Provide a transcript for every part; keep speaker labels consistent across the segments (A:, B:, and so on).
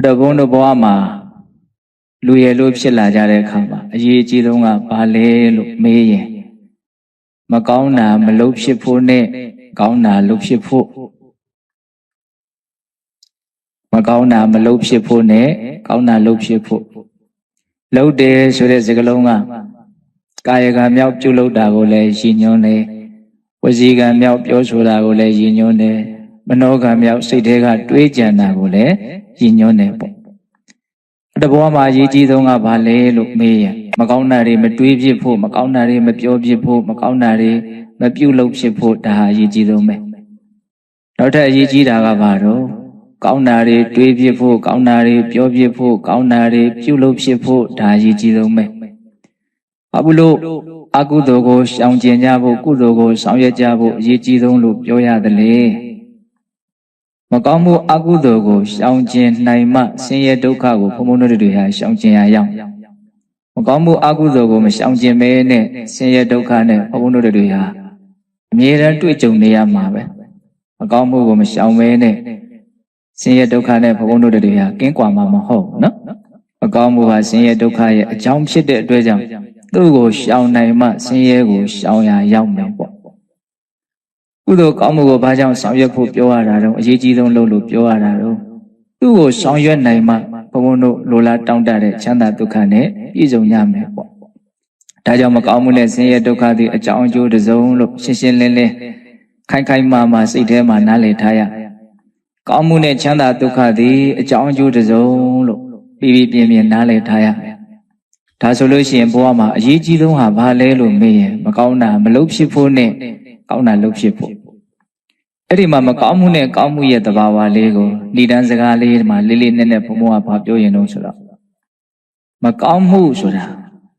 A: တော့ဘုန်းတို့ဘဝမှာလူရည်လို့ဖြစ်လာကြတဲ့အခါမှာအရေးအကြီးဆုံးကဘာလဲလို့မေးရင်မကောင်းတာမလုပ်ဖြစ်ဖို့နဲ့ကောင်းတာလုပ်ဖြစ်ဖို့မကောင်းတာမလုပ်ဖြစ်ဖို့နဲ့ကောင်းတာလုပ်ဖြစ်ဖို့လုပ်တယ်ဆိုတဲ့စကားလုံးကကာယကံမြောက်ပြုလုပ်တာကိုလည်းရည်ညွှန်းတယ်ဝစီကံမြောက်ပြောဆိုတာကိုလည်းရည်ညွှန်းတယ်မနောကံမြောက်စိတ်ထဲကတွေးကြံတာကိုလည်းရည်ညွှန်းတယ်ပေါ့တဘောမှာအရေးကြီးဆုံးကဘာလဲလို့မေးရင်မကောင်းတာတွေမတွေးဖြစ်ဖို့မကောင်းတာတွေမပြောဖြစ်ဖို့မကောင်းတာတွေမပြုလုပ်ဖြစ်ဖို့ဒါဟာအရေးကြီးဆုံးပဲနောက်ထပ်အရေးကြီးတာကဘာတော့ကောင်းတာတွေတွေးဖြစ်ဖို့ကောင်းတာတွေပြောဖြစ်ဖို့ကောင်းတာတွေပြုလုပ်ဖြစ်ဖို့ဒါအရေးကြီးဆုံးပဲဘာလို့အကုသိုလ်ကိုရှောင်ကျဉ်ကြဖို့ကုသိုလ်ကိုဆောင်ရွက်ကြဖို့အရေးကြီးဆုံးလို့ပြောရတယ်လေမကောင်းမှုအကုသိုလ်ကိုရှောင်ကျဉ်နိုင်မှဆင်းရဲဒုက္ခကိုဘုံဘုံတို့တွေဟာရှောင်ကျဉ်ရအောင်မကောင်းမှုအကုသိုလ်ကိုမရှောင်ကျဉ်မဲနဲ့ဆင်းရဲဒုက္ခနဲ့ဘုံဘုံတို့တွေဟာအမြဲတမ်းတွေ့ကြုံနေရမှာပဲမကောင်းမှုကိုမရှောင်မဲနဲ့ဆင်းရဲဒုက္ခနဲ့ဘုံဘုံတို့တွေဟာကင်းကွာမှာမဟုတ်နော်မကောင်းမှုဟာဆင်းရဲဒုက္ခရဲ့အကြောင်းဖြစ်တဲ့အတွက်ကြောင့်သူ့ကိုရှောင်နိုင်မှဆင်းရဲကိုရှောင်ရရောက်မယ်ပေါ့ကုသိုလ်ကောင်းမှုကိုဘာကြောင့်ဆောင်ရွက်ဖို့ပြောရတာတော့အရေးကြီးဆုံးလို့ပြောရတာတော့သူ့ကိုဆောင်ရွက်နိုင်မှဘုံဘုံတို့လိုလားတောင်းတတဲ့ချမ်းသာဒုက္ခနဲ့ပြည့်စုံရမယ်ပေါ့ဒါကြောင့်မကောင်းမှုနဲ့ဆင်းရဲဒုက္ခသည်အကြောင်းအကျိုးတစ်စုံလို့ရှင်းရှင်းလင်းလင်းခိုင်ခိုင်မာမာစိတ်ထဲမှာနားလည်ထားရကောင်းမှုနဲ့ချမ်းသာဒုက္ခသည်အကြောင်းအကျိုးတစ်စုံလို့ပြီးပြင်းပြင်းနားလည်ထားရဒါဆိုလို့ရှိရင်ဘဝမှာအရေးကြီးဆုံးဟာဘာလဲလို့မေးရင်မကောင်းတာမလုပ်ဖြစ်ဖို့နဲ့ကောင်းတာလုပ်ဖြစ်ဖို့အဲ့ဒီမှာမကောင်းမှုနဲ့ကောင်းမှုရဲ့သဘာဝလေးကိုဏိဒန်းစကားလေးမှာလေးလေးနက်နက်ဘုံဘုံကဘာပြောရင်တော့ဆိုတော့မကောင်းမှုဆိုတာ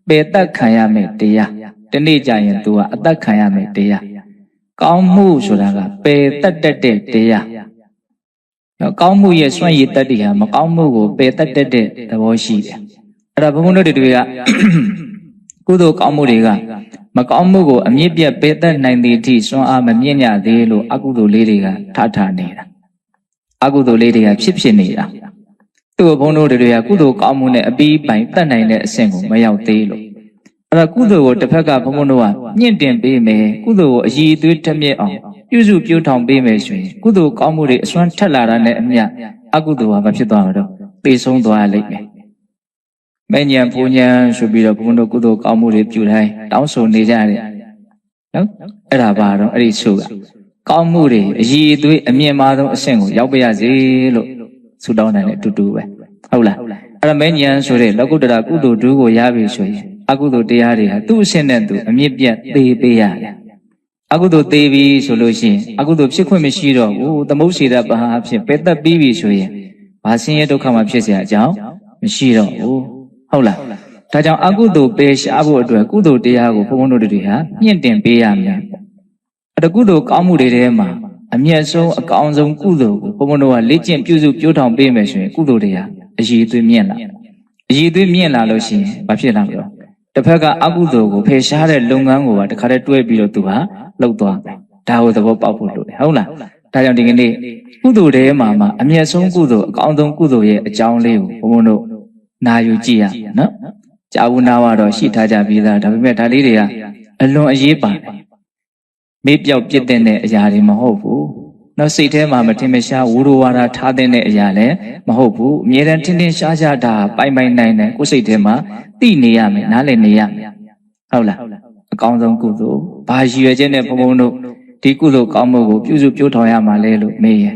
A: ပယ်တတ်ခံရမယ်တရားဒီနေ့ကျရင်သူကအသက်ခံရမယ်တရားကောင်းမှုဆိုတာကပယ်တတ်တဲ့တရားကောင်းမှုရဲ့စွန့်ရည်တတ်တဲ့ဟာမကောင်းမှုကိုပယ်တတ်တဲ့သဘောရှိတယ်အဲ့ဒါဘုံဘုံတို့တွေကကုသိုလ်ကောင်းမှုတွေကမကောင်းမှုကိုအမြင့်ပြတ်ပယ်တတ်နိုင်သည့်အထိစွမ်းအားမမြင့်ညသေးလို့အကုသိုလ်လေးတွေကထနေတာအကုသိုလ်လေးတွေကဖြစ်နေတာသူ့ဘုံတို့တွေကကုသိုလ်ကောင်းမှုနဲ့အပြီးပိုင်တတ်နိုင်တဲ့အဆင့်ကိုမရောက်သေးလို့အဲ့ဒါကုသိုလ်ကိုတစ်ဖက်ကဘုံဘုံတို့ကမြင့်တင်ပေးမယ်ကုသိုလ်ကိုအည်အသွေးထက်မြက်အောင်ပြုစုပြောထောင်ပေးမယ်ဆိုရင်ကုသိုလ်ကောင်းမှုတွေအစွမ်းထက်လာတာနဲ့အမျှအကုသိုလ်ဟာမဖြစ်သွားတော့သေဆုံးသွားရလိမ့်မယ်မဉ္ဇဉ်ပူဉ္ဇဉ်ဆိုပြီးတော့ဘုန်းတော်ကုသိုလ်ကောင်းမှုတွေပြုတိုင်းတောင်းဆိုနေကြတယ်နော်အဲ့ဒါပါတော့အဲ့ဒီဆုကကောင်းမှုတွေအည်အသွေးအမြင့်မားဆုံးအဆင့်ကိုရောက်ပါရစေလို့ဆုတောင်းတယ်နဲ့အတူတူပဲဟုတ်လားအဲ့ဒါမဉ္ဇဉ်ဆိုတဲ့လောကုတ္တရာကုသိုလ်ဒုကိုရပြီဆိုရင်အကုသိုလ်တရားတွေဟာသူ့အဆင့်နဲ့သူအမြင့်ပြတ်သေးပေးရတယ်အကုသိုလ်သေးပြီဆိုလို့ရှိရင်အကုသိုလ်ဖြစ်ခွင့်မရှိတော့ဘူးသမုတ်စေတပဟာအဖြစ်ပယ်သက်ပြီးပြီဆိုရင်ဘာဆင်းရဲဒုက္ခမှဖြစ်เสียအကြောင်းမရှိတော့ဘူးဟုတ်လားဒါကြောင့်အကုသိုလ်ပယ်ရှားဖို့အတွက်ကုသိုလ်တရားကိုဘုန်းဘုန်းတို့တွေဟာမြင့်တင်ပေးရမယ်အဲ့ဒါကုသိုလ်ကောင်းမှုတွေထဲမှာအမြတ်ဆုံးအကောင်းဆုံးကုသိုလ်ကိုဘုန်းဘုန်းတို့ကလေ့ကျင့်ပြုစုပြောထောင်ပေးမယ်ဆိုရင်ကုသိုလ်တွေဟာအည်အသွေးမြင့်လာအည်အသွေးမြင့်လာလို့ရှိရင်ဘာဖြစ်လာမလဲတစ်ဖက်ကအကုသိုလ်ကိုဖယ်ရှားတဲ့လုပ်ငန်းကိုပါတခါတည်းတွဲပြီးတော့သူဟာလှုပ်သွားတယ်ဒါကိုသဘောပေါက်ဖို့လိုတယ်ဟုတ်လားဒါကြောင့်ဒီကနေ့ကုသိုလ်ထဲမှာအမြတ်ဆုံးကုသိုလ်အကောင်းဆုံးကုသိုလ်ရဲ့အကြောင်းလေးကိုဘုန်းဘုန်းတို့နာယူကြည့်ရမယ်နော်ကြာဘူးနာတော့ရှိထားကြပြီးသားဒါပေမဲ့ဒါလေးတွေကအလွန်အရေးပါတယ်မေ့ပြောက်ပြစ်တဲ့အရာတွေမဟုတ်ဘူးနောက်စိတ်ထဲမှာမထင်မရှားဝူရဝါဒထားတဲ့အရာလည်းမဟုတ်ဘူးအမြဲတမ်းထင်ထင်ရှားရှားဒါပိုင်ပိုင်နိုင်နိုင်ကိုယ်စိတ်ထဲမှာသိနေရမယ်နားလည်နေရမယ်ဟုတ်လားအကောင်းဆုံးကုသိုလ်ဘာရည်ရွယ်ချက်နဲ့ဘုံဘုံတို့ဒီကုသိုလ်ကောင်းမှုကိုပြုစုပြောထောင်ရမှာလဲလို့မေးရင်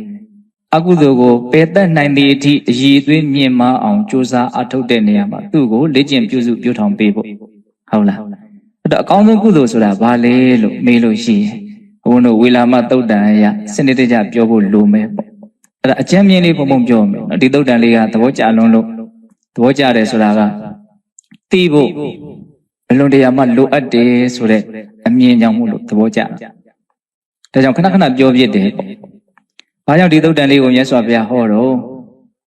A: အကုသိုလ်ကိုပယ်တတ်နိုင်သည့်အထိအည်အသွေးမြင့်မားအောင်ကြိုးစားအထောက်တဲ့နေရာမှာသူ့ကိုလေ့ကျင့်ပြုစုပြောထောင်ပေးဖို့ဟုတ်လားအဲ့တော့အကောင်းဆုံးကုသိုလ်ဆိုတာဘာလဲလို့မေးလို့ရှိရင်ဘုန်းတို့ဝေလာမသုတ်တန်အရာစနစ်တကျပြောဖို့လိုမယ်ပေါ့အဲ့ဒါအကျဉ်းမြင့်လေးဘုံဘုံပြောမယ်နော်ဒီသုတ်တန်လေးကသဘောကျလွန်းလို့သဘောကျတယ်ဆိုတာကသိဖို့အလွန်တရာမှလိုအပ်တယ်ဆိုတဲ့အမြင်ကြောင့်မို့လို့သဘောကျတာဒါကြောင့်ခဏခဏပြောပြတယ်ပေါ့ဘာကြောင့်ဒီသုတ်တန်လေးကိုမြတ်စွာဘုရားဟောတော့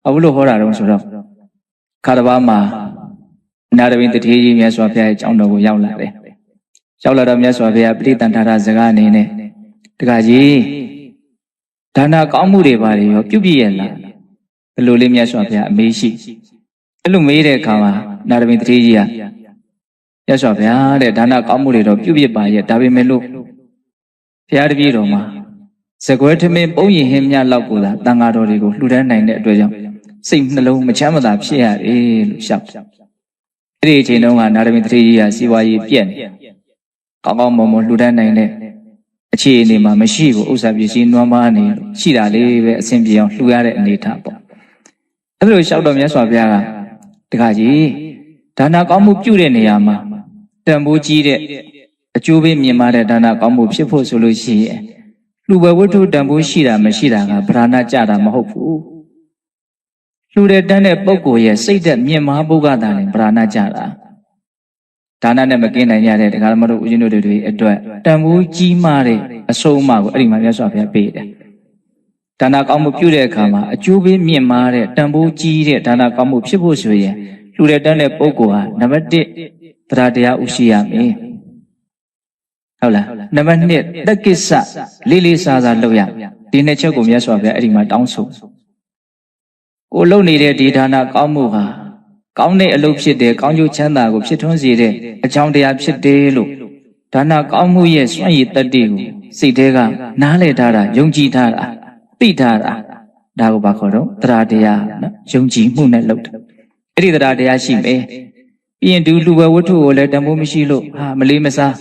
A: အခုလို့ဟောတာတော့ဆိုတော့ခါတစ်ပါးမှာနာရဝိတထေးကြီးမြတ်စွာဘုရားရဲ့ကျောင်းတော်ကိုရောက်လာတယ်ရောက်လာတော့မြတ်စွာဘုရားပဋိသန္ဓရစကားအနေနဲ့တခါကြီးဒါနကောင်းမှုတွေပါလေရောပြုပြည့်ရဲ့လား ဘယ်လိုလေးမြတ်စွာဘုရားအမေးရှိအဲ့လိုမေးတဲ့အခါမှာနာရမင်းတတိကြီးကမြတ်စွာဘုရားတဲ့ဒါနကောင်းမှုတွေတော့ပြုပြပါရဲ့ဒါပေမဲ့လို့ဘုရားတပည့်တော်မှာစကွဲထမင်းပုံရင်ဟင်းမြလောက်ကိုသာတန်ဃာတော်တွေကိုလှူဒန်းနိုင်တဲ့အတွက်ကြောင့်စိတ်နှလုံးမချမ်းမသာဖြစ်ရတယ်လို့ရှောက်တယ်အဲ့ဒီအချိန်တုန်းကနာရမင်းတတိကြီးကစီဝါရေးပြက်နေကောင်းကောင်းမွန်မွန်လှူဒန်းနိုင်တဲ့အခြေအနေမှာမရှိဘူးဥစ္စာပစ္စည်းနွမ်းပါးနေလို့ရှိတာလေးပဲအဆင်ပြေအောင်လှူရတဲ့အနေထားပေါ့အဲ့လိုလျှောက်တော်မြတ်စွာဘုရားကတခါကြီးဒါနကောင်းမှုပြုတဲ့နေရာမှာတန်ဖိုးကြီးတဲ့အကျိုးပေးမြင်မာတဲ့ဒါနကောင်းမှုဖြစ်ဖို့ဆိုလို့ရှိရင်လူဘဝတ္ထုတန်ဖိုးရှိတာမရှိတာကဗราဏကြတာမဟုတ်ဘူးလူတဲ့တန်းတဲ့ပုဂ္ဂိုလ်ရဲ့စိတ်သက်မြင်မာဖို့ကသာလည်းဗราဏကြတာဒါနနဲ့မကင်းနိုင်ကြတဲ့ဒကာမတို့ဦးဇင်းတို့တွေအတွက်တန်ဖိုးကြီးမားတဲ့အဆုံးအမကိုအဲ့ဒီမှာမြတ်စွာဘုရားပေးတယ်ဒါနကောင်းမှုပြုတဲ့အခါမှာအကျိုးပေးမြင့်မားတဲ့တန်ဖိုးကြီးတဲ့ဒါနကောင်းမှုဖြစ်ဖို့ဆိုရင်လူတဲ့တန်းတဲ့ပုဂ္ဂိုလ်ဟာနံပါတ်1တရားတရားဥရှိရမယ်ဟုတ်လားနံပါတ်2တက်ကိစ္စလေးလေးစားစားလုပ်ရဒီနှစ်ချက်ကိုမြတ်စွာဘုရားအဲ့ဒီမှာတောင်းဆိုကိုလုပ်နေတဲ့ဒီဒါနကောင်းမှုဟာကောင်းတဲ့အလုပ်ဖြစ်တယ်ကောင်းကျိုးချမ်းသာကိုဖြစ်ထွန်းစေတဲ့အကြောင်းတရားဖြစ်တယ်လို့ဒါနကောင်းမှုရဲ့စွန့်ရည်တတ္တိကိုစိတ်ထဲကနားလည်ထားတာယုံကြည်ထားတာသိထားတာဒါကိုဘာခေါ်တော့တရားတရားနော်ယုံကြည်မှုနဲ့လုပ်တယ်အဲ့ဒီတရားတရားရှိမယ်ပြီးရင်ဒုလူဘဝတ္ထုကိုလည်းတန်ဖိုးမရှိလို့ဟာမလေးမစာ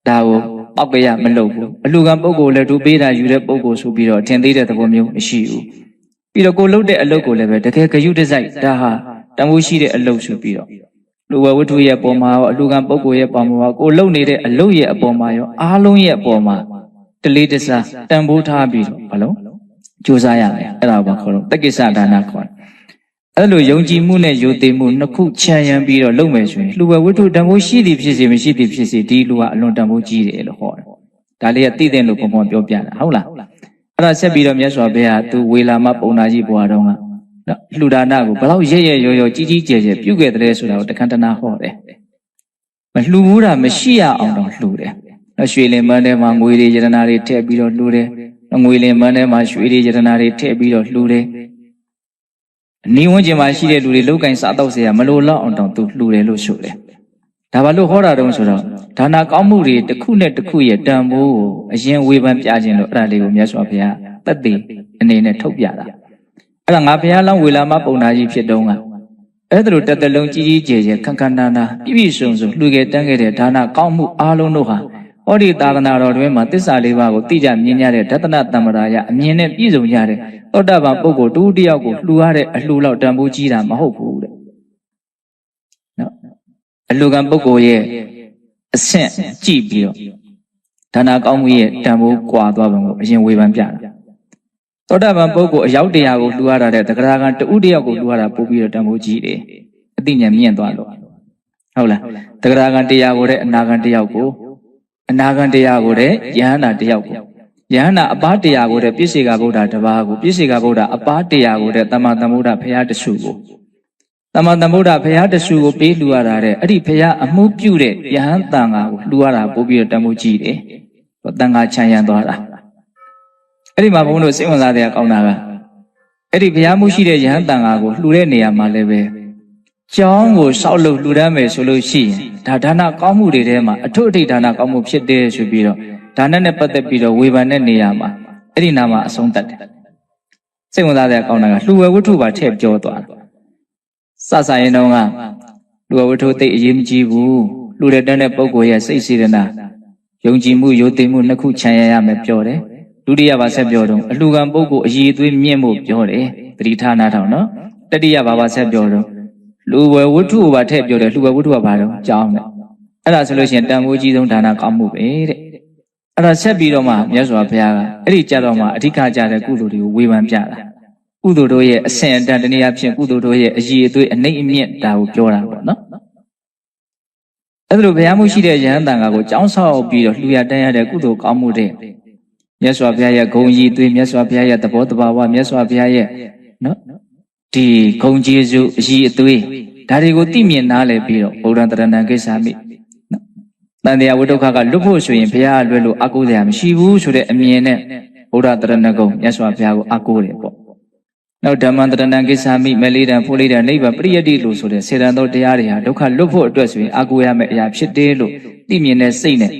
A: းဒါကိုပောက်ကရမလုပ်ဘူးအလူကံပုဂ္ဂိုလ်လည်းဒုပေးတာယူတဲ့ပုဂ္ဂိုလ်ဆိုပြီးတော့ထင်သေးတဲ့သဘောမျိုးမရှိဘူးပြီးတော့ကိုလုပ်တဲ့အလုပ်ကိုလည်းပဲတကယ်ဂရုတစိုက်ဒါဟာတန်ဖိုးရှိတဲ့အလုပ်ဆိုပြီးတော့လူဘဝတ္ထုရဲ့ပုံမှာရောအလူကံပုဂ္ဂိုလ်ရဲ့ပုံမှာရောကိုလုပ်နေတဲ့အလုပ်ရဲ့အပေါ်မှာရောအားလုံးရဲ့အပေါ်မှာတလေးတစားတန်ဖိုးထားပြီးတော့ဘာလို့ကြိုးစားရမယ်အဲ့ဒါဘာခေါ်တော့တက္ကိစ္စဒါနခေါ်တယ်အဲ့လိုယုံကြည်မှုနဲ့ယုံသိမှုနှစ်ခုခြံရံပြီးတော့လုပ်မယ်ဆိုရင်လူဘဝတ္ထုတန်ဖိုးရှိသည်ဖြစ်စေမရှိသည်ဖြစ်စေဒီလူကအလွန်တန်ဖိုးကြီးတယ်လို့ဟောတယ်ဒါလေးကသိတဲ့လို့ဘုံဘုံပြောပြတာဟုတ်လားအဲ့ဒါဆက်ပြီးတော့မြတ်စွာဘုရားသူဝေလာမပုံနာကြီးဘွားတော်ကလှူဒါနကိုဘလောက်ရဲရဲရောရောကြီးကြီးကျယ်ကျယ်ပြုခဲ့တဲ့ဆိုတာကိုတခဏတနာဟောတယ်မလှူဘူးတာမရှိရအောင်တော့လှူတယ်ရွှေလင်ပန်းထဲမှာငွေတွေယတနာတွေထည့်ပြီးတော့လှူတယ်ငွေလင်ပန်းထဲမှာရွှေတွေယတနာတွေထည့်ပြီးတော့လှူတယ်အနည်းဝန်းကျင်မှာရှိတဲ့လူတွေလောက်ကင်စားတော့เสียမလိုတော့အောင်တောင်သူလှူတယ်လို့ဆိုတယ်ဒါဘာလို့ဟောတာတုံးဆိုတော့ဒါနာကောင်းမှုတွေတစ်ခုနဲ့တစ်ခုရဲ့တန်ဖိုးကိုအရင်ဝေဖန်ပြခြင်းလို့အဲ့ဒါလေးကိုမြတ်စွာဘုရားသက်သေအနေနဲ့ထုတ်ပြတာအဲ့ဒါငါဘုရားလောင်းဝေလာမပုံနာကြီးဖြစ်တုံးကအဲ့ဒါလိုတက်တလုံးကြီးကြီးကျယ်ကျယ်ခန့်ခန့်နာနာပြည့်ပြည့်စုံစုံလှူခဲ့တန်းခဲ့တဲ့ဒါနာကောင်းမှုအားလုံးတို့ဟာဟောဒီသာသနာတော်တွင်မှာသစ္စာလေးပါးကိုသိကြမြင်ကြတဲ့ဒသနတမ္ပရာယအမြင်နဲ့ပြည့်စုံကြတဲ့သောတပန်ပုဂ္ဂိုလ်တူတယောက်ကိုလှူရတဲ့အလှူလောက်တန်ဖိုးကြီးတာမဟုတ်ဘူးတဲ့နော်အလှူကံပုဂ္ဂိုလ်ရဲ့အဆင့်ကြည့်ပြီးတော့ဒါနာကောင်းမှုရဲ့တန်ဖိုးကွာသွားပုံကိုအရင်ဝေဖန်ပြတာသောတပန်ပုဂ္ဂိုလ်အယောက်တရားကိုလှူရတာတဲ့တဂရကံတူတယောက်ကိုလှူရတာပို့ပြီးတော့တန်ဖိုးကြီးတယ်အသိဉာဏ်မြင့်သွားလို့ဟုတ်လားတဂရကံတရားကိုတဲ့အနာကံတရားကိုအနာဂံတရားကိုတဲ့ယဟန္တာတယောက်ကိုယဟန္တာအပားတရားကိုတဲ့ပြည့်စေကဗုဒ္ဓတပါးကိုပြည့်စေကဗုဒ္ဓအပားတရားကိုတဲ့သမ္မာသမ္ဗုဒ္ဓဘုရားတဆူကိုသမ္မာသမ္ဗုဒ္ဓဘုရားတဆူကိုပေးလှူရတာတဲ့အဲ့ဒီဘုရားအမှုပြုတဲ့ယဟန်တန်ဃာကိုလှူရတာပို့ပြီးတော့တန်ဖိုးကြီးတယ်တန်ဃာခြံရံသွားတာအဲ့ဒီမှာဘုန်းတို့စိတ်ဝင်စားတဲ့ကောင်းတာကအဲ့ဒီဘုရားမှုရှိတဲ့ယဟန်တန်ဃာကိုလှူတဲ့နေရာမှာလည်းပဲကျောင်းကိုစောက်လို့လှူဒန်းမယ်ဆိုလို့ရှိရင်ဒါဒါနကောင်းမှုတွေထဲမှာအထွတ်အထိပ်ဒါနကောင်းမှုဖြစ်တယ်ဆိုပြီးတော့ဒါနနဲ့ပတ်သက်ပြီးတော့ဝေဖန်တဲ့နေရာမှာအဲ့ဒီနာမှာအဆုံးသတ်တယ်စိတ်ဝင်စားတဲ့အကောင်းတာကလှူဝဲဝတ္ထုပါထည့်ပြောသွားတယ်စစရင်တော့ကလှူဝဲဝတ္ထုသိအရေးမကြီးဘူးလှူတဲ့တန်းတဲ့ပုဂ္ဂိုလ်ရဲ့စိတ်စေတနာယုံကြည်မှုယုံသိမှုနှစ်ခုခြံရရမယ်ပြောတယ်ဒုတိယပါဆက်ပြောတော့အလှူကံပုဂ္ဂိုလ်အည်အသွေးမြင့်ဖို့ပြောတယ်သတိထားနာထောင်နော်တတိယပါဆက်ပြောတော့လူဝဲဝတ္ထုပါထည့်ပြောတယ်လူဝဲဝတ္ထုကဘာတော့ကြောင်းတယ်အဲ့ဒါဆိုလို့ရှိရင်တန်ဖိုးကြီးဆုံးဒါနကောင်းမှုပဲတဲ့အဲ့ဒါဆက်ပြီးတော့မှမြတ်စွာဘုရားကအဲ့ဒီကြတော့မှအဓိကကြတဲ့ကုသိုလ်တွေကိုဝေဖန်ပြတာကုသိုလ်တို့ရဲ့အဆင့်အတန်းတနည်းအားဖြင့်ကုသိုလ်တို့ရဲ့အည်အသွေးအနှိမ့်အမြင့်ဒါကိုပြောတာပေါ့နော်အဲ့ဒါလိုဘုရားမှုရှိတဲ့ယဟန်တန်ဃာကိုကြောင်းဆောက်ပြီးတော့လှူရတန်းရတဲ့ကုသိုလ်ကောင်းမှုတွေမြတ်စွာဘုရားရဲ့ဂုဏ်ရည်သွေးမြတ်စွာဘုရားရဲ့သဘောတဘာဝမြတ်စွာဘုရားရဲ့နော်ဒီဂုဏ်ကျေးဇူးအည်အသွေးဒါတွေကိုသိမြင်နားလည်ပြီးတော့ဗုဒ္ဓံတရဏံကိစ္ဆာမိတန်တရားဝိဒုက္ခကလွတ်ဖို့ဆိုရင်ဘုရားလွယ်လို့အကုသိုလ်မရှိဘူးဆိုတဲ့အမြင်နဲ့ဗုဒ္ဓတရဏဂုံမြတ်စွာဘုရားကိုအကုတယ်ပေါ့ နောက်ဓမ္မတရဏံကိစ္ဆာမိမလေးတံဖိုးလေးတံနိဗ္ဗာန်ပရိယတ္တိလို့ဆိုတဲ့စေတံသောတရားတွေဟာဒုက္ခလွတ်ဖို့အတွက်ဆိုရင်အာကိုရမယ့်အရာဖြစ်တယ်လို့သိမြင်တဲ့စိတ်နဲ့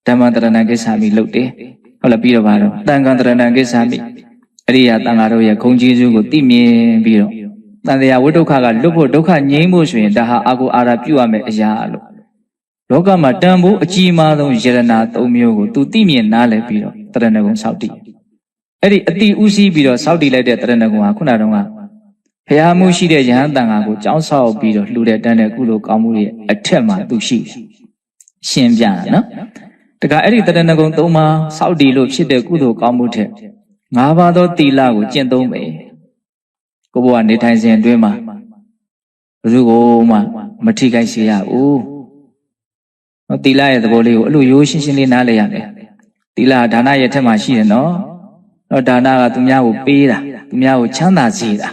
A: ဓမ္မတရဏံကိစ္ဆာမိလုပ်တယ်ဟုတ်လားပြီးတော့ပါတော့တန်ခါတရဏံကိစ္ဆာမိအရိယာတန်ဃာတို့ရဲ့ဂုဏ်ကျေးဇူးကိုသိမြင်ပြီးတော့တန်တရားဝိဒုက္ခကလွတ်ဖို့ဒုက္ခငြိမ်းဖို့ဆိုရင်ဒါဟာအာကိုအာရပြုရမယ့်အရာလို့လောကမှာတန်ဖိုးအကြီးမားဆုံးယရနာ၃မျိုးကိုသူသိမြင်နားလည်ပြီးတော့တရဏဂုံစောင့်တည်အဲ့ဒီအတိဥစည်းပြီးတော့စောင့်တည်လိုက်တဲ့တရဏဂုံဟာခုနတုန်းကဘုရားမှုရှိတဲ့ယဟန်တန်ဃာကိုကြောင်းဆောက်ပြီးတော့လှူတဲ့တန်းတဲ့ကုလိုကောင်းမှုရဲ့အထက်မှာသူရှိတယ်ရှင်းပြတာနော်တခါအဲ့ဒီတရဏဂုံ၃ပါးစောင့်တည်လို့ဖြစ်တဲ့ကုသိုလ်ကောင်းမှုထက်၅ပါးသောသီလကိုကျင့်သုံးမယ်ကိုဘဝနေထိုင်စဉ်အတွင်းမှာဘယ်သူကိုမှမထိခိုက်စေရဘူး။သီလရဲ့သဘောလေးကိုအဲ့လိုရိုးရှင်းရှင်းလေးနားလည်ရမယ်။သီလဒါနရဲ့ထက်မှာရှိတယ်နော်။တော့ဒါနကသူများကိုပေးတာသူများကိုချမ်းသာစေတာ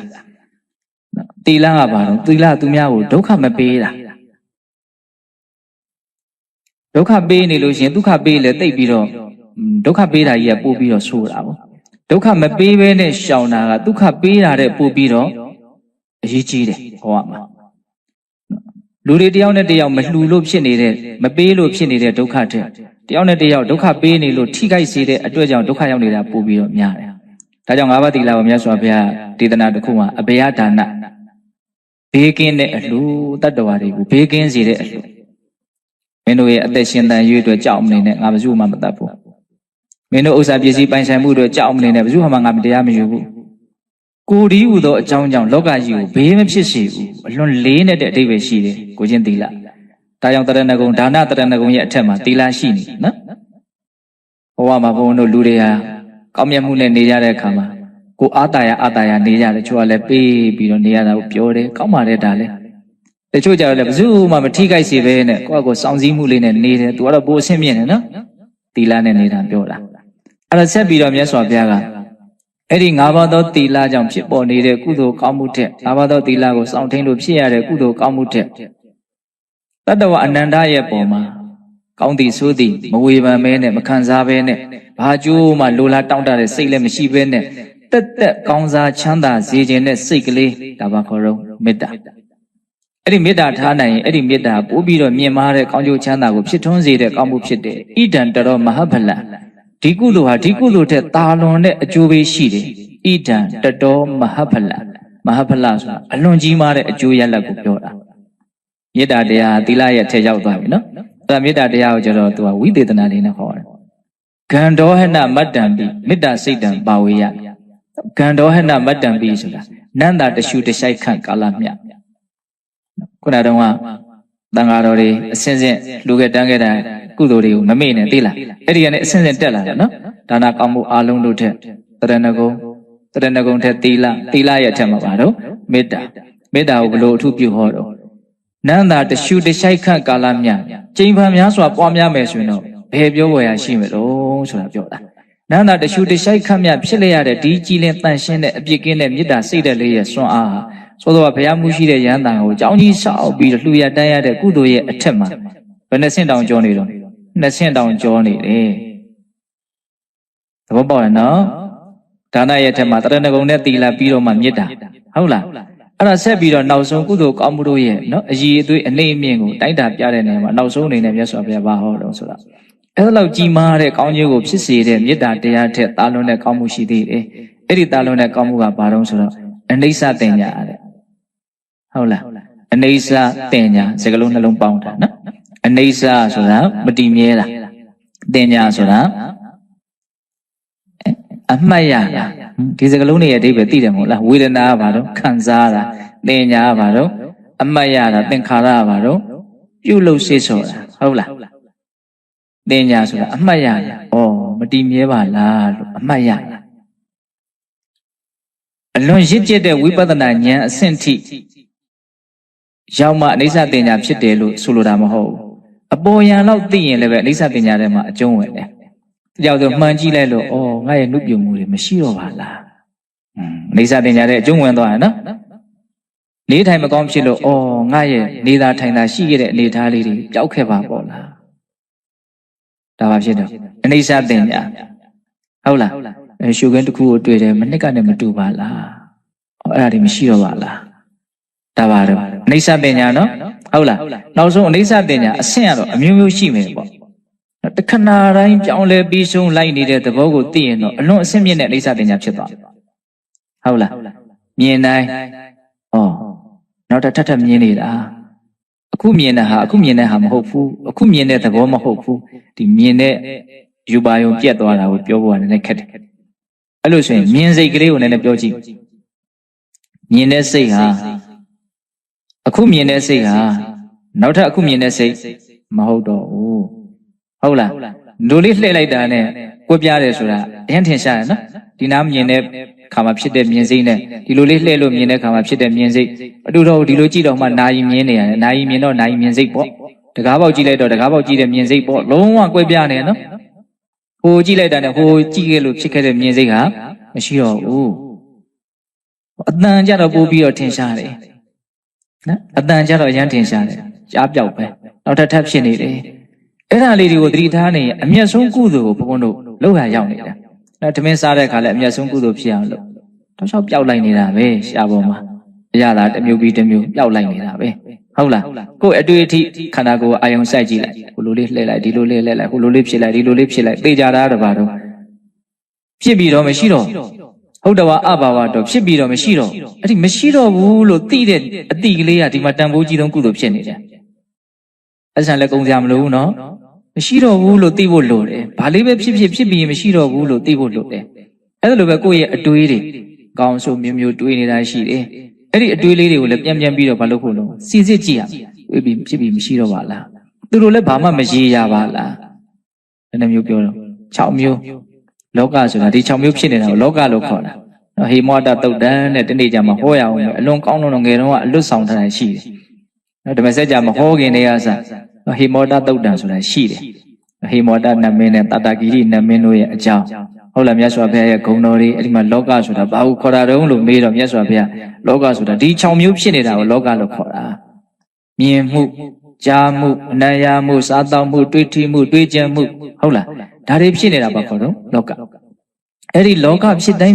A: ။သီလကဘာလို့သီလသူများကိုဒုက္ခမပေးတာ။ဒုက္ခပေးနေလို့ရှိရင်ဒုက္ခပေးလေတိတ်ပြီးတော့ဒုက္ခပေးတာကြီးကပို့ပြီးတော့ဆိုးတာပေါ့။ဒုက္ခမပေးဘဲနဲ့ရှောင်တာကဒုက္ခပေးတာတဲ့ပို့ပြီးတော့အရေးကြီးတယ်ဟောရမှာလူတွေတယောက်နဲ့တယောက်မလှူလို့ဖြစ်နေတဲ့မပေးလို့ဖြစ်နေတဲ့ဒုက္ခတဲ့တယောက်နဲ့တယောက်ဒုက္ခပေးနေလို့ထိခိုက်စေတဲ့အတွက်ကြောင့်ဒုက္ခရောက်နေတာပို့ပြီးတော့များတယ်။ဒါကြောင့်၅ပါးသီလကိုမြတ်စွာဘုရားဒေသနာတစ်ခုမှာအဘေယဒါနဘေးကင်းတဲ့အလှူတတ္တဝါတွေကိုဘေးကင်းစေတဲ့အလှူမင်းတို့ရဲ့အသက်ရှင်တန်ရွေးအတွက်ကြောက်မနေနဲ့ငါဘယ်သူမှမတတ်ဘူး။မင်းတို့ဥစ္စာပစ္စည်းပိုင်ဆိုင်မှုအတွက်ကြောက်မနေနဲ့ဘယ်သူမှငါမတရားမယူဘူး။ကိုယ်ဒီဟုသောအကြောင်းကြောင့်လောကကြီးကိုဘေးမဖြစ်စေဘူးအလွန်လေးနဲ့တဲ့အဓိပ္ပာယ်ရှိတယ်ကိုချင်းသီလဒါကြောင့်တရဏဂုံဒါနတရဏဂုံရဲ့အထက်မှာသီလရှိနေနော်ဘဝမှာဘုန်းတို့လူတွေဟာကောင်းမြတ်မှုနဲ့နေကြတဲ့အခါမှာကိုအာတာယနေကြတယ်ချို့ကလည်းပေးပြီးတော့နေရတာကိုပြောတယ်ကောင်းပါတယ်ဒါလည်းတချို့ကြတော့လည်းဘယ်သူမှမထိခိုက်စေပဲနဲ့ကိုယ့်ကိုစောင့်စည်းမှုလေးနဲ့နေတယ်သူကတော့ပိုအဆင့်မြင့်တယ်နော်သီလနဲ့နေတာပြောတာအဲ့ဒါဆက်ပြီးတော့မြတ်စွာဘုရားကအဲ့ဒီ၅ပါးသောသီလကြောင့်ဖြစ်ပေါ်နေတဲ့ကုသိုလ်ကောင်းမှုတဲ့၅ပါးသောသီလကိုစောင့်ထိန်လို့ဖြစ်ရတဲ့ကုသိုလ်ကောင်းမှုတဲ့တတ္တဝအနန္တရဲ့ပုံမှာကောင်းသည်ဆိုးသည်မဝေဖန်မဲနဲ့မခံစားဘဲနဲ့ဘာကြိုးမှလိုလားတောင့်တတဲ့စိတ်လည်းမရှိဘဲနဲ့တက်ကောင်းစားချမ်းသာစေခြင်းနဲ့စိတ်ကလေးဒါပါခေါ်တော့မေတ္တာအဲ့ဒီမေတ္တာထားနိုင်ရင်အဲ့ဒီမေတ္တာပို့ပြီးတော့မြင်မာတဲ့ကောင်းကျိုးချမ်းသာကိုဖြစ်ထွန်းစေတဲ့ကောင်းမှုဖြစ်တယ်ဣဒံတရောမဟဖလံဒီကုသိုလ်ဟာဒီကုသိုလ်ထက်တာလွန်တဲ့အကျိုးပေးရှိတယ်ဣဒံတတောမဟဖလမဟဖလဆိုတာအလွန်ကြီးမားတဲ့အကျိုးရလဒ်ကိုပြောတာမေတ္တာတရားသီလရဲ့ထက်ရောက်သွားပြီနော်အဲ့ဒါမေတ္တာတရားကိုကျတော့သူကဝိသေသနာလေးနဲ့ခေါ်တယ်ဂန္ဒောဟနမတ္တံပိမေတ္တာစိတ်တံပါဝေယဂန္ဒောဟနမတ္တံပိဆိုတာနန္တာတရှုတရှိုက်ခန့်ကာလမြခုနတုန်းကတန်ဃာတော်တွေအစင်းစင်းလူခဲ့တန်းခဲ့တဲ့ကုသိုလ်တွေကိုမမေ့နဲ့သိလားအဲ့ဒီကနေအစင်းစင်းတက်လာတယ်နော်ဒါနကောင်းမှုအလုံးတို့ထက်တရဏဂုံထက်သီလရဲ့အထက်မှာပါတော့မေတ္တာကိုဘလို့အထုပြုဟောတော့နန္တာတရှုတရှိုက်ခန့်ကာလမြကျိန်ဖန်များစွာပွားများမယ်ဆိုရင်တော့ဘယ်ပြောပေါ်ရရှိမလို့ဆိုတာပြောတာနန္တာတရှုတရှိုက်ခန့်မြဖြစ်လျက်တဲ့ဒီကြည်လင်တန်ရှင်းတဲ့အပြစ်ကင်းတဲ့မေတ္တာစိတ်ဓာတ်လေးရဲ့စွမ်းအားဟာဆိုတော့ဘုရားမှုရှိတဲ့ယဟန်တန်ကိုအကြောင်းကြီးဆောက်ပြီးလှူရတန်းရတဲ့ကုသိုလ်ရဲ့အထက်မှာဘယ်နှဆင့်တောင်ကျော်နေတော့2ဆင့်တောင်ကျော်နေတယ်သဘောပေါက်လားနော်ဒါနရဲ့အထက်မှာတရဏဂုံနဲ့သီလပြီးတော့မှမေတ္တာဟုတ်လားအဲ့ဒါဆက်ပြီးတော့နောက်ဆုံးကုသိုလ်ကောင်းမှုတို့ရဲ့နော်အည်အသွေးအနေအမြင့်ကိုတိုက်တာပြတဲ့နေရာမှာနောက်ဆုံးအနေနဲ့မြတ်စွာဘုရားဘာဟောတော့ဆိုတာအဲ့ဒါလောက်ကြီးမားတဲ့ကောင်းကျိုးကိုဖြစ်စေတဲ့မေတ္တာတရားထက်တာလွန်တဲ့ကောင်းမှုရှိသေးတယ်အဲ့ဒီတာလွန်တဲ့ကောင်းမှုကဘာတော့ဆိုတော့အနိစ္စတင်ညာတဲ့ဟုတ်လားအနိစ္စတင်ညာစကားလုံးနှလုံးပေါင်းတာနော်အနိစ္စဆိုတာမတည်မြဲတာတင်ညာဆိုတာအမှတ်ရတာဒီစကားလုံးတွေရဲ့အဓိပ္ပာယ်သိတယ်မဟုတ်လားဝေဒနာကဘာတော့ခံစားတာတင်ညာကဘာတော့အမှတ်ရတာသင်္ခါရကဘာတော့ပြုလုပ်စေဆိုတာဟုတ်လားတင်ညာဆိုတာအမှတ်ရတာဩမတည်မြဲပါလားလို့အမှတ်ရတာအလွန်ရင့်ကျက်တဲ့ဝိပဿနာဉာဏ်အဆင့်ထိရောက်မှအနိစ္စတင်ညာဖြစ်တယ်လို့ဆိုလိုတာမဟုတ်ဘူးအပေါ်ယံလောက်သိရင်လည်းပဲအနိစ္စတင်ညာထဲမှာအကျုံးဝင်တယ်ကြောက်တော့မှန်ကြည့်လိုက်လို့ဩငါရဲ့နှုတ်ပြုံမှုတွေမရှိတော့ပါလားအနိစ္စတင်ညာထဲအကျုံးဝင်သွားတယ်နော်နေထိုင်မကောင်းဖြစ်လို့ဩငါရဲ့နေတာထိုင်တာရှိခဲ့တဲ့အနေထားလေးတွေပျောက်ခဲ့ပါပေါ့လားဒါပါဖြစ်တော့အနိစ္စတင်ညာဟုတ်လားရှုခင်းတစ်ခုကိုတွေ့တယ်မနှစ်ကနဲ့မတူပါလား အဲ့ဒါတွေမရှိတော့ပါလားဒါပါတော့အနိစ္စတင်ညာနော်ဟုတ်လားနောက်ဆုံးအနိစ္စတင်ညာအဆင့်ကတော့အမျိုးမျိုးရှိမယ်ပေါ့တခဏတိုင်းပြောင်းလဲပြီးဆုံးလိုက်နေတဲ့သဘောကိုသိရင်တော့အလွန်အဆင့်မြင့်တဲ့အနိစ္စတင်ညာဖြစ်သွားဟုတ်လားမြင်တိုင်းနောက်ထပ်မြင်နေတာအခုမြင်တဲ့ဟာမဟုတ်ဘူးအခုမြင်တဲ့သဘောမဟုတ်ဘူးဒီမြင်တဲ့ယူပါယုံပြတ်သွားတာကိုပြောဖို့ကလည်းခက်တယ်အဲ့လိုဆိုရင်မြင်စိတ်ကလေးကိုလည်းပြောကြည့်မြင်တဲ့စိတ်ဟာအခုမြင်တဲ့စိတ်ဟာနောက်ထပ်အခုမြင်တဲ့စိတ်မဟုတ်တော့ဘူးဟုတ်လားလူလေးလှည့်လိုက်တာနဲ့ကိုပြရတယ်ဆိုတာအရင်ထင်ရှားရနော်ဒီနားမြင်တဲ့ခါမှာဖြစ်တဲ့မြင်စိတ်နဲ့ဒီလိုလေးလှည့်လို့မြင်တဲ့ခါမှာဖြစ်တဲ့မြင်စိတ်အတူတော့ဒီလိုကြည့်တော့မှနာယီမြင်နေရတယ်နာယီမြင်တော့နာယီမြင်စိတ်ပေါ့တကားပေါက်ကြည့်လိုက်တော့တကားပေါက်ကြည့်တဲ့မြင်စိတ်ပေါ့လုံးဝကွဲပြားနေနော်ဟိုကြည့်လိုက်တာနဲ့ဟိုကြည့်ခဲ့လို့ဖြစ်ခဲ့တဲ့မြင်စိတ်ဟာမရှိတော့ဘူးအတန်ကြတော့ပို့ပြီးတော့ထင်ရှားတယ်နော်အတန်ကြတော့အရင်ထင်ရှားတယ်ကြားပြောက်ပဲနောက်ထပ်ဖြစ်နေတယ်အဲ့ဒါလေးတွေကိုသတိထားနေရင်အမျက်ဆုံးကုသိုလ်ကိုဘုန်းတို့လောက်ရရောက်နေတာထမင်းစားတဲ့အခါလည်းအမျက်ဆုံးကုသိုလ်ဖြစ်အောင်လုပ်တောက်လျှောက်ပျောက်လိုက်နေတာပဲရှားပေါ်မှာအရသာတစ်မျိုးပြီးတစ်မျိုးပျောက်လိုက်နေတာပဲဟုတ်လားကိုယ်အတွေ့အထိခန္ဓာကိုယ်အာယုံစိုက်ကြည့်လိုက်ဟိုလိုလေးလှည့်လိုက်ဒီလိုလေးလှည့်လိုက်ဟိုလိုလေးဖြစ်လိုက်ဒီလိုလေးဖြစ်လိုက်သိကြတာတပါတော့ဖြစ်ပြီးတော့မရှိတော့ဟုတ်တယ်အဘာဝတော့ဖြစ်ပြီးတော့မရှိတော့အဲ့ဒီမရှိတော့ဘူးလို့သိတဲ့အတိကလေးကဒီမှာတန်ဖိုးကြီးဆုံးကုသိုလ်ဖြစ်နေတယ်အဲ့ဆန်လည်းကုံစရာမလိုဘူးနော်မရှိတော့ဘူးလို့သိဖို့လိုတယ်ဘာလေးပဲဖြစ်ပြီးမရှိတော့ဘူးလို့သိဖို့လိုတယ်အဲ့ဒါလိုပဲကိုယ့်ရဲ့အတွေးတွေကောင်းဆိုမျိုးတွေးနေတာရှိတယ်အဲ့ဒီအတွေးလေးတွေကိုလည်းပြန်ပြီးတော့မလုပ်ဖို့လို့စီစစ်ကြည့်ရတွေးပြီးဖြစ်ပြီးမရှိတော့ပါလားသူတို့လည်းဘာမှမရေရပါလားဘယ်နှမျိုးပြောတော့6မျိုးလောကဆိုတာဒီ6မျိုးဖြစ်နေတာကိုလောကလို့ခေါ်တာနော်ဟေမောတတုတ်တန်တဲ့ဒီနေ့ကျမှဟောရအောင်အလွန်ကောင်းလုံးငယ်တုန်းကအလွတ်ဆောင်ထားတာရှိတယ်နော်ဓမ္မစကြာမဟောခင်တည်းကစဟေမောတတုတ်တန်ဆိုတာရှိတယ်ဟေမောတနမင်းနဲ့တတဂိရိနမင်းတို့ရဲ့အကြောင်းဟုတ်လားမြတ်စွာဘုရားရဲ့ဂုဏ်တော်တွေအဲ့ဒီမှာလောကဆိုတာဘာဟုခေါ်တာတုံးလို့မေးတော့မြတ်စွာဘုရားလောကဆိုတာဒီ6မျိုးဖြစ်နေတာကိုလောကလို့ခေါ်တာမြင်မှုကြားမှုအနံ့ရမှုစားသောက်မှုတွေးထီမှုတွေးကြံမှုဟုတ်လားဒါတွေဖြစ်နေတာပါခေါ်တော့လောကအဲ့ဒီလောကဖြစ်တိုင်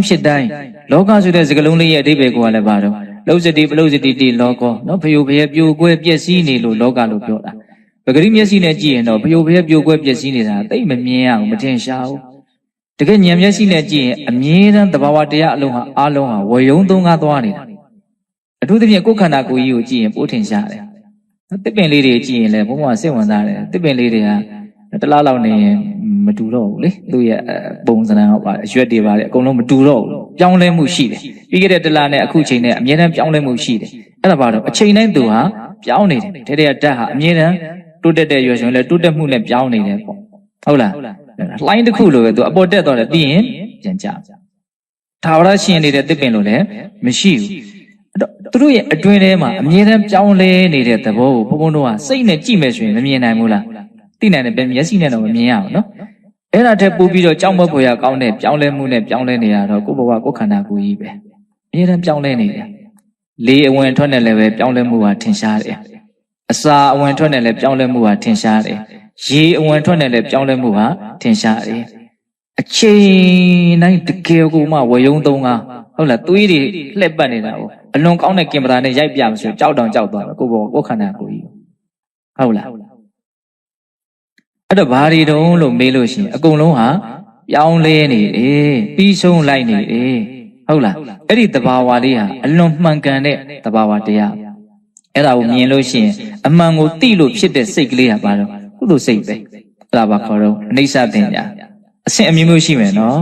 A: းလောကဆိုတဲ့စကားလုံးလေးရဲ့အဓိပ္ပာယ်ကိုလည်းပါတော့လှုပ်စတိပလုစတိတိလောကောနော်ဖယိုဖယပြိုကွဲပျက်စီးနေလို့လောကလို့ပြောတာပဂရိမျက်စိနဲ့ကြည့်ရင်တော့ဖယိုဖယပြိုကွဲပျက်စီးနေတာသိမမြင်ရဘူးမထင်ရှားဘူးတကယ်ဉာဏ်မျက်စိနဲ့ကြည့်ရင်အမြဲတမ်းသဘာဝတရားအလုံးဟာဝေယုံသုံးကားသွားနေတာအထူးသဖြင့်ကိုယ်ခန္ဓာကိုယ်ကြီးကိုကြည့်ရင်ပိုထင်ရှားတယ်တစ်ပင်လေးတွေကြည့်ရင်လည်းဘုံဘဝစိတ်ဝင်စားတယ်တစ်ပင်လေးတွေကတလားလောက်နေရင်မတူတော့ဘူးလေသူ့ရဲ့ပုံစံဟောပါအရွက်တွေပါလေအကုန်လုံးမတူတော့ဘူးပြောင်းလဲမှုရှိတယ်ပြီးခဲ့တဲ့တလားနဲ့အခုချိန်နဲ့အမြဲတမ်းပြောင်းလဲမှုရှိတယ်အဲ့ဒါပါတော့အချိန်တိုင်းသူဟာပြောင်းနေတယ်တဲ့ဓာတ်ဟာအမြဲတမ်းတိုးတက်တဲ့ရွယ်ရှင်လဲတိုးတက်မှုနဲ့ပြောင်းနေတယ်ပေါ့ဟုတ်လားလှိုင်းတစ်ခုလိုပဲသူအပေါ်တက်သွားတယ်ပြီးရင်ပြန်ကျထာဝရရှင်နေတဲ့တစ်ပင်လိုလည်းမရှိဘူးသူတို့ရဲ့အတွင်းထဲမှာအမြဲတမ်းပြောင်းလဲနေတဲ့သဘောကိုဘုန်းတို့ကစိတ်နဲ့ကြည့်မယ်ဆိုရင်မမြင်နိုင်ဘူးလားသိနိုင်တယ်ပဲမျက်စိနဲ့တော့မမြင်ရဘူးနော်အဲ့ဒါထက်ပိုပြီးတော့ကြောက်မက်ဖွယ်ရကောင်းတဲ့ပြောင်းလဲမှုနဲ့ပြောင်းလဲနေရတော့ကိုယ့်ဘဝကိုယ်ခန္ဓာကိုယ်ကြီးပဲအမြဲတမ်းပြောင်းလဲနေတယ်လေအဝင်ထွက်နဲ့လည်းပဲပြောင်းလဲမှုဟာထင်ရှားတယ်အစာအဝင်ထွက်နဲ့လည်းပြောင်းလဲမှုဟာထင်ရှားတယ်ရေအဝင်ထွက်နဲ့လည်းပြောင်းလဲမှုဟာထင်ရှားတယ်အချိန်တိုင်းတကယ်ကိုမှဝေယုံသုံးကားဟုတ်လားသွေးတွေလှက်ပတ်နေတာကိုအလွန်ကောင်းတဲ့ကင်မရာနဲ့ရိုက်ပြမဆိုကြောက်တောင်ကြောက်သွားတယ်ကိုယ့်ဘောကိုယ်ခန္ဓာကိုယ်ကြီးဟုတ်လားအဲ့တော့ဘာတွေတုံးလို့မေးလို့ရှိရင်အကုန်လုံးဟာပြောင်းလဲနေတယ်ပြီးဆုံးလိုက်နေတယ်ဟုတ်လားအဲ့ဒီသဘာဝလေးဟာအလွန်မှန်ကန်တဲ့သဘာဝတရားအဲ့ဒါကိုမြင်လို့ရှိရင်အမှန်ကိုသိလို့ဖြစ်တဲ့စိတ်ကလေးဟာပါတော့ကုသိုလ်စိတ်ပဲအဲ့ဒါပါခေါ်တော့အနိစ္စတင်ညာအဆင့်အမျိုးမျိုးရှိမယ်နော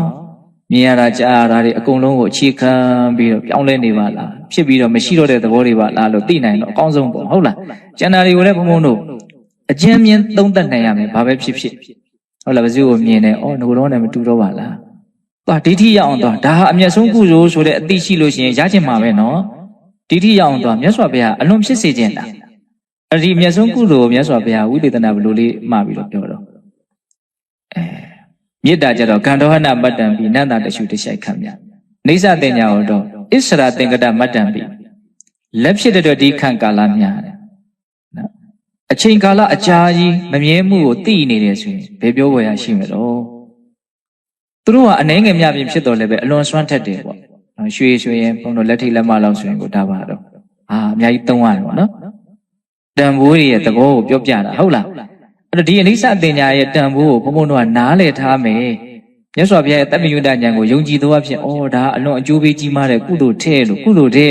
A: ်မြင်ရတာကြားရတာတွေအကုန်လုံးကိုအခြေခံပြီးတော့ပြောင်းလဲနေပါလားဖြစ်ပြီးတော့မရှိတော့တဲ့သဘောတွေပါလားလို့သိနိုင်တော့အကောင်းဆုံးပေါ့ဟုတ်လားကျန်တာတွေကိုလည်းဘုံဘုံတို့အကျဉ်းမြင်သုံးသပ်နိုင်ရမယ်ဘာပဲဖြစ်ဟုတ်လားဘယ်သူကိုမြင်တယ်ဩငိုတော့နဲ့မတူတော့ပါလားသွားဒိဋ္ဌိရအောင်သွားဒါဟာအမျက်ဆုံးကုသိုလ်ဆိုတဲ့အသိရှိလို့ရှိရင်ရချင်မှာပဲနော်ဒိဋ္ဌိရအောင်သွားမြတ်စွာဘုရားအလွန်ဖြစ်စေခြင်းတာအဲ့ဒီအမျက်ဆုံးကုသိုလ်ကိုမြတ်စွာဘုရားဝိသေသနာဘလို့လေးမှာပြီးတော့ပြောတော့မေတ္တာကြတော့ကန္တောဟနမတ္တံပိနန္တာတရှုတရှိုက်ခံမြနေသတင်ညာတော့ဣစ္ဆရာသင်္ကတမတ္တံပိလက်ဖြစ်တဲ့ဒီခံကာလများနော်အချိန်ကာလအကြာကြီးမမြဲမှုကိုသိနေတယ်ဆိုရင်ဘယ်ပြောဝယ်ရရှိမလို့သူတို့ကအနှဲငယ်များပြင်ဖြစ်တော်လည်းပဲအလွန်စွမ်းထက်တယ်ပေါ့ ရွှေဆိုရင်ဘုန်းတော်လက်ထိလက်မလောက်ဆိုရင်ကိုဒါပါတော့အများကြီးသုံးရတယ်ပေါ့နော်တန်ဖိုးရဲ့သဘောကိုပြောပြတာဟုတ်လားအဲ့တော့ဒီအနိစ္စတင်ညာရဲ့တန်ဖိုးကိုဘုန်းတော်ကနားလည်ထားမယ်မြတ်စွာဘုရားရဲ့တပ္ပိယုတ္တဉာဏ်ကိုယုံကြည်သောအဖြစ်ဒါအလွန်အကျိုးပေးကြီးမားတဲ့ကုသိုလ်ထဲ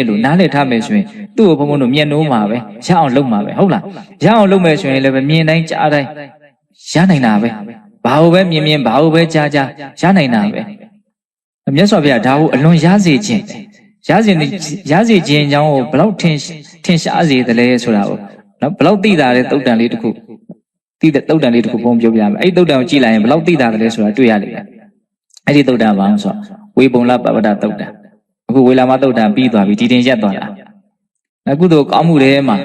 A: လို့နားလည်ထားမယ်ဆိုရင်သူ့ကိုဘုန်းတော်မျက်နှိုးမှာပဲရအောင်လုပ်မှာပဲဟုတ်လားရအောင်လုပ်မယ်ဆိုရင်လည်းမြင်တိုင်းကြားတိုင်းရနိုင်တာပဲဘာလို့ပဲမြင်ဘာလို့ပဲကြားရနိုင်တာပဲမြတ်စွာဘုရားဒါကိုအလွန်ရစေခြင်းရစေခြင်းအကြောင်းကိုဘလောက်ထင်ရှားစေတယ်လဲဆိုတာကိုနော်ဘလောက်သိတာတဲ့တုတ်တန်လေးတစ်ခုသိတဲ့တုတ်တန်လေးတစ်ခုဘုံပြောပြမယ်အဲ့တုတ်တန်ကိုကြည့်လိုက်ရင်ဘလောက်သိတာတယ်လဲဆိုတာတွေ့ရလိမ့်မယ်အဲ့ဒီတုတ်တန်ဘာလို့ဆိုဝေပုံလပပ္ပဒတုတ်တန်အခုဝေလာမတုတ်တန်ပြီးသွားပြီဒီတင်ရက်သွားတာအကုသိုလ်ကောင်းမှုတွေမှာ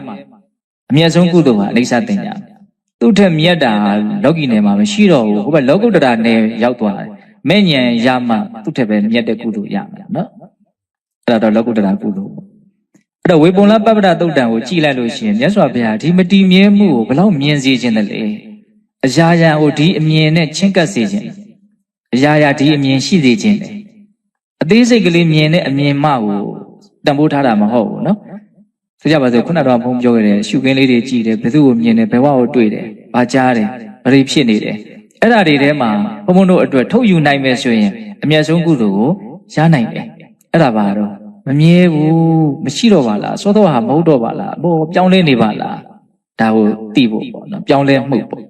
A: အမြတ်ဆုံးကုသိုလ်ဟာအိဋ္ဌသင်ညာသူ့ထက်မြတ်တာလောကီနယ်မှာမရှိတော့ဘူးဟိုဘက်လောကုတ္တရာနယ်ရောက်သွားတယ်မဲ့ဉဏ်ရမှသူ့ထက်ပဲမြတ်တဲ့ကုသိုလ်ရမှာနော်အဲ့ဒါတော့လောကုတ္တရာကုသိုလ်အဲ့တော့ဝေပုံလပပ္ပဒတုတ်တန်ကိုကြည့်လိုက်လို့ရှိရင်မြတ်စွာဘုရားဒီမတည်မြဲမှုကိုဘယ်လောက်မြင်စေခြင်းတလဲအရာရာကိုဒီအမြင်နဲ့ချင်းကပ်စေခြင်းအရာရာဒီအမြင်ရှိစေခြင်းလေအသေးစိတ်ကလေးမြင်တဲ့အမြင်မှကိုတန်ဖိုးထားတာမဟုတ်ဘူးနော်ဆိုကြပါစို့ခုနကတော့ဘုန်းပြောခဲ့တယ်ရှုခင်းလေးတွေကြည့်တယ်ဘယ်သူ့ကိုမြင်တယ်ဘယ်ဝါကိုတွေ့တယ်ဘာကြားတယ်ဘာတွေဖြစ်နေတယ်အဲ့ဒါတွေထဲမှာဘုန်းတို့အတွက်ထုတ်ယူနိုင်မယ်ဆိုရင်အမျက်ဆုံးကုသိုလ်ကိုရနိုင်တယ်အဲ့ဒါပါတော့မမြဲဘူးမရှိတော့ပါလားသောသောဟာမဟုတ်တော့ပါလားဘောပြောင်းလဲနေပါလားဒါကိုသိဖို့ပေါ့နော်ပြောင်းလဲမှုပေါ့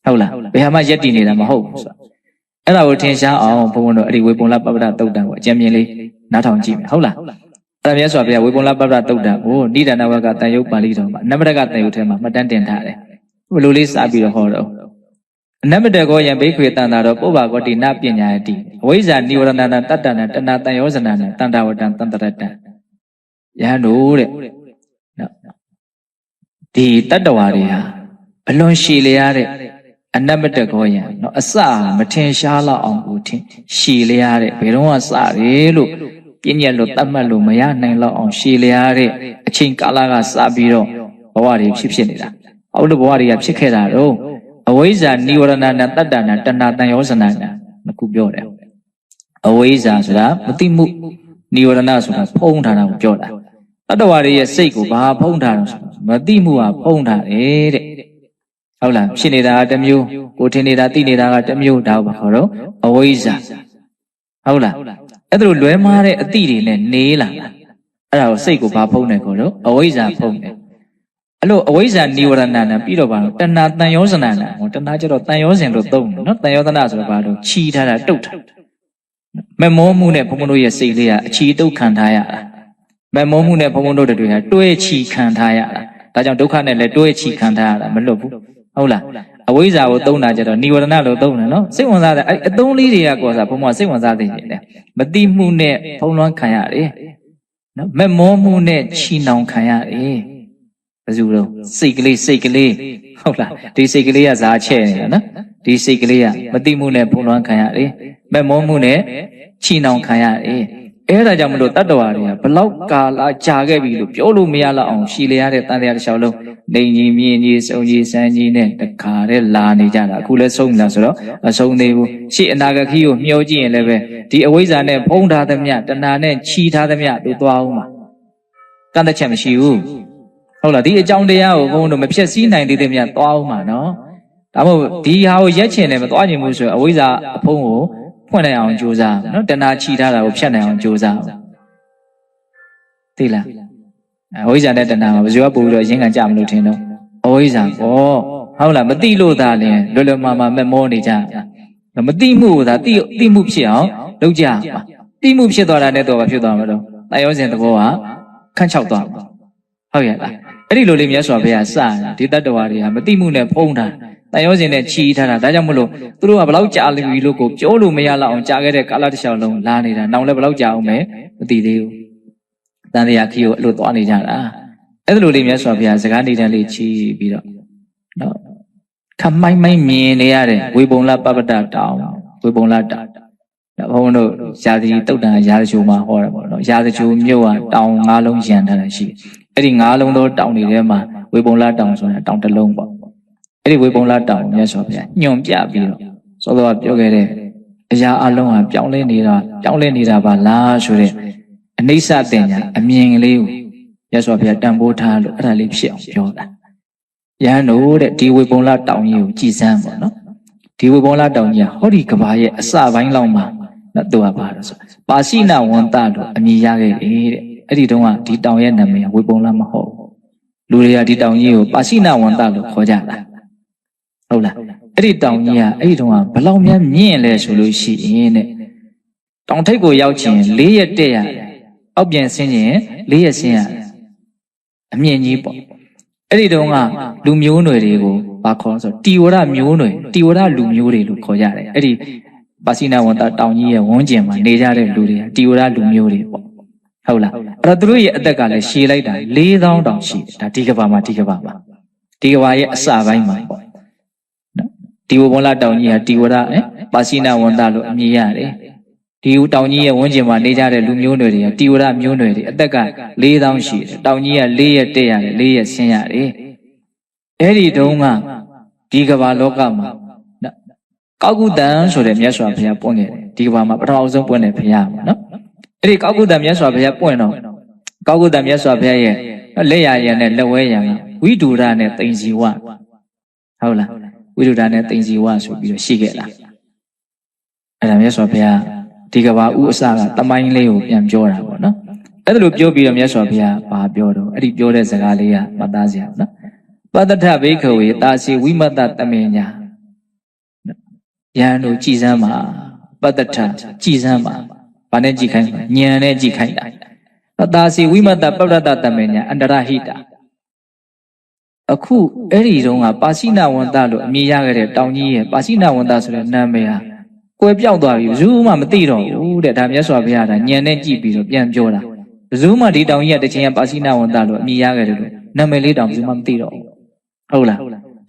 A: ဟုတ်လားဘယ်ဟာမှယက်တည်နေတာမဟုတ်ဘူးဆိုအဲ့ဒါကိုထင်ရှားအောင်ဘုန်းတို့အဲ့ဒီဝေပုံလပပ္ပဒတုတ်တန်ကိုအကျဉ်းမြင်လေးနားထောင်ကြည့်မယ်ဟုတ်လားအဲ့ဒါမြတ်စွာဘုရားဝေပုံလပပ္ပဒတုတ်တန်ကိုနိဒာနဝကတန်ယုတ်ပါဠိတော်မှာနမတကတန်ယုတ်ထဲမှာမှတ်တမ်းတင်ထားတယ်ဘယ်လိုလေးစပြီးတော့ဟောတော့အနမတကောယံဘိက္ခွေတန်တာတော့ပုဗ္ဗကောတိနပညာယတိအဝိဇ္ဇာနိဝရဏနာတတ္တနာတဏတန်ယောဇနာနာတန္တဝတံတန္တရတံယဟန်တို့တဲ့ဒီတတ္တဝါတွေဟာအလွန်ရှည်လျားတဲ့အနမတကောယံနော်အစမထင်ရှားလောက်အောင်ကိုထင်ရှည်လျားတဲ့ဘယ်တော့မှစတယ်လို့ပြည့်ညက်လို့တတ်မှတ်လို့မရနိုင်လောက်အောင်ရှည်လျားတဲ့အချိန်ကာလကစပြီးတော့ဘဝတွေဖြစ်နေတာအောက်လို့ဘဝတွေကဖြစ်ခဲ့တာတော့အဝိဇ္ဇာနိဝရဏနာတတ္တနာတဏတန်ယောဇနာနာနှစ်ခုပြောတယ်အဝိဇ္ဇာဆိုတာမသိမှုနိဝရဏဆိုတာဖုံးထားတာကိုပြောတာတတ္တဝါတွေရဲ့စိတ်ကိုဘာဖုံးထားတော့မသိမှုကဖုံးထားတယ်တဲ့ဟုတ်လားဖြစ်နေတာကတစ်မျိုးကိုထင်နေတာသိနေတာကတစ်မျိုးဒါဘာခေါ်တော့အဝိဇ္ဇာဟုတ်လားအဲ့ဒါလိုလွဲမားတဲ့အသိတွေနဲ့နေလာအဲ့ဒါကိုစိတ်ကိုဘာဖုံးတယ်ခေါ်တော့အဝိဇ္ဇာဖုံးတယ်အဲ့လိုအဝိဇ္ဇာနိဝရဏနာပြီးတော့ပါတော့တဏတန်ယောဇနာနာဟောတဏကျတော့တန်ယောဇဉ်လို့သုံးတယ်နော်တန်ယောဇနာဆိုတော့ဘာလို့ခြီးထားတာတုတ်ထားမမောမှုနဲ့ဘုံဘုံတို့ရဲ့စိတ်လေးကအချီတုတ်ခံထားရတာမမောမှုနဲ့ဘုံဘုံတို့တွေကတွဲချီခံထားရတာဒါကြောင့်ဒုက္ခနဲ့လည်းတွဲချီခံထားရတာမလွတ်ဘူးဟုတ်လားအဝိဇ္ဇာကိုသုံးတာကြတော့နိဝရဏလို့သုံးတယ်နော်စိတ်ဝင်စားတဲ့အဲ့အသုံးလေးတွေကကောစားဘုံဘုံစိတ်ဝင်စားသိနေတယ်မတိမှုနဲ့ဖုံးလွှမ်းခံရတယ်နော်မမောမှုနဲ့ချီနှောင်ခံရတယ်ဘယ်သူတော့စိတ်ကလေးဟုတ်လားဒီစိတ်ကလေးကဇာချဲ့နေတာနော်ဒီစိတ်ကလေးကမတိမှုနဲ့ဖုံးလွှမ်းခံရတယ်မမောမှုနဲ့ချီနှောင်ခံရတယ်အဲ့ဒါကြောင့်မလို့တတ္တဝါတွေကဘလောက်ကာလကြာခဲ့ပြီလို့ပြောလို့မရတော့အောင်ရှည်လျားတဲ့တန်တရားတစ်လျှောက်လုံးနေကြီးမြင်းကြီးစုံကြီးစမ်းကြီးနဲ့တခါတည်းလာနေကြတာအခုလည်းဆုံးလားဆိုတော့မဆုံးသေးဘူးရှေ့အနာဂတ်ခီးကိုမျှောကြည့်ရင်လည်းပဲဒီအဝိဇ္ဇာနဲ့ဖုံးထားသမျှတဏှာနဲ့ချီထားသမျှသူသွားအောင်မှာကန့်သက်ချက်မရှိဘူးဟုတ်လားဒီအကြောင်းတရားကိုဘုန်းတို့မဖြစ်စည်းနိုင်သေးသမျှသွားအောင်မှာနော်ဒါမို့ဒီဟာကိုရက်ချင်တယ်မသွားချင်ဘူးဆိုရင်အဝိဇ္ဇာအဖုံးကိုဖွင့်နိုင်အောင်ကြိုးစားနော်တဏှာချီထားတာကိုဖြတ်နိုင်အောင်ကြိုးစားသိလားအဝိဇ္ဇာနဲ့တဏှာမှာဘယ်သူကပို့ပြီးတော့ရင်းခံကြမလို့ထင်တော့အဝိဇ္ဇာပေါ့ဟုတ်လားမသိလို့သာလင်လွယ်လွယ်မှာမမောနေကြမသိမှုကိုသာသိမှုဖြစ်အောင်လုပ်ကြပါသိမှုဖြစ်သွားတာနဲ့တော့ဘာဖြစ်သွားမှာတော့တန်ရောစဉ်သဘောကခန့်ချောက်သွားမှာဟုတ်ရဲ့လားအဲ့ဒီလိုလေးမြတ်စွာဘုရားစတာဒီတတ္တဝါတွေဟာမသိမှုနဲ့ဖုံးတာတန်ရောစဉ်နဲ့ချီထားတာဒါကြောင့်မလို့သူတို့ကဘလောက်ကြာပြီလို့ကိုပြောလို့မရလောက်အောင်ကြာခဲ့တဲ့ကာလတစ်လျှောက်လုံးလာနေတာနောင်လည်းဘလောက်ကြာအောင်ပဲမသိသေးဘူးတန်တရားခီးကိုအဲ့လိုသွားနေကြတာအဲ့ဒါလိုလေးမြတ်စွာဘုရားစကားနေတန်းလေးချီပြီးတော့နော်ခမိုင်းမိုင်းမြင်နေရတဲ့ဝေပုံလပပ္ပတတောင်ဝေပုံလတောင်ဘုန်းတို့ရာဇီတုတ်တန်ရာဇချိုမှာဟောတာပေါ့နော်ရာဇချိုမြို့ကတောင်၅လုံးရန်ထားတာရှိအဲ့ဒီ၅လုံးသောတောင်တွေထဲမှာဝေပုံလတောင်ဆိုတာတောင်တစ်လုံးပေါ့အဲ့ဒီဝေပုံလတောင်မြတ်စွာဘုရားညွန်ပြပြီးတော့စောစောကပြောခဲ့တဲ့အရာအလုံးဟာပြောင်းလဲနေတာပါလားဆိုတဲ့ အနိစ္စတင်ညာအမြင်ကလေးကိုရသော်ဘုရားတန်ဖိုးထားလို့အဲ့ဒါလေးဖြစ်အောင်ပြောတာယဟန်တို့တဲ့ဒီဝေပုံလတောင်ကြီးကိုကြည်စမ်းပေါ့နော်ဒီဝေပုံလတောင်ကြီးကဟောဒီကဘာရဲ့အစပိုင်းလောက်မှာနော်သူကပါတော့ဆိုပါဠိနဝန္တလို့အမည်ရခဲ့တယ်တဲ့အဲ့ဒီတုန်းကဒီတောင်ရဲ့နာမည်ကဝေပုံလမဟုတ်ဘူးလူတွေကဒီတောင်ကြီးကိုပါဠိနဝန္တလို့ခေါ်ကြတာဟုတ်လားအဲ့ဒီတောင်ကြီးကအဲ့ဒီတုန်းကဘလောက်များမြင့်လဲဆိုလို့ရှိရင်တဲ့တောင်ထိပ်ကိုရောက်ချင်၄ရက်တက်ရတယ်အောက်ပြန်ဆင်းရင်၄ရက်ဆင်းရတယ်အမြင့်ကြီးပေါ့အဲ့ဒီတုန်းကလူမျိုးနွယ်တွေကိုဘာခေါ်ဆိုတီဝရမျိုးနွယ်တီဝရလူမျိုးတွေလို့ခေါ်ကြတယ်အဲ့ဒီပါဠိနဝန္တတောင်ကြီးရဲ့ဝန်းကျင်မှာနေကြတဲ့လူတွေကတီဝရလူမျိုးတွေပေါ့ဟုတ်လားအဲ့တော့သူတို့ရဲ့အသက်ကလည်းရှည်လိုက်တာ4000တောင်ရှိတယ်ဒါဒီကဘာမှာဒီကဘာရဲ့အစပိုင်းမှာပေါ့နော်ဒီဝဘုံလတောင်ကြီးဟာတီဝရပါဠိနဝန္တလို့အမည်ရတယ်ဒီတောင်ကြီးရဲ့ဝန်းကျင်မှာနေကြတဲ့လူမျိုးနွယ်တွေကတီဝရမျိုးနွယ်တွေအသက်က4000ရှိတယ်တောင်ကြီးက4ရက်တက်ရတယ်4ရက်ဆင်းရတယ်အဲ့ဒီတုန်းကဒီကဘာလောကမှာကောက်ကုတန်ဆိုတဲ့မြတ်စွာဘုရားပွင့်ခဲ့တယ်ဒီကဘာမှာပထမဆုံးပွင့်တဲ့ဘုရားပေါ့နော်အဲ့ဒီကောက်ကုတန်မြတ်စွာဘုရားပွင့်တော့ကောက်ကုတန်မြတ်စွာဘုရားရဲ့လက်ရရံနဲ့လက်ဝဲရံကဝိဒုရနဲ့တိန်စီဝဟုတ်လားဝိဒုရနဲ့တိန်စီဝဆိုပြီးတော့ရှိခဲ့လားအဲ့ဒါမြတ်စွာဘုရားဒီကဘာဥအစကတမိုင်းလေးကိုပြန်ပြောတာပေါ့နော်အဲ့ဒါလိုပြောပြီးတော့မြတ်စွာဘုရားဘာပြောတော့အဲ့ဒီပြောတဲ့စကားလေးကမှတ်သားစရာနော်ပတ္တထဘိက္ခဝေတာစီဝိမတ္တတမေညာယဟန်တို့ကြည်စမ်းပါပတ္တထကြည်စမ်းပါဘာနဲ့ကြည်ခိုင်းဉာဏ်နဲ့ကြည်ခိုင်းတာတာစီဝိမတ္တပတ္တတမေညာအန္တရဟိတာအခုအဲ့ဒီတုန်းကပါဠိနဝန္တလို့အမည်ရခဲ့တဲ့တောင်ကြီးရဲ့ပါဠိနဝန္တဆိုတဲ့နာမည်ဟာကွယ်ပြောက်သွားပြီဘယ်သူမှမသိတော့ဘူးတဲ့ဒါမြတ်စွာဘုရားကဉာဏ်နဲ့ကြည်ပြီးတော့ပြန်ပြောတာဘယ်သူမှဒီတောင်ကြီးကတစ်ချိန်ကပါဠိနဝန္တလို့အမည်ရခဲ့တယ်လို့နာမည်လေးတောင်ဘယ်သူမှမသိတော့ဘူးဟုတ်လား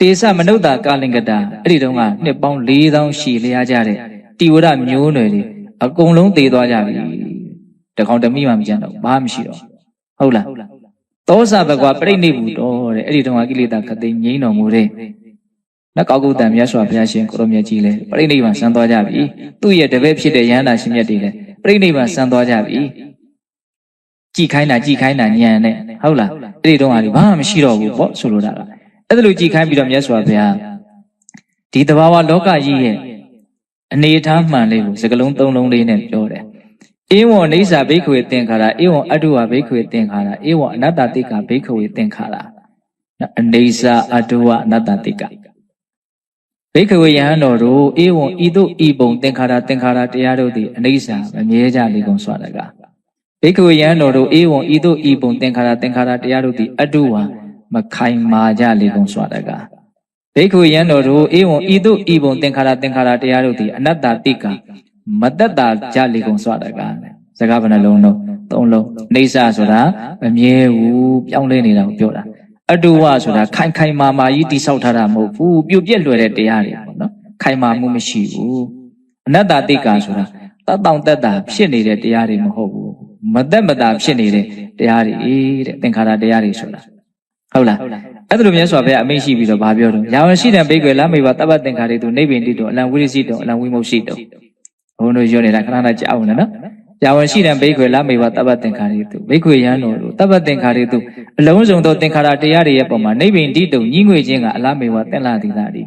A: တေသမနုဿာကာလင်္ကတာအဲ့ဒီတုန်းကနှစ်ပေါင်း4000ရှည်လျားကြတဲ့တိဝရမျိုးနွယ်တွေအကုန်လုံးသေသွားကြပြီတကောင်တမိမှမကြမ်းတော့ဘာမှမရှိတော့ဟုတ်လားသောဇဘကွာပြိဋိနိဗ္ဗူတော်တဲ့အဲ့ဒီတုန်းကကိလေသာခသိငြိမ်းတော်မူတဲ့နတ်ကောက်ကုတန်မြတ်စွာဘုရားရှင်ကိုရောမြတ်ကြီးလဲပြိဋိနိဗ္ဗာန်ဆန်းသွားကြပြီသူ့ရဲ့တပည့်ဖြစ်တဲ့ယန္တာရှင်မြတ်တွေလဲပြိဋိနိဗ္ဗာန်ဆန်းသွားကြပြီကြည်ခိုင်းတာညံနဲ့ဟုတ်လားအဲ့ဒီတုန်းကဘာမှမရှိတော့ဘူးပေါ့ဆိုလိုတာကအဲ့ဒါလိုကြည်ခိုင်းပြီးတော့မြတ်စွာဘုရားဒီတဘာဝလောကကြီးရဲ့အနေအထားမှန်လေးကိုစကလုံး၃လုံးလေးနဲ့ပြောတယ်ဧဝံအိဋ္ဌာဘိက္ခဝေသင်္ခါရဧဝံအတ္တဝဘိက္ခဝေသင်္ခါရဧဝံအနတ္တတိကဘိက္ခဝေသင်္ခါရအနေစာအတ္တဝအနတ္တတိကဘိက္ခဝေယဟန်တော်တို့ဧဝံဤသို့ဤပုံသင်္ခါရတရားတို့သည်အနေစာမမြဲကြလေကုန်စွာတကားဘိက္ခဝေယဟန်တော်တို့ဧဝံဤသို့ဤပုံသင်္ခါရတရားတို့သည်အတ္တဝမခိုင်မာကြလေကုန်စွာတကားဘိက္ခဝေယံတော်တို့ဧဝံဤသို့ဤပုံသင်္ခါရတရားတို့သည်အနတ္တတိကမတ္တတာကြလေကုန်စွာတကားစကားဘယ်နှလုံးတော့၃လုံးနေစာဆိုတာမမြဲဘူးပြောင်းလဲနေတာကိုပြောတာအတုဝဆိုတာခိုင်ခိုင်မာမာကြီးတိဆောက်ထားတာမဟုတ်ဘူးပြုတ်ပြက်လွယ်တဲ့တရားတွေပေါ့နော်ခိုင်မာမှုမရှိဘူးအနတ္တတိကဆိုတာတတောင်တက်တာဖြစ်နေတဲ့တရားတွေမဟုတ်ဘူးမသက်မတာဖြစ်နေတဲ့တရားတွေတဲ့သင်္ခါရတရားတွေဆိုတာဟုတ်လားအဲ့ဒါလိုမြတ်စွာဘုရားအမိန့်ရှိပြီးတော့ဗာပြောတော့ယာဝရှိတဲ့ဘိက္ခွေလမေဘတပ္ပသင်္ခါရေတုနိဗ္ဗိန္တိတုအလံဝိရိစိတုအလံဝိမုတ်ရှိတုဘုန်းတို့ပြောနေတာခဏခဏကြောက်နေနော်ယာဝရှိတဲ့ဘိက္ခွေလမေဘတပ္ပသင်္ခါရေတုဘိက္ခွေယံတော်တို့တပ္ပသင်္ခါရေတုအလုံးစုံသောသင်္ခါရတရားတွေရဲ့ပုံမှာနိဗ္ဗိန္တိတုညီးငွေခြင်းကအလားမေဘသင်္လာတိသာဒီ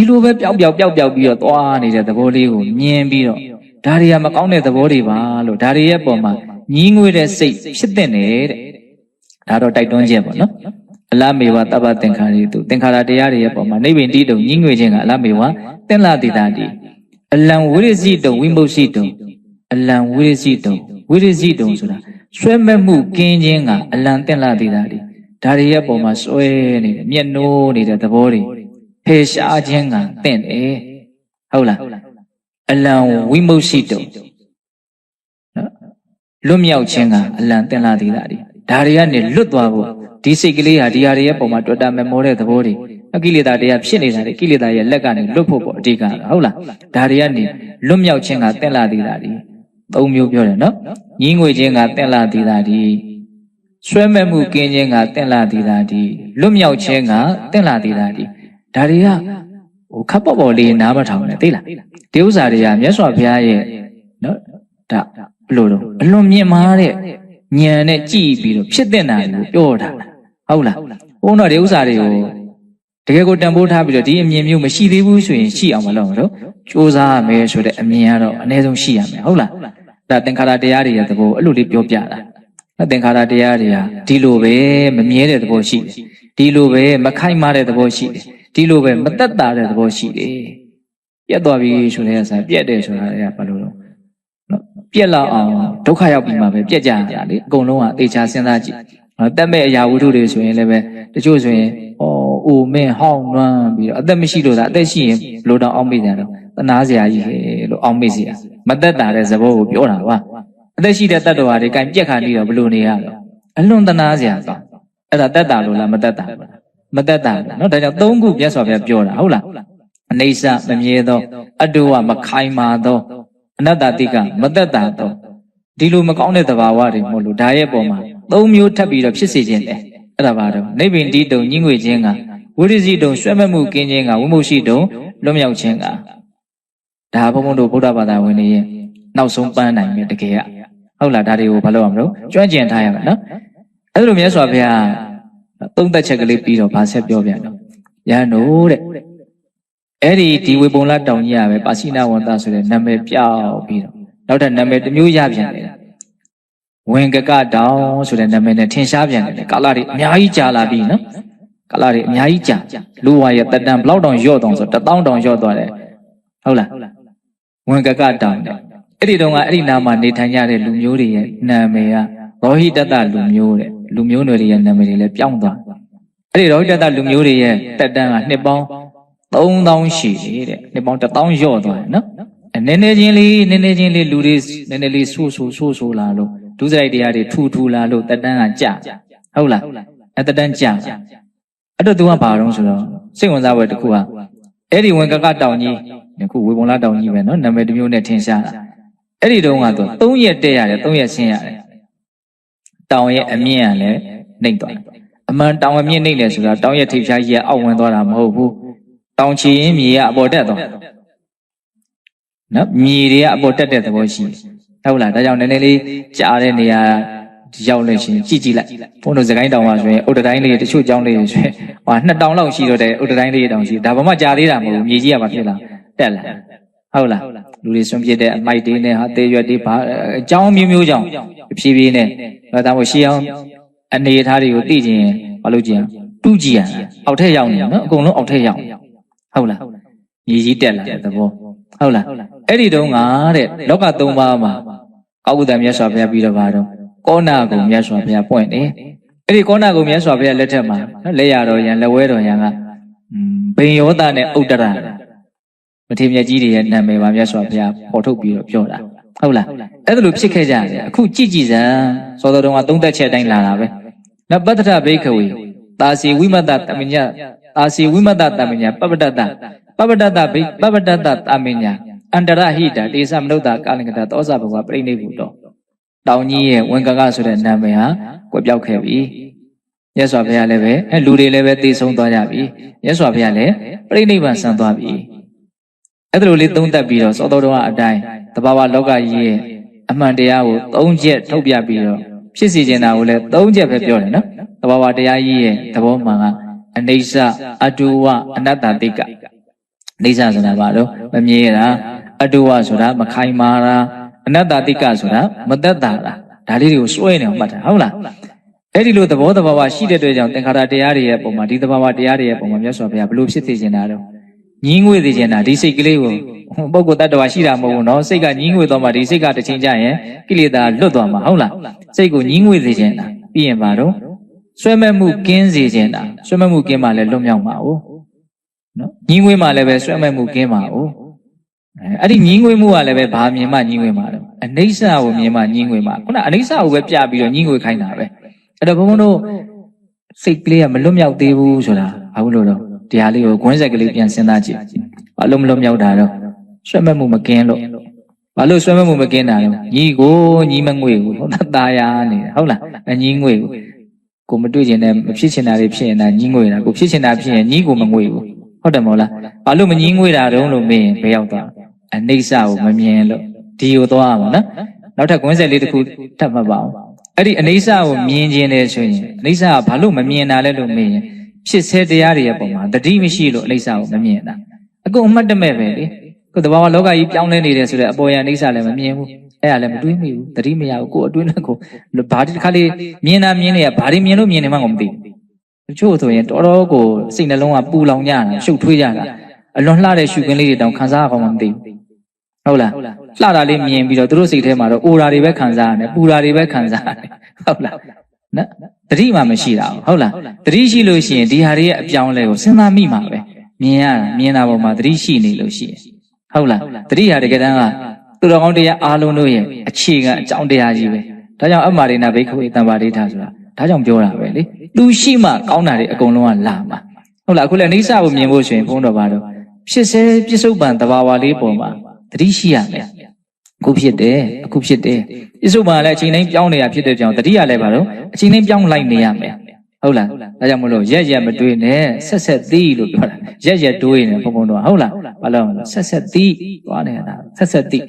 A: လိုပဲပျောက်ပြီးတော့သွားနေတဲ့သဘောလေးကိုမြင်ပြီးတော့ဒါတွေကမကောင်းတဲ့သဘောတွေပါလို့ဒါတွေရဲ့ပုံမှာညီးငွေတဲ့စိတ်ဖြစ်တဲ့တဲ့ဒါတော့တိုက်တွန်းချက်ပေါ့နော်အလားမေဝတပ္ပသင်္ခါရေတုသင်္ခါရတရားတွေရဲ့ပုံမှာနိဗ္ဗိန္တိတုညီးငွေခြင်းကအလားမေဝသင်္လာတိတာတိအလံဝိရစိတုဝိမုတ်စိတုအလံဝိရစိတုဆိုတာဆွဲမဲ့မှုကင်းခြင်းကအလံသင်္လာတိတာတိဒါတွေရဲ့ပုံမှာဆွဲနေတယ်မျက်နှိုးနေတဲ့သဘောတွေဖေရှားခြင်းကသင့်တယ်ဟုတ်လားအလံဝိမုတ်စိတုနော်လွတ်မြောက်ခြင်းကအလံသင်္လာတိတာတိဒါတွေကနေလွတ်သွားဖို့ဒီစိတ်ကလေးဟာဒီဟာတွေရဲ့ပုံမှာတွေ့တာမမောတဲ့သဘောတွေကိလေသာတရားဖြစ်နေတာတွေကိလေသာရဲ့လက်ကနေလွတ်ဖို့ပေါ့အဓိကဟုတ်လားဒါတွေကနေလွတ်မြောက်ခြင်းကသင်္လာတိတာဒီ၃မျိုးပြောတယ်နော်ညီးငွေခြင်းကသင်္လာတိတာဒီဆွဲမဲ့မှုကင်းခြင်းကသင်္လာတိတာဒီလွတ်မြောက်ခြင်းကသင်္လာတိတာဒီဒါတွေကခပ်ပေါ်လေးနားမထောင်နဲ့သိလားဒီဥစ္စာတွေကမြတ်စွာဘုရားရဲ့နော်ဒါ အလွန်မြင့်မားတဲ့ဉာဏ်နဲ့ကြည့်ပြီးတော့ဖြစ်တဲ့နာကိုပြောတာဟုတ်လားဘုန်းတော်ဒီဥစ္စာတွေကိုတကယ်ကိုတန်ဖိုးထားပြီးတော့ဒီအမြင်မျိုးမရှိသေးဘူးဆိုရင်ရှိအောင်မလုပ်ဘူးတော့စူးစမ်းရမယ်ဆိုတဲ့အမြင်ကတော့အနည်းဆုံးရှိရမယ်ဟုတ်လားဒါသင်္ခါရတရားတွေရဲ့သဘောအဲ့လိုလေးပြောပြတာသင်္ခါရတရားတွေကဒီလိုပဲမမြဲတဲ့သဘောရှိတယ်ဒီလိုပဲမခိုင်မာတဲ့သဘောရှိတယ်ဒီလိုပဲမသက်သာတဲ့သဘောရှိတယ်ပြတ်သွားပြီဆိုတဲ့အစားပြတ်တယ်ဆိုတာကဘာလို့လဲနော်ပြက်လောက်အောင်ဒုက္ခရောက်ပြီးမှပဲပြက်ကြရလေအကုန်လုံးကသေချာစဉ်းစားကြည့်တက်မဲ့အရာဝတ္ထုတွေဆိုရင်လည်းပဲတချို့ဆိုရင်အိုမင်းဟောင်းနှွမ်းပြီးတော့အသက်မရှိလို့သာအသက်ရှိရင်ဘလို့တော့အောက်မေ့ကြတော့သနာစရာကြီးဟဲ့လို့အောက်မေ့စရာမသက်တာတဲ့သဘောကိုပြောတာပါအသက်ရှိတဲ့တတ္တဝါတွေကံပြက်ခါနေတော့ဘလို့နေရတော့အလွန်သနာစရာကောအဲ့ဒါသက်တာလို့လားမသက်တာဘူးမသက်တာနော်ဒါကြောင့်၃ခုမြတ်စွာဘုရားပြောတာဟုတ်လားအနိစ္စမမြဲသောအတုဝမခိုင်မာသောအနတ္တတိကမသက်တာသောဒီလိုမကောင်းတဲ့သဘာဝတွေမဟုတ်လို့ဒါရဲ့ပုံမှာ၃မျိုးထပ်ပြီးတော့ဖြစ်စေခြင်းတယ်အဲ့ဒါပါတော့နိဗ္ဗိန္တိတုံညှိငွေခြင်းကဝိရိစီတုံရွှဲမဲ့မှုကင်းခြင်းကဝိမု षि တုံလွတ်မြောက်ခြင်းကဒါဘုံဘုံတို့ဗုဒ္ဓဘာသာဝင်တွေရဲ့နောက်ဆုံးပန်းနိုင်ပြီတကယ်ကဟုတ်လားဒါတွေကိုဘာလို့အောင်မလို့ကျွမ်းကျင်ထားရမယ်နော်အဲ့လိုမြတ်စွာဘုရားသုံးသက်ချက်ကလေးပြီးတော့ဗာဆက်ပြောပြန်တော့ရဟန်းတို့တဲ့အဲ့ဒီဝေပုံလတောင်ကြီးရပဲပါဠိနာဝန္တဆိုတဲ့နာမည်ပြောက်ပြီးတော့နောက်ထပ်နာမည်တစ်မျိုးရပြန်တယ်ဝင်ကကတောင်ဆိုတဲ့နာမည်နဲ့ထင်ရှားပြန်တယ်ကာလတွေအများကြီးကြာလာပြီနော်ကာလတွေအများကြီးကြာလူဝါရဲ့တက်တန်ဘလောက်တောင်ရော့တောင်ဆို1000တောင်ရော့သွားတယ်ဟုတ်လားဝင်ကကတောင်တဲ့အဲ့ဒီတော့ကအဲ့ဒီနာမှာနေထိုင်ကြတဲ့လူမျိုးတွေရဲ့နာမည်ကရောဟိတတလူမျိုးတဲ့လူမျိုးတွေရဲ့နာမည်တွေလည်းပြောင်းသွားအဲ့ဒီရောဟိတတလူမျိုးတွေရဲ့တက်တန်ကနှစ်ပေါင်း3000ရှိတယ်တဲ့နှစ်ပေါင်း1000ရော့သွားတယ်နော်နည်းနည်းချင်းလေးလူတွေနည်းနည်းလေးဆိုးလာလို့ဒုစရိုက်တရားတွေထူလာလို့တက်တန်းကကြာဟုတ်လားအဲ့တက်တန်းကြာအဲ့တော့ तू ကဘာတော့ဆိုတော့စိတ်ဝင်စားပွဲတစ်ခုကအဲ့ဒီဝင်ကကတောင်ကြီးခုဝေပုံလားတောင်ကြီးပဲနော်နာမည်တစ်မျိုးနဲ့ထင်ရှားတာအဲ့ဒီတုန်းကတော့3ရက်တက်ရတယ်3ရက်ဆင်းရတယ်တောင်ရဲ့အမြင့်ကလည်းနှိမ့်သွားတယ်အမှန်တောင်အမြင့်နှိမ့်တယ်ဆိုတာတောင်ရဲ့ထိပ်ဖြားကြီးကအောက်ဝင်သွားတာမဟုတ်ဘူးတောင်ချီရင်မြေကအပေါ်တက်သွားနော်မြေတွေကအပေါ်တက်တဲ့သဘောရှိတယ်ဟုတ်လားဒါကြောင့်နည်းနည်းလေးကြားတဲ့နေရာရောက်လို့ရှိရင်ကြည့်လိုက်ဘုန်းတော်စကိုင်းတောင်မှာဆိုရင်ဥဒတိုင်းလေးတချို့ကျောင်းလေးတွေဆိုရင်ဟာ2000လောက်ရှိတော့တဲ့ဥဒတိုင်းလေးတောင်ရှိဒါဘာမှကြားသေးတာမဟုတ်ဘူးမြေကြီးကဘာဖြစ်လာတက်လာဟုတ်လားလူတွေဆွန့်ပစ်တဲ့အမိုက်တွေနဲ့ဟာတေးရွက်တွေဘာအကြောင်းမျိုးကြောင့်ဖြည်းဖြည်းနဲ့ဒါမှမဟုတ်ရှေးအောင်အနေအထားတွေကိုသိကျင်ဘာလို့ကြည့်တူးကြည့်ရအောက်ထက်ရောက်နေနော်အကုန်လုံးအောက်ထက်ရောက်ဟုတ်လားမြေကြီးတက်လာတဲ့သဘောဟုတ်လားအဲ့ဒီတုန်းကတဲ့လောက3ပါးမှာကောက်ကုသမြတ်စွာဘုရားပြီးတော့ပါတော့ကောဏဂုံမြတ်စွာဘုရားပွင့်တယ်အဲ့ဒီကောဏဂုံမြတ်စွာဘုရားလက်ထက်မှာနော်လက်ရတော်ရန်လက်ဝဲတော်ရန်ကဘိန်ယောသနဲ့ဥတ္တရမထေရမြတ်ကြီးတွေရဲ့နာမည်ပါမြတ်စွာဘုရားပေါ်ထုတ်ပြီးတော့ပြောတာဟုတ်လားအဲ့ဒါလိုဖြစ်ခဲ့ကြတယ်အခုကြည့်စမ်းစောတော်တော်ကသုံးသက်ချက်အတိုင်းလာတာပဲနပတ္ထဘိက္ခဝေတာစီဝိမတ္တတမညတာစီဝိမတ္တတမညပပတ္တပပတ္တဘိပပတ္တတမညအန္တရဟိတာတေသမနုဿကာလင်္ကတသောဇဘဝပြိဋိဘုတော်တောင်ကြီးရဲ့ဝင်ကကဆိုတဲ့နာမည်ဟာကွယ်ပြောက်ခဲ့ပြီမြတ်စွာဘုရားလည်းပဲလူတွေလည်းပဲသိဆုံးသွားကြပြီမြတ်စွာဘုရားလည်းပြိဋိဘံဆံသွားပြီအဲ့ဒါလိုလေးသုံးသပ်ပြီးတော့သောတော်တော်အတိုင်းတဘာဝလောကကြီးရဲ့အမှန်တရားကို3ချက်ထုတ်ပြပြီးတော့ဖြစ်စီခြင်းတာကိုလည်း3ချက်ပဲပြောတယ်နော်တဘာဝတရားကြီးရဲ့သဘောမှန်ကအနိစ္စအတုဝအနတ္တတိကအိဋ္ဌဆိုတာဘာလို့မမြဲတာအတုဝဆိုတာမခိုင်မာတာအနတ္တတိကဆိုတာမသက်တာလားဒါလေးတွေကိုစွဲနေအောင်မှတ်တာဟုတ်လားအဲ့ဒီလိုသဘောတဘာဝရှိတဲ့အတွက်ကြောင့်သင်္ခါရတရားတွေရဲ့ပုံမှာဒီသဘာဝတရားတွေရဲ့ပုံမှာမြတ်စွာဘုရားဘလို့ဖြစ်စေချင်တာတော့ညီးငွေ့စေချင်တာဒီစိတ်ကလေးကိုပုဂ္ဂိုလ်တ attva ရှိတာမဟုတ်ဘူးနော်စိတ်ကညီးငွေ့သွားမှဒီစိတ်ကတစ်ချိန်ကျရင်ကိလေသာလွတ်သွားမှာဟုတ်လားစိတ်ကိုညီးငွေ့စေချင်တာပြီးရင်ပါတော့ဆွဲမဲ့မှုကင်းစေချင်တာဆွဲမဲ့မှုကင်းမှလည်းလွတ်မြောက်မှာ哦နော်ညီးငွေ့မှလည်းပဲဆွဲမဲ့မှုကင်းမှာ哦အဲ့ဒီညီးငွေ့မှုကလည်းပဲဘာမြင်မှညီးငွေ့မှာတော့အနိစ္စကိုမြင်မှညီးငွေ့မှာခုနအနိစ္စကိုပဲပြပြီးတော့ညီးငွေ့ခိုင်းတာပဲအဲ့တော့ဘုန်းဘုန်းတို့စိတ်ကလေးကမလွတ်မြောက်သေးဘူးဆိုတာဘာလို့လဲတရားလေးကိုခွင်းဆက်ကလေးပြန်စဉ်းစားကြည့်ဘာလို့မလွတ်မြောက်တာတော့ဆွဲမဲ့မှုမကင်းလို့ဘာလို့ဆွဲမဲ့မှုမကင်းတာလဲညီကိုညီမငွေကိုဟုတ်လားตาရနေဟုတ်လားအညီငွေကိုမတွေ့ကျင်တဲ့မဖြစ်ချင်တာတွေဖြစ်ရင်ဒါညီငွေတာကိုဖြစ်ချင်တာဖြစ်ရင်ညီကိုမငွေဘူးဟုတ်တယ်မဟုတ်လားဘာလို့မညီငွေတာတုံးလို့မေးရင်ဘယ်ရောက်သွားအနိစ္စကိုမမြင်လို့ဒီကိုသွားမှာနော် နောက်ထပ်ကွင်းဆက်လေးတစ်ခုထပ်မှတ်ပါအောင်အဲ့ဒီအနေဆာကိုမြင်ခြင်းလေဆိုရင်အနေဆာကဘာလို့မမြင်တာလဲလို့မေးရင်ဖြစ်ဆဲတရားတွေရဲ့ပုံမှာတတိမရှိလို့အနေဆာကိုမမြင်တာအကုန်အမှတ်တမဲ့ပဲလေကိုယ်တဘာဝလောကကြီးပြောင်းလဲနေတယ်ဆိုတဲ့အပေါ်ယံအနေဆာလည်းမမြင်ဘူးအဲ့ဒါလည်းမတွေးမိဘူးတတိမရဘူးကိုယ်အတွင်းနဲ့ကိုဘာဒီတစ်ခါလေးမြင်တာမြင်နေရဘာတွေမြင်လို့မြင်နေမှကိုမသိဘူးတချို့ဆိုရင်တော်တော်ကိုစိတ်နှလုံးကပူလောင်ကြတာရှုပ်ထွေးကြတာအလွန်လှတဲ့ရှုခင်းလေးတွေတောင်ခံစားရအောင်မသိဘူးဟုတ်လားလှတာလေးမြင်ပြီးတော့သူတို့စိတ်ထဲမှာတော့အိုရာတွေပဲခံစားရတယ်ပူရာတွေပဲခံစားရတယ်ဟုတ်လားနော်တတိမှမရှိတာဟုတ်လားတတိရှိလို့ရှိရင်ဒီဟာတွေရဲ့အပြောင်းလဲကိုစဉ်းစားမိမှာပဲမြင်ရတာမြင်တာပေါ်မှာတတိရှိနေလို့ရှိရင်ဟုတ်လားတတိဟာတကယ်တမ်းကသူတော်ကောင်းတရားအားလုံးတို့ရဲ့အခြေခံအကြောင်းတရားကြီးပဲဒါကြောင့်အမှားရိနာဘိက္ခုေတံပါဒိဋ္ဌဆိုတာဒါကြောင့်ပြောတာပဲလေသူရှိမှကောင်းတာတွေအကုန်လုံးကလာမှာဟုတ်လားအခုလည်းအိဋ္ဌကိုမြင်ဖို့ဆိုရင်ဘုန်းတော်ဘာလို့ဖြစ်စေပြစ္ဆုတ်ပံတဘာဝလေးပေါ်မှာတတိရှိရမယ်အခုဖြစ်တယ်အခုဖြစ်တယ်ပြစ္ဆုတ်ပံလည်းအချိန်တိုင်းပြောင်းနေတာဖြစ်တဲ့ကြောင့်တတိရလည်းဘာလို့အချိန်တိုင်းပြောင်းလိုက်နေရမယ်ဟုတ်လားဒါကြောင့်မလို့ရက်မတွေးနဲ့ဆက်သီးလို့ပြောတာရက်တွေးနေဘုံဘုံတော့ဟုတ်လားဘာလို့ဆက်သီးသွားနေတာဆက်သီး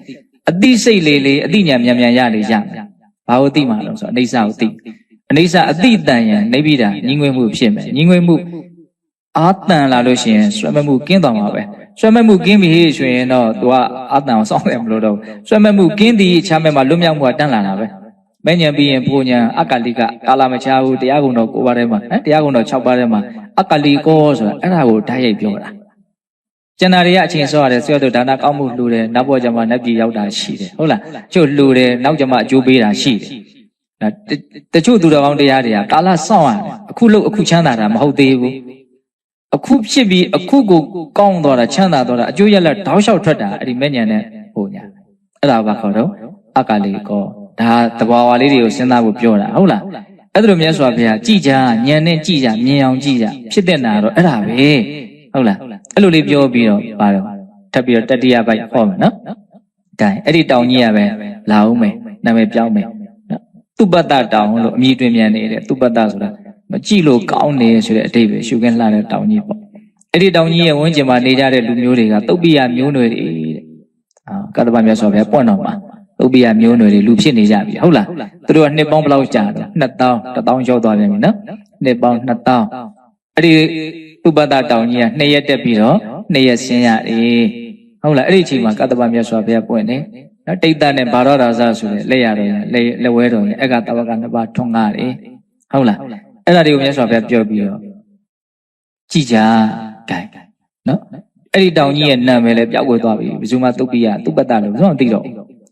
A: အတိစိတ်လေးအတိညာမြန်ရလေရမယ်ဘာလို့သိမှာလဲဆိုတော့အိဋ္ဌကိုသိအိဋ္ဌအတိတန်ရန်နေပြီးတာညီငွေမှုဖြစ်မယ်ညီငွေမှုအာတန်လာလို့ရှိရင်ဆွဲမမှုကင်းသွားမှာပဲဆွဲမမှုကင်းပြီဆိုရင်တော့သူကအာတန်ကိုစောင့်တယ်မလို့တော့ဆွဲမမှုကင်းသည်ချမ်းမဲ့မှာလွတ်မြောက်မှုကတန်းလာတာပဲမဲ့ညံပြီးရင်ဘုံညာအကလိကကာလမချဘူးတရားကုံတော်9ပါးထဲမှာတရားကုံတော်6ပါးထဲမှာအကလိကောဆိုတာအဲ့ဒါကိုဓာတ်ရိုက်ပြောတာကျန်တာတွေကအချိန်ဆောရတယ်ဆွဲတော့ဒါနကောင်းမှုလှူတယ်နောက်ပေါ်ကျမှနတ်ပြည်ရောက်တာရှိတယ်ဟုတ်လားကျုပ်လှူတယ်နောက်ကျမှအကျိုးပေးတာရှိတယ်တချို့သူတော်ကောင်းတရားတွေကကာလစောင့်ရတယ်အခုလို့အခုချမ်းသာတာမဟုတ်သေးဘူးအခုဖြစ်ပြီးအခုကိုကောင်းသွားတာချမ်းသာသွားတာအကျိုးရလက်တောက်လျှောက်ထွက်တာအဲ့ဒီမဲ့ညာနဲ့ဟိုညာအဲ့ဒါဘာခေါ်တော့အကလိကောဒါတဘာဝလေးတွေကိုစဉ်းစားဖို့ပြောတာဟုတ်လားအဲ့ဒါလိုမြတ်စွာဘုရားကြည်ကြဉာဏ်နဲ့ကြည်ကြမြင်အောင်ကြည်ကြဖြစ်တဲ့နာတော့အဲ့ဒါပဲဟုတ်လားအဲ့လိုလေးပြောပြီးတော့ပါတော့ထပ်ပြီးတော့တတိယပိုက်ဟောမယ်နော်ဒါအဲ့ဒီတောင်ကြီးရပဲလာအောင်မယ်နာမည်ပြောင်းမယ်သူပတ္တတောင်လို့အမည်တွင်မြန်နေတဲ့သူပတ္တဆိုတာမကြည့်လို့ကောင်းနေဆိုတဲ့အဓိပ္ပာယ်ရှုခင်းလှတဲ့တောင်ကြီးပေါ့အဲ့ဒီတောင်ကြီးရဲ့ဝန်းကျင်မှာနေကြတဲ့လူမျိုးတွေကသုတ်ပိယမျိုးနွယ်တွေတဲ့ကတ္တဗမြတ်စွာဘုရားပွင့်တော်မှာသုတ်ပိယမျိုးနွယ်တွေလူဖြစ်နေကြပြီဟုတ်လားသူတို့ကနှစ်ပေါင်းဘယ်လောက်ကြာတော့2000 1000ရောက်သွားပြန်ပြီနော်နှစ်ပေါင်း2000အဲ့ဒီသူပတ္တတောင်ကြီးက2ရက်တက်ပြီးတော့2ရက်ဆင်းရတယ်ဟုတ်လားအဲ့ဒီအချိန်မှာကတ္တဗမြတ်စွာဘုရားပွင့်တယ်နော်တိတ်တနဲ့ဘာရောရာဇဆိုတဲ့လက်ရတော်လက်ဝဲတော်ရဲ့အက္ခတဝက2ပါးထွန်းကားတယ်ဟုတ်လားအဲ့ဒါတွေကိုမြတ်စွာဘုရားပြောပြီးတော့ကြည်ကြဂိုင်နော်အဲ့ဒီတောင်ကြီးရဲ့နာမည်လည်းပျောက်ကွယ်သွားပြီဘယ်သူမှသုတ်ပိယသူပတ္တလို့ဘယ်သူမှမသိတော့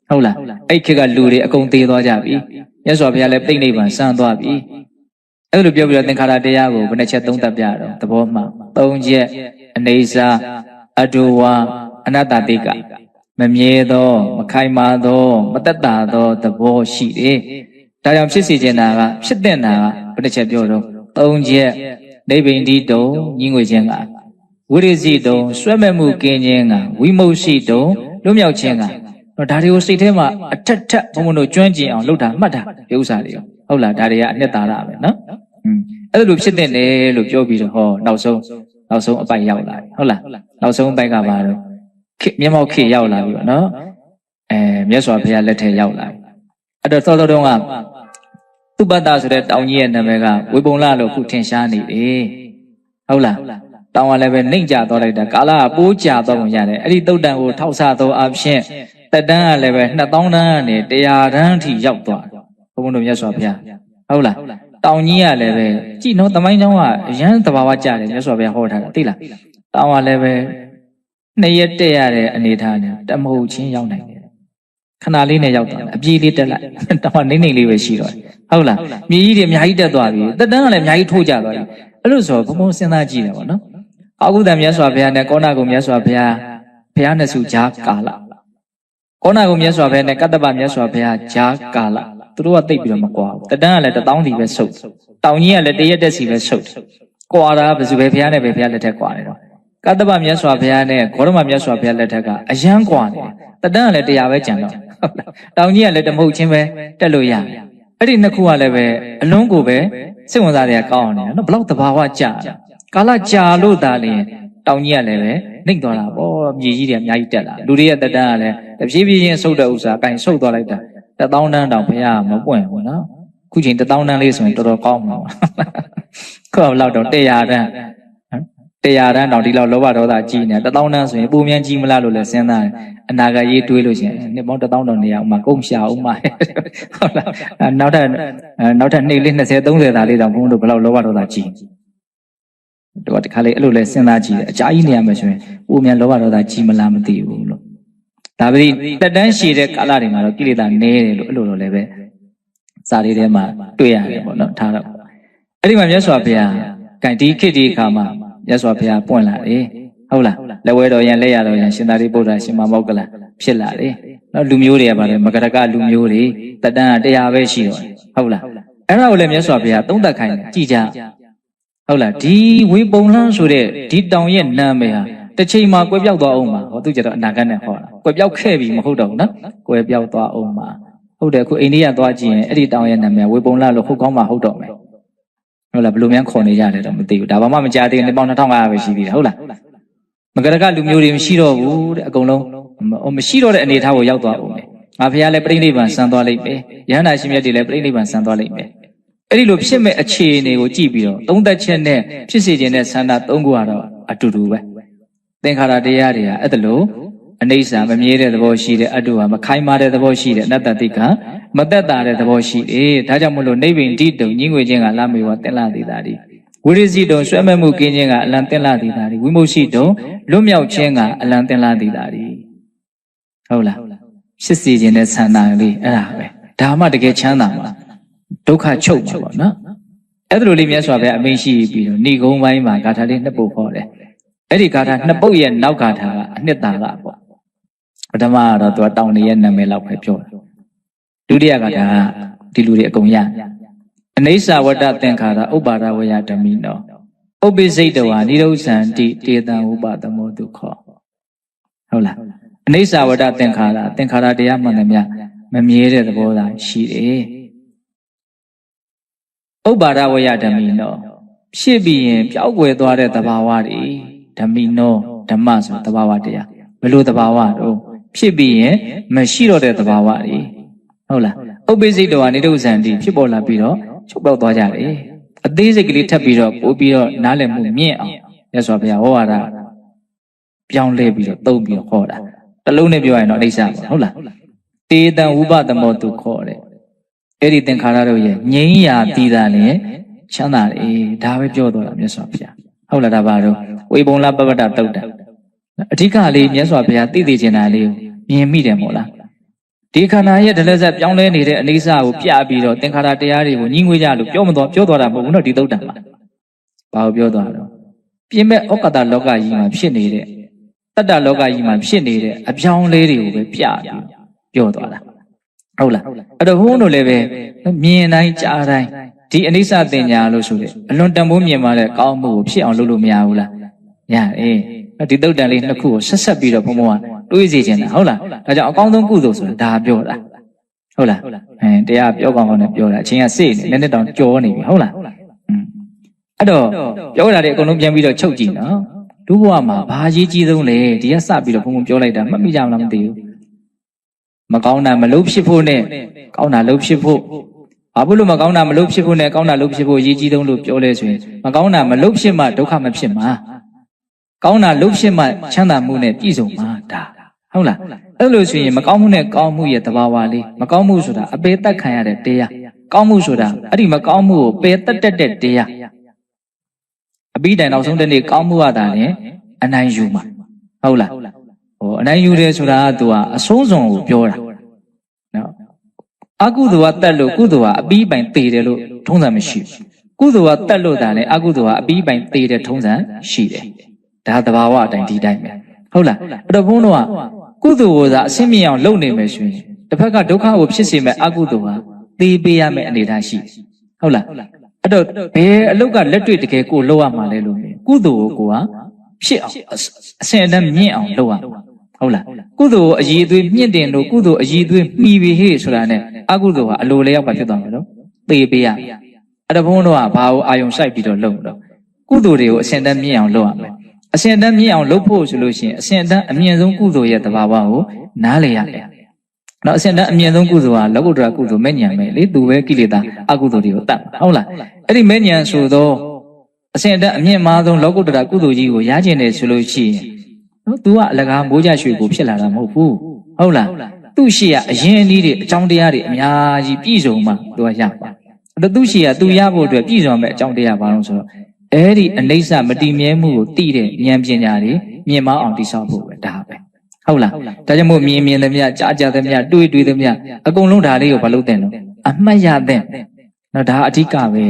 A: ဟုတ်လားအဲ့ခေတ်ကလူတွေအကုန်သေးသွားကြပြီမြတ်စွာဘုရားလည်းပြိဋိနိဗ္ဗာန်စံသွားပြီအဲ့လိုပြောပြီးတော့သင်္ခါရတရားကိုဘယ်နှချက်သုံးသပ်ပြတော့သဘောမှ3ချက်အနေစာအတုဝါအနတ္တတိကမမြဲသောမခိုင်မာသောမတတ်တာသောသဘောရှိတယ်ဒါကြောင့်ဖြစ်စေချင်တာကဖြစ်တဲ့နာကဘယ်တစ်ချက်ပြောတော့3ချက်နိဗ္ဗိန္တိတုံညီငွေခြင်းကဝိရိစီတုံဆွဲမဲ့မှုကင်းခြင်းကဝိမု सी တုံလွတ်မြောက်ခြင်းကဒါတွေကိုစိတ်ထဲမှာအထက်ထက်ဘုံဘုံတို့ကျွမ်းကျင်အောင်လုပ်တာမှတ်တာဒီဥစ္စာတွေဟုတ်လားဒါတွေကအနှစ်သာရပဲနော်အဲ့လိုဖြစ်တဲ့တယ်လို့ပြောပြီးတော့ဟောနောက်ဆုံးအပိုက်ရောက်လာပြီဟုတ်လားနောက်ဆုံးအပိုက်ကဘာတော့မျက်မှောက်ခေရောက်လာပြီပေါ့နော်မြတ်စွာဘုရားလက်ထက်ရောက်လာပြီအဲ့တော့သောတုံးကသူပတ္တဆိုတဲ့တောင်ကြီးရဲ့နာမည်ကဝေပုံလလို့ခုထင်ရှားနေတယ်ဟုတ်လားတောင်ကလည်းပဲနှိမ့်ကြသွားလိုက်တာကာလကပိုးကြသွားပုံရတယ်အဲ့ဒီတုတ်တန်ကိုထောက်ဆသောအဖြစ်တက်တန်းကလည်းပဲ2000တန်းကနေ100တန်းအထိရောက်သွားဘုန်းဘုန်းတို့မြတ်စွာဘုရားဟုတ်လားတောင်ကြီးကလည်းပဲကြည့်နော်သမိုင်းကြောင်းကအရန်သဘာဝကြတယ်မြတ်စွာဘုရားဟောထားတာသိလားတောင်ကလည်းပဲ2ရက်တက်ရတဲ့အနေထားနဲ့တမဟုတ်ချင်းရောက်နိုင်တယ်ခဏလေးနဲ့ရောက်သွားတယ်အပြေးလေးတက်လိုက်တောင်ကနှိမ့်လေးပဲရှိတော့ဟုတ်လားမြေကြီးတွေအများကြီးတက်သွားပြီတက်တန်းကလည်းအများကြီးထိုးကြသွားပြီအဲ့လိုဆိုဘုံဘုံစဉ်းစားကြည့်တယ်ပေါ့နော်အာဟုတမြတ်စွာဘုရားနဲ့ကောဏဂုံမြတ်စွာဘုရားနှစ်စုကြားကာလကောဏဂုံမြတ်စွာဘုရားနဲ့ကတ္တဗမြတ်စွာဘုရားကြားကာလသူတို့ကတိတ်ပြီးတော့မကွာဘူးတက်တန်းကလည်း1000စီပဲဆုပ်တောင်ကြီးကလည်း1ရက်တက်စီပဲဆုပ်ကွာတာဘယ်သူပဲဘုရားနဲ့ပဲဘုရားလက်ထက်ကွာနေတော့ကတ္တဗမြတ်စွာဘုရားနဲ့ဂေါရမမြတ်စွာဘုရားလက်ထက်ကအယံကွာနေတယ်တက်တန်းကလည်း100ပဲကျန်တော့တောင်ကြီးကလည်းတမဟုတ်ချင်းပဲတက်လို့ရတယ်အဲ့ဒီနှစ်ခုကလည်းပဲအလုံးကိုပဲစိတ်ဝင်စားတွေကကောင်းအောင်နေနော်ဘလောက်သဘာဝကြာကာလကြာလို့သာလျှင်တောင်ကြီးကလည်းပဲနှိမ့်သွားတာပေါ့မြေကြီးတွေအများကြီးတက်လာလူတွေရဲ့တက်တန်းကလည်းတဖြည်းဖြည်းချင်းဆုတ်တဲ့ဥစ္စာအကင်ဆုတ်သွားလိုက်တာ 1000 တန်းတောင်ဘုရားမပွင့်ဘူးနော်ခုချိန်1000 တန်းလေးဆိုရင်တော်တော်ကောင်းမှာခုတော့တော့100 တန်း100 တန်းတောင်ဒီလောက်လောဘဒေါသကြီးနေ1000 တန်းဆိုရင်ပုံမြန်ကြီးမလားလို့လည်းစဉ်းစားတယ်အနာဂတ်ရေးတွေးလို့ရှိရင်နှစ်ပေါင်း1000 တောင်နေရအောင်မှာကုန်ရှာအောင်မှာဟုတ်လားနောက်ထပ်နေ့လေး20 30သားလေးတောင်ဘုန်းတို့ဘယ်လောက်လောဘဒေါသကြီးတို့တခါလေအဲ့လိုလဲစဉ်းစားကြည့်တယ်အကြာကြီးနေရမယ်ဆိုရင်ပုံမြန်လောဘဒေါသကြီးမလားမသိဘူးလို့ဒါပေမဲ့တက်တန်းရှည်တဲ့ကာလတွေမှာတော့ကိလေသာနည်းတယ်လို့အဲ့လိုတော့လည်းပဲစာလေးထဲမှာတွေ့ရတယ်ပေါ့နော်ထားတော့အဲ့ဒီမှာမြတ်စွာဘုရားကံဒီခေတ်ဒီအခါမှာမြတ်စွာဘုရားပွင့်လာတယ်ဟုတ်လားလက်ဝဲတော်ရန်လက်ရတော်ရန်ရှင်သာရိပုတ္တရာရှင်မမောက္ကလဖြစ်လာတယ်နော်လူမျိုးတွေကပါတယ်မကရကလူမျိုးတွေတက်တန်း100ပဲရှိတော့ဟုတ်လားအဲ့ဒါကိုလည်းမြတ်စွာဘုရားသုံးသပ်ခိုင်းတယ်ကြည်ကြဟုတ်လားဒီဝေပုံလန်းဆိုတဲ့ဒီတောင်ရဲ့နာမည်ဟာတစ်ချိန်မှာကွယ်ပြောက်သွားအောင်မှာဟောသူကျတော့အနာဂတ်နဲ့ဟောတာကွယ်ပြောက်ခဲ့ပြီမဟုတ်တော့ဘူးနော်ကွယ်ပြောက်သွားအောင်မှာဟုတ်တယ်အခုအိန္ဒိယသွားကြည့်ရင်အဲ့ဒီတောင်ရဲ့နာမည်ဝေပုံလန်းလို့ဟုတ်ကောင်းမှဟုတ်တော့မယ်ဟုတ်လားဘယ်လိုများခေါ်နေကြတယ်တော့မသိဘူးဒါမှမကြားသေးရင်ပေါင်း2500ပဲရှိသေးတယ်ဟုတ်လားမကရကလူမျိုးတွေမရှိတော့ဘူးတဲ့အကုန်လုံးမရှိတော့တဲ့အနေအထားကိုရောက်သွားအောင်မယ်ငါဖះလည်းပြိဋိဘံဆန်းသွားလိမ့်မယ်ယဟန္တာရှင်မြတ်တွေလည်းပြိဋိဘံဆန်းသွားလိမ့်မယ်အဲ့ဒီလိုဖြစ်မဲ့အခြေအနေကိုကြည့်ပြီးတော့သုံးသက်ချက်နဲ့ဖြစ်စေခြင်းနဲ့ဆန္ဒ3ခုကတော့အတူတူပဲသင်္ခါရတရားတွေကအဲ့ဒါလို့အနိစ္စမမြဲတဲ့သဘောရှိတယ်အတုဟာမခိုင်မာတဲ့သဘောရှိတယ်အနတ္တတိကမသက်တာတဲ့သဘောရှိတယ်ဒါကြောင့်မလို့နိဗ္ဗိန္တိတုံညင်းငွေခြင်းကလာမေဝတင်လာသေးတာဒီဝိရိစီတုံဆွဲမဲ့မှုကင်းခြင်းကအလံတင်လာသေးတာဒီဝိမုရှိတုံလွတ်မြောက်ခြင်းကအလံတင်လာသေးတာဒီဟုတ်လားဖြစ်စေခြင်းနဲ့ဆန္ဒလေးအဲ့ဒါပဲဒါမှတကယ်ချမ်းသာမှာဒုက္ခချုပ်မှာပေါ့နော်အဲ့ဒါလိုလေးမြတ်စွာဘုရားအမိန့်ရှိပြီးတော့ဏိဂုံးပိုင်းမှာဂါထာလေးနှစ်ပုဒ်ဟောတယ်အဲ့ဒီဂါထာနှစ်ပုဒ်ရဲ့နောက်ဂါထာကအနှစ်သာရပေါ့ပထမကတော့သူကတောင်နေရဲ့နာမည်လောက်ပဲပြောတယ်ဒုတိယဂါထာကဒီလူတွေအကုန်ရအနိစ္စဝတ္တသင်္ခါရဥပါဒဝယဓမိနောဥပိစိတ်တဝါနိရောဓံတိတေတံဥပသမောဒုက္ခဟုတ်လားအနိစ္စဝတ္တသင်္ခါရတရားမှန်တယ်များမမြဲတဲ့သဘောသာရှိတယ်ဥပါဒဝယဓမိနောဖြစ်ပြီးရင်ပျောက်ကွယ်သွားတဲ့သဘာဝတွေဓမိနောဓမ္မဆိုသဘာဝတရားဘယ်လိုသဘာဝတော့ဖြစ်ပြီးရင်မရှိတော့တဲ့သဘာဝတွေဟုတ်လားဥပ္ပိစိတ်တော်ကနေတုဇံတိဖြစ်ပေါ်လာပြီးတော့ချုပ်ပေါက်သွားကြတယ်အသေးစိတ်ကလေးထပ်ပြီးတော့ပို့ပြီးတော့နားလည်မှုမြင့်အောင်မြတ်စွာဘုရားဟောရတာပြောင်းလဲပြီးတော့သုံးပြီးတော့ဟောတာတစ်လုံးနဲ့ပြောရရင်တော့အိဋ္ဌပေါ့ဟုတ်လားတေတံဥပသမောတုခေါ်တယ်အဲ့ဒီသင်္ခါရတို့ရဲ့ငြိမ်းရာတည်တာနဲ့ချမ်းသာတယ်ဒါပဲပြောတော့တာမြတ်စွာဘုရားဟုတ်လားဒါပါတော့ဝေပုံလပပတ္တတုတ်တာအဓိကလေးမြတ်စွာဘုရားသိသိချင်တာလေးကိုမြင်မိတယ်မို့လားဒီခန္ဓာရဲ့ဒလဇက်ပြောင်းလဲနေတဲ့အနိစ္စကိုပြပြီးတော့သင်္ခါရတရားတွေကိုညှိငွေကြလို့ပြောသွားတာမဟုတ်ဘူးနော်ဒီတုတ်တံမှာဘာကိုပြောသွားတော့ပြင်မဲ့ဩကတလောကကြီးမှာဖြစ်နေတဲ့တတ္တလောကကြီးမှာဖြစ်နေတဲ့အပြောင်းလဲတွေကိုပဲပြပြီးပြောသွားတာဟုတ်လားအဲ့တော့ဘုန်းတို့လည်းပဲမြင်တိုင်းကြားတိုင်းဒီအနိစ္စသင်ညာလို့ဆိုတဲ့အလွန်တန်ဖိုးမြင်ပါတဲ့ကောင်းမှုကိုဖြစ်အောင်လုပ်လို့မရဘူးလားရတယ်ဒီတုတ်တန်လေးနှစ်ခုကိုဆက်ပြီးတော့ဘုံဘုံကတွေးစီခြင်းတာဟုတ်လားဒါကြောင့်အကောင်းဆုံးကုသိုလ်ဆိုတာဒါပြောတာဟုတ်လားတရားပြောကောင်းကောင်းနဲ့ပြောတာအချင်းကစိတ်နေလက်နဲ့တောင်ကြောနေပြီဟုတ်လားအဲ့တော့ပြောတာတွေအကုန်လုံးပြန်ပြီးတော့ချုပ်ကြည့်နော်ဒုဘဝမှာဘာရေးကြီးဆုံးလဲဒီကစပြီးတော့ဘုံဘုံပြောလိုက်တာမှတ်မိကြမလားမသိဘူးမကောင်းတာမလုပ်ဖြစ်ဖို့နဲ့ကောင်းတာလုပ်ဖြစ်ဖို့ဘာဖြစ်လို့မကောင်းတာမလုပ်ဖြစ်ဖို့နဲ့ကောင်းတာလုပ်ဖြစ်ဖို့ရေးကြီးဆုံးလို့ပြောလဲဆိုရင်မကောင်းတာမလုပ်ဖြစ်မှဒုက္ခမဖြစ်မှာကောင်းတာလုပ်ဖြစ်မှချမ်းသာမှုနဲ့ပြည့်စုံမှာဒါဟုတ်လားအဲ့လိုဆိုရင်မကောင်းမှုနဲ့ကောင်းမှုရဲ့သဘာဝလေးမကောင်းမှုဆိုတာအပေသက်ခံရတဲ့တရားကောင်းမှုဆိုတာအဲ့ဒီမကောင်းမှုကိုပယ်တတ်တဲ့တရားအပြီးတိုင်နောက်ဆုံးတစ်နေ့ကောင်းမှုရတာနဲ့အနိုင်ယူမှာဟုတ်လားအနိုင်ယူတယ်ဆိုတာကသူကအဆုံးစွန်ကိုပြောတာနော်အကုသိုလ်ကတတ်လို့ကုသိုလ်ကအပြီးပိုင်သေတယ်လို့ထုံးစံမရှိဘူးကုသိုလ်ကတတ်လို့တာလေအကုသိုလ်ကအပြီးပိုင်သေတဲ့ထုံးစံရှိတယ်ဒါသဘာဝအတိုင်းဒီတိုင်းပဲဟုတ်လားအဲ့တော့ဘုန်းတော်ကကုသိုလ်ကိုသာအရှင်းမြင်အောင်လုပ်နေမယ်ဆိုရင်တစ်ဖက်ကဒုက္ခကိုဖြစ်စေမဲ့အကုသိုလ်ဟာသေပေးရမယ့်အနေအထားရှိဟုတ်လားအဲ့တော့ဘယ်အလုပ်ကလက်တွေ့တကယ်ကိုလုပ်ရမှာလဲလို့ကုသိုလ်ကိုကဖြစ်အောင်အစင်အတန်းမြင့်အောင်လုပ်ရဟုတ်လားကုသိုလ်ကိုအည်အသွေးမြင့်တင်လို့ကုသိုလ်အည်အသွေးမှီပြီးဟေ့ဆိုတာနဲ့အကုသိုလ်ဟာအလိုလျောက်ပါဖြစ်သွားမှာနော်သေပေးရအဲ့တော့ဘုန်းတော်ကဘာကိုအာယုံစိုက်ပြီးတော့လုပ်တော့ကုသိုလ်တွေကိုအစင်အတန်းမြင့်အောင်လုပ်ရမယ်အစင်တန်းမြင့်အောင်လုပ်ဖို့ဆိုလို့ရှိရင်အစင်တန်းအမြင့်ဆုံးကုသိုလ်ရဲ့သဘာဝကိုနားလည်ရတယ် နောက်အစင်တန်းအမြင့်ဆုံးကုသိုလ်ဟာလောကုတ္တရာကုသိုလ်မဲ့ဉာဏ်ပဲလေသူပဲကိလေသာအကုသိုလ်တွေကိုတတ်ဟုတ်လားအဲ့ဒီမဲ့ဉာဏ်ဆိုတော့အစင်တန်းအမြင့်မားဆုံးလောကုတ္တရာကုသိုလ်ကြီးကိုရကျင်တယ်ဆိုလို့ရှိရင်နော် तू ကအလကားမိုးကြရွှေကိုဖြစ်လာတာမဟုတ်ဘူးဟုတ်လားသူ့ရှိရအရင်အနည်းတွေအကြောင်းတရားတွေအများကြီးပြည့်စုံမှ तू ကရပါအဲ့တော့သူ့ရှိရ तू ရဖို့အတွက်ပြည့်စုံမဲ့အကြောင်းတရားဘာလို့ဆိုတော့အဲ့ဒီအနိစ္စမတည်မြဲမှုကိုသိတဲ့ဉာဏ်ပညာတွေမြင်မအောင်တိဆောက်ဖို့ပဲဒါပဲဟုတ်လားဒါကြောင့်မို့မြင်သမျှကြားသမျှတွေးသမျှအကုန်လုံးဒါလေးကိုဘာလို့သင်တော့အမှတ်ရသင့်နော်ဒါအဓိကပဲ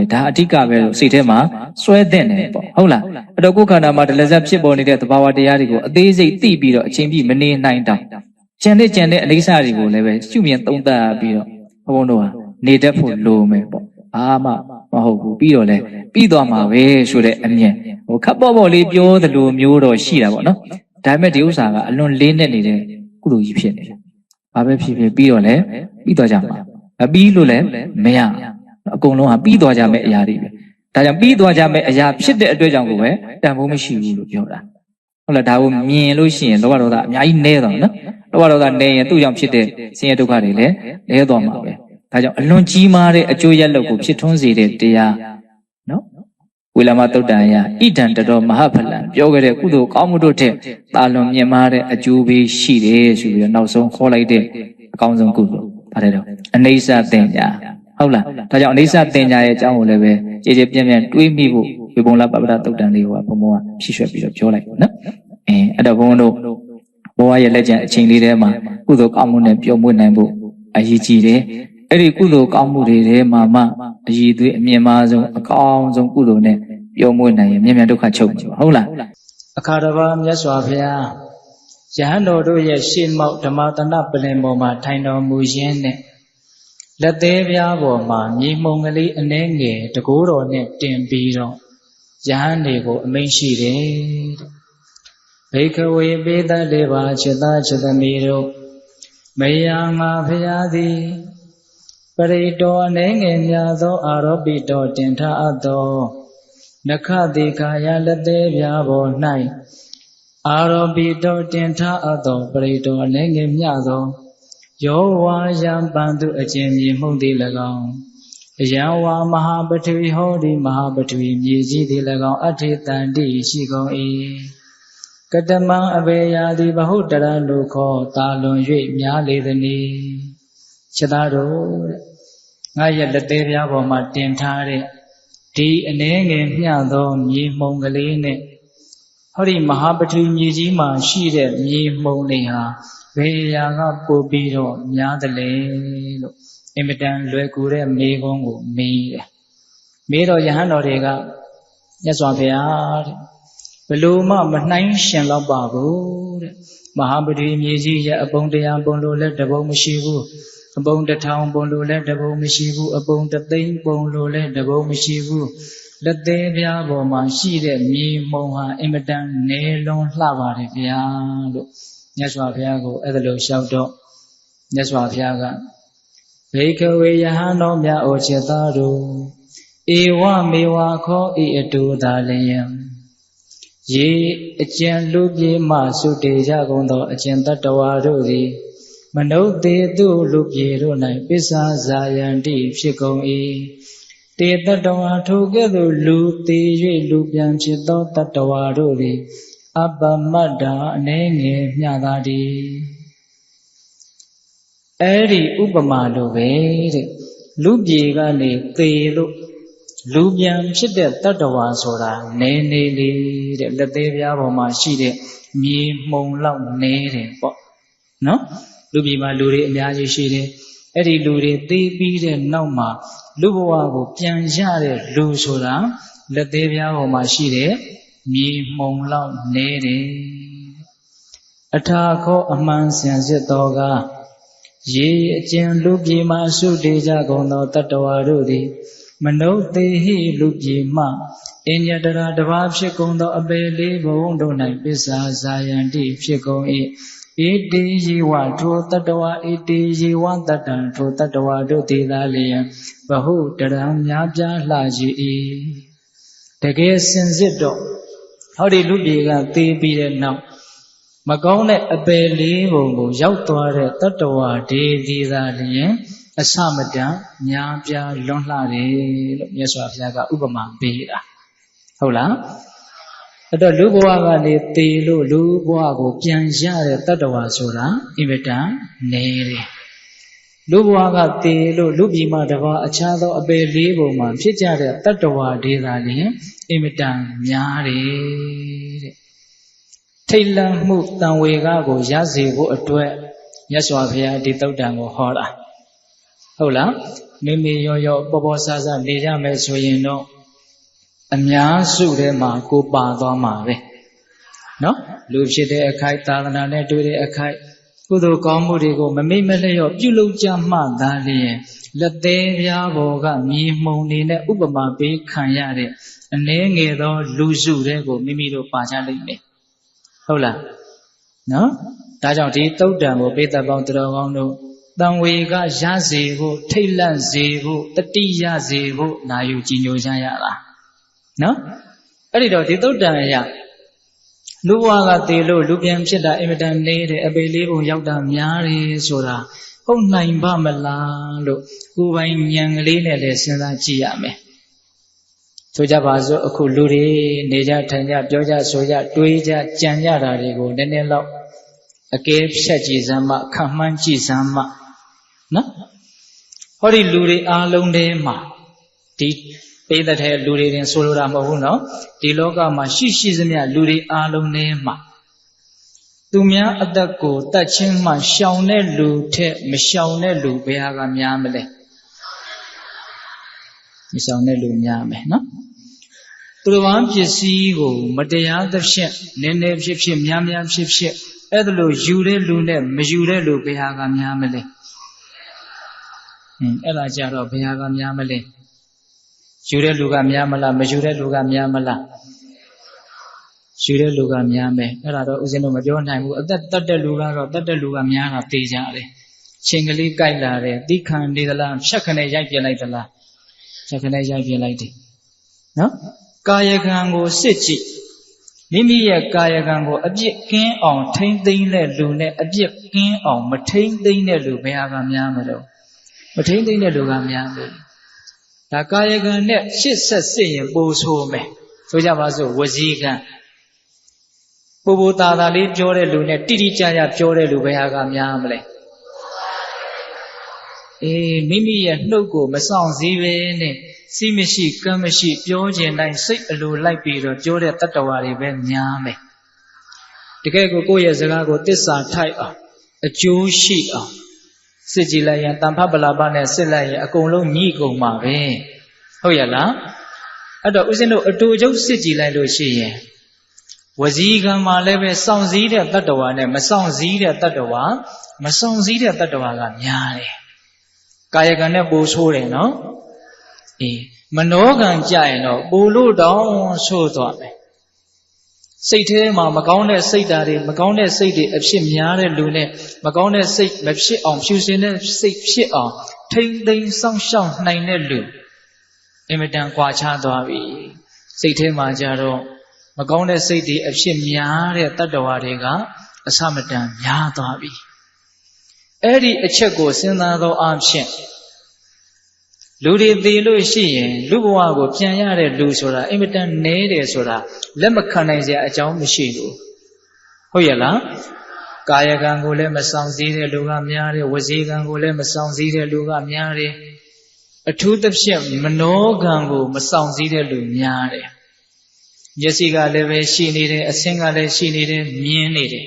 A: လို့စိတ်ထဲမှာစွဲသင့်တယ်ပေါ့ဟုတ်လားအဲ့တော့ကိုယ်ခန္ဓာမှာဒလဇတ်ဖြစ်ပေါ်နေတဲ့သဘာဝတရားတွေကိုအသေးစိတ်သိပြီးတော့အချိန်ပြည့်မနေနိုင်တောင်ကျန်တဲ့အနိစ္စတွေကိုလည်းပဲရှုမြင်သုံးသပ်ပြီးတော့ဘုန်းတို့ဟာနေတတ်ဖို့လိုမယ်ပေါ့ဘာမှမဟုတ်ဘူးပြီးတော့လဲပြီးသွားမှာပဲဆိုတဲ့အမြင်ခပ်ပေါ့လေးပြောသလိုမျိုးတော့ရှိတာပေါ့နော်ဒါပေမဲ့ဒီဥစ္စာကအလွန်လေးနဲ့နေတဲ့ကုသိုလ်ကြီးဖြစ်နေတယ်ဘာပဲဖြစ်ပြီးတော့လဲပြီးသွားကြမှာမပြီးလို့လည်းမရအကုန်လုံးဟာပြီးသွားကြမယ့်အရာတွေပဲဒါကြောင့်ပြီးသွားကြမယ့်အရာဖြစ်တဲ့အတွက်ကြောင့်ကိုပဲတန်ဖိုးမရှိဘူးလို့ပြောတာဟုတ်လားဒါကိုမြင်လို့ရှိရင်လောဘဒေါသအများကြီးနည်းသွားနော်လောဘဒေါသနည်းရင်သူ့ကြောင့်ဖြစ်တဲ့ဆင်းရဲဒုက္ခတွေလည်းနည်းသွားမှာပဲဒါကြောင့်အလွန်ကြီးမားတဲ့အကျိုးရလဒ်ကိုဖြစ်ထွန်းစေတဲ့တရားနော်ဝေလမသုတ်တန်ရဣဒံတတော်မဟာဖလံပြောခဲ့တဲ့ကုသိုလ်ကောင်းမှုတို့ထက်တာလွန်မြင့်မားတဲ့အကျိုးပေးရှိတယ်ဆိုပြီးတော့နောက်ဆုံးခေါ်လိုက်တဲ့အကောင်းဆုံးကုသိုလ်ပါတယ်တော့အနိစ္စသင်ညာဟုတ်လားဒါကြောင့်အနိစ္စသင်ညာရဲ့အကြောင်းကိုလည်းပဲကြည်ကြည်ပြန့်ပြန့်တွေးမိဖို့ဝေပုံလပပဒသုတ်တန်လေးကိုဘုံဘုံကဖြည့်ရွှဲပြီးတော့ပြောလိုက်နော်အဲ့တော့ဘုံတို့ဘဝရဲ့လက်ကျန်အချိန်လေးထဲမှာကုသိုလ်ကောင်းမှုနဲ့ပျော်မွေ့နိုင်ဖို့အရေးကြီးတယ်အဲ့ဒီကုသိုလ်ကောင်းမှုတွေထဲမှာမှအည်သွေးအမြင့်မားဆုံးအကောင်းဆုံးကုသိုလ်နဲ့ပျော်မွေ့နိုင်ရင်မြင်မြန်ဒုက္ခချုပ်မှာဟုတ်လား
B: အခါတစ်ပါးမြတ်စွာဘုရားယဟန်တော်တို့ရဲ့ရှေ့မောက်ဓမ္မတနပလင်ပေါ်မှာထိုင်တော်မူရင်းနဲ့လက်သေးပြားပေါ်မှာမြေမှုန်ကလေးအနှဲငယ်တကိုးတော်နဲ့တင်ပြီးတော့ယဟန်တွေကိုအမိန့်ရှိတယ်ဘိကဝေပိသတေပါจิตจิตသမီးတို့မယားငါဘုရားသည်ပရိတောအနှဲငယ်များသောအာရောပိတောတင်ထအပ်သောနခတိခာယလက်သေးပြားပေါ်၌အာရောပိတောတင်ထအပ်သောပရိတောအနှဲငယ်မြသောယောဝါယံပန္တုအကျဉ်မြေမှုသည်၎င်းအယံဝါမဟာပထဝီဟောဒီမဟာပထဝီမြေကြီးသည်၎င်းအထေတန်တိရှိကုန်၏ကတမံအဘေယာသည်ဘဟုတရလူခောတာလွန်၍များလေသည်။ခြေသားတို့ငါရဲ့လက်သေးပြားပေါ်မှာတင်ထားတဲ့ဒီအနှဲငယ်မျှသောမြေမှုန်ကလေးနဲ့ဟောဒီမဟာပထဝီမြေကြီးမှာရှိတဲ့မြေမှုန်တွေဟာဘယ်ရာကပို့ပြီးတော့များတယ်လေလို့အင်မတန်လွယ်ကူတဲ့မေးခွန်းကိုမေးတယ်။မေးတော့ယဟန်တော်တွေကမြတ်စွာဘုရားတဲ့ဘလို့မှမနှိုင်းရှင်တော့ပါဘူးတဲ့မဟာပထဝီမြေကြီးရဲ့အပုံ100ပုံလို့လည်းတပုံမရှိဘူးအပုံ1000ပုံလို့လည်းတပုံမရှိဘူးအပုံ300ပုံလို့လည်းတပုံမရှိဘူးလက်သေးပြားပေါ်မှာရှိတဲ့မြေမှုန်ဟာအင်မတန်နဲလွန်းလှပါတယ်ဗျာလို့မြတ်စွာဘုရားကိုအဲ့ဒါလိုလျှောက်တော့မြတ်စွာဘုရားကဘေကဝေယဟန်တော်မြတ်အိုจิตတို့ဧဝမေဝခောဤအတူသာလျင်ရေအကျဉ်လူပြေမှသုတေကြကုန်သောအကျဉ်တတ္တဝါတို့သည်မနုဿေတုလူပြေတို့၌ပစ္စာဇာယန္တိဖြစ်ကုန်၏တေတတ္တဝါထိုကဲ့သို့လူသေး၍လူပြန်ဖြစ်သောတတ္တဝါတို့သည်အပမတ္တာအနည်းငယ်မျှသာတည်းအဲ့ဒီဥပမာလိုပဲတဲ့လူပြေကနေသေလို့လူပြန်ဖြစ်တဲ့တတ္တဝါဆိုတာနဲနေလေတဲ့လက်သေးပြားပေါ်မှာရှိတဲ့မြေမှုန်လောက်နဲတယ်ပေါ့နော်လူပြေမှာလူတွေအများကြီးရှိတယ်အဲ့ဒီလူတွေသေပြီးတဲ့နောက်မှာလူဘဝကိုပြန်ရတဲ့လူဆိုတာလက်သေးပြားပေါ်မှာရှိတဲ့မြေမှုန်လောက်နဲတယ်အထာခောအမှန်စင်စစ်တော်ကရေအကျဉ်လူပြေမှာသုတေကြကုန်သောတတ္တဝါတို့သည်မနုဿေဟိလူပြေမှအညတရာတပါးဖြစ်ကုန်သောအပေလေးဘုံတို့၌ပစ္စာဇာယန္တိဖြစ်ကုန်၏ဣတိယေဝထိုတတ္တဝါဣတိယေဝတတ္တံထိုတတ္တဝါတို့သည်သာလျင်ဘဟုတရံများပြားလှ၏တကယ်စင်စစ်တော့ဟောဒီလူပြေကသေပြီးတဲ့နောက်မ မကောင်းတဲ့အပယ်လေးပုံကိုရောက်သွားတဲ့တတ္တဝါဒေဒီသာလျင်အစမတန်များပြားလွန်လှတယ်လို့မြတ်စွာဘုရားကဥပမာပေးတာဟုတ်လားအဲ့တော့လူဘဝကနေတည်လို့လူဘဝကိုပြန်ရတဲ့တတ္တဝါဆိုတာအင်မတန်နည်းတယ်လူဘဝကတည်လို့လူပြည်မှာတပါအခြားသောအပယ်လေးပုံမှာဖြစ်ကြတဲ့တတ္တဝါဒေသာလျင်အင်မတန်များတယ်တဲ့ထိတ်လန့်မှုတန်ဝေကကိုရစေဖို့အတွက်မြတ်စွာဘုရားဒီသုတ်တံကိုဟောတာဟုတ်လားမိမိရောရောပေါ်ပေါ်ဆဆနေကြမယ်ဆိုရင်တော့အများစုထဲမှာကိုပါသွားမှာပဲနော်လူဖြစ်တဲ့အခိုက်သာသနာနဲ့တွေ့တဲ့အခိုက်ကုသိုလ်ကောင်းမှုတွေကိုမမိတ်မလျော့ပြုလုပ်ကြမှသာလျင်လက်သေးပြားပေါ်ကမြည်မှုန်နေတဲ့ဥပမာပေးခံရတဲ့အနည်းငယ်သောလူစုတွေကိုမိမိတို့ပါကြလိမ့်မယ်ဟုတ်လားနော်ဒါကြောင့်ဒီသုတ်တံကိုပိဿပေါင်းတော်ကောင်းတို့တန်ဝေကရစေဖို့ထိတ်လန့်စေဖို့တတိရစေဖို့နာယူကြည်ညိုကြရတာနော်အဲ့ဒီတော့ဒီသုတ်တံအရာလူဘဝကတည်လို့လူပြန်ဖြစ်တာအင်မတန်နေတယ်အပေလေးပုံရောက်တာများတယ်ဆိုတာဟုတ်နိုင်ပါမလားလို့ကိုယ်ပိုင်ဉာဏ်ကလေးနဲ့လည်းစဉ်းစားကြည့်ရမယ်ဆိုကြပါစို့အခုလူတွေနေကြထိုင်ကြပြောကြဆိုကြတွေးကြကြံကြတာတွေကိုနည်းနည်းတော့အကဲဖြတ်ကြည့်စမ်းမှခံမှန်းကြည့်စမ်းမှနော်ဟောဒီလူတွေအားလုံးထဲမှာဒီပေးတဲ့လူတွေတင်ဆိုလိုတာမဟုတ်ဘူးနော်ဒီလောကမှာရှိသမျှလူတွေအားလုံးထဲမှာသူများအသက်ကိုတတ်ချင်းမှရှောင်တဲ့လူထက်မရှောင်တဲ့လူဘယ်ဟာကများမလဲမရှောင်တဲ့လူများမယ်နော်သူတော်ဘာပစ္စည်းကိုမတရားသဖြင့်နည်းနည်းဖြစ်ဖြစ်များများဖြစ်ဖြစ်အဲ့ဒါလို့ယူတဲ့လူနဲ့မယူတဲ့လူဘယ်ဟာကများမလဲအဲ့ဒါကြတော့ဘယ်ဟာကများမလဲယူတဲ့လူကများမလားမယူတဲ့လူကများမလားယူတဲ့လူကများမယ်အဲ့ဒါတော့ဦးဇင်းတို့မပြောနိုင်ဘူးအသက်တတ်တဲ့လူကတော့တတ်တဲ့လူကများတာသိကြတယ်ချိန်ကလေးကြိုက်လာတယ်တိခံနေသလားဖြတ်ခနဲ့ရိုက်ပြလိုက်သလားဖြတ်ခနဲ့ရိုက်ပြလိုက်တယ်နော်ကာယကံကိုစစ်ကြည့်မိမိရဲ့ကာယကံကိုအပြစ်ကင်းအောင်ထိမ့်သိမ့်တဲ့လူနဲ့အပြစ်ကင်းအောင်မထိမ့်သိမ့်တဲ့လူဘယ်ဟာကများမလို့မထိမ့်သိမ့်တဲ့လူကများတယ်ဒါကာယကံနဲ့ရှစ်ဆက်စစ်ရင်ပိုဆိုးမယ်ဆိုကြပါစို့ဝစီကံပူပူတာတာလေးပြောတဲ့လူနဲ့တိတိကျကျပြောတဲ့လူဘယ်ဟာကများမလဲမိမိရဲ့နှုတ်ကိုမဆောင်စည်းပဲနဲ့စီးမရှိကမ်းမရှိပြောခြင်းတိုင်းစိတ်အလိုလိုက်ပြီးတော့ပြောတဲ့တတ္တဝါတွေပဲများမယ်တကယ်ကိုယ့်ရဲ့စကားကိုတစ္ဆာထိုက်အောင်အကျိုးရှိအောင်စစ်ကြည့်လိုက်ရင်တန်ဖပလာပနဲ့စစ်လိုက်ရင်အကုန်လုံးညှိကုန်မှာပဲဟုတ်ရလားအဲ့တော့ဦးဇင်းတို့အတူချုပ်စစ်ကြည့်လိုက်လို့ရှိရင်ဝစီကံမှာလည်းပဲစောင့်စည်းတဲ့တတ္တဝါနဲ့မစောင့်စည်းတဲ့တတ္တဝါမစောင့်စည်းတဲ့တတ္တဝါကများတယ်ကာယကံနဲ့ပိုဆိုးတယ်နော်မနောကံကြရင်တော့ပိုလို့တောင်ဆိုးသွားမယ်စိတ်ထဲမှာမကောင်းတဲ့စိတ်ဓာတ်တွေမကောင်းတဲ့စိတ်တွေအဖြစ်များတဲ့လူနဲ့မကောင်းတဲ့စိတ်မဖြစ်အောင်ဖြူစင်တဲ့စိတ်ဖြစ်အောင်ထိမ့်သိမ်းစောင့်ရှောက်နိုင်တဲ့လူအင်မတန်ကွာခြားသွားပြီစိတ်ထဲမှာကြတော့မကောင်းတဲ့စိတ်တွေအဖြစ်များတဲ့တတ္တဝါတွေကအစမတန်များသွားပြီအဲ့ဒီအချက်ကိုစဉ်းစားသောအဖြစ်လူတွေသိလို့ရှိရင်လူဘဝကိုပြန်ရတဲ့လူဆိုတာအင်မတန်နည်းတယ်ဆိုတာလက်မခံနိုင်စရာအကြောင်းမရှိဘူးဟုတ်ရဲ့လားကာယကံကိုလည်းမဆောင်စည်းတဲ့လူကများတယ်ဝစီကံကိုလည်းမဆောင်စည်းတဲ့လူကများတယ်အထူးသဖြင့်မနောကံကိုမဆောင်စည်းတဲ့လူများတယ်မျက်စိကလည်းပဲရှိနေတယ်အဆင်းကလည်းရှိနေတယ်မြင်နေတယ်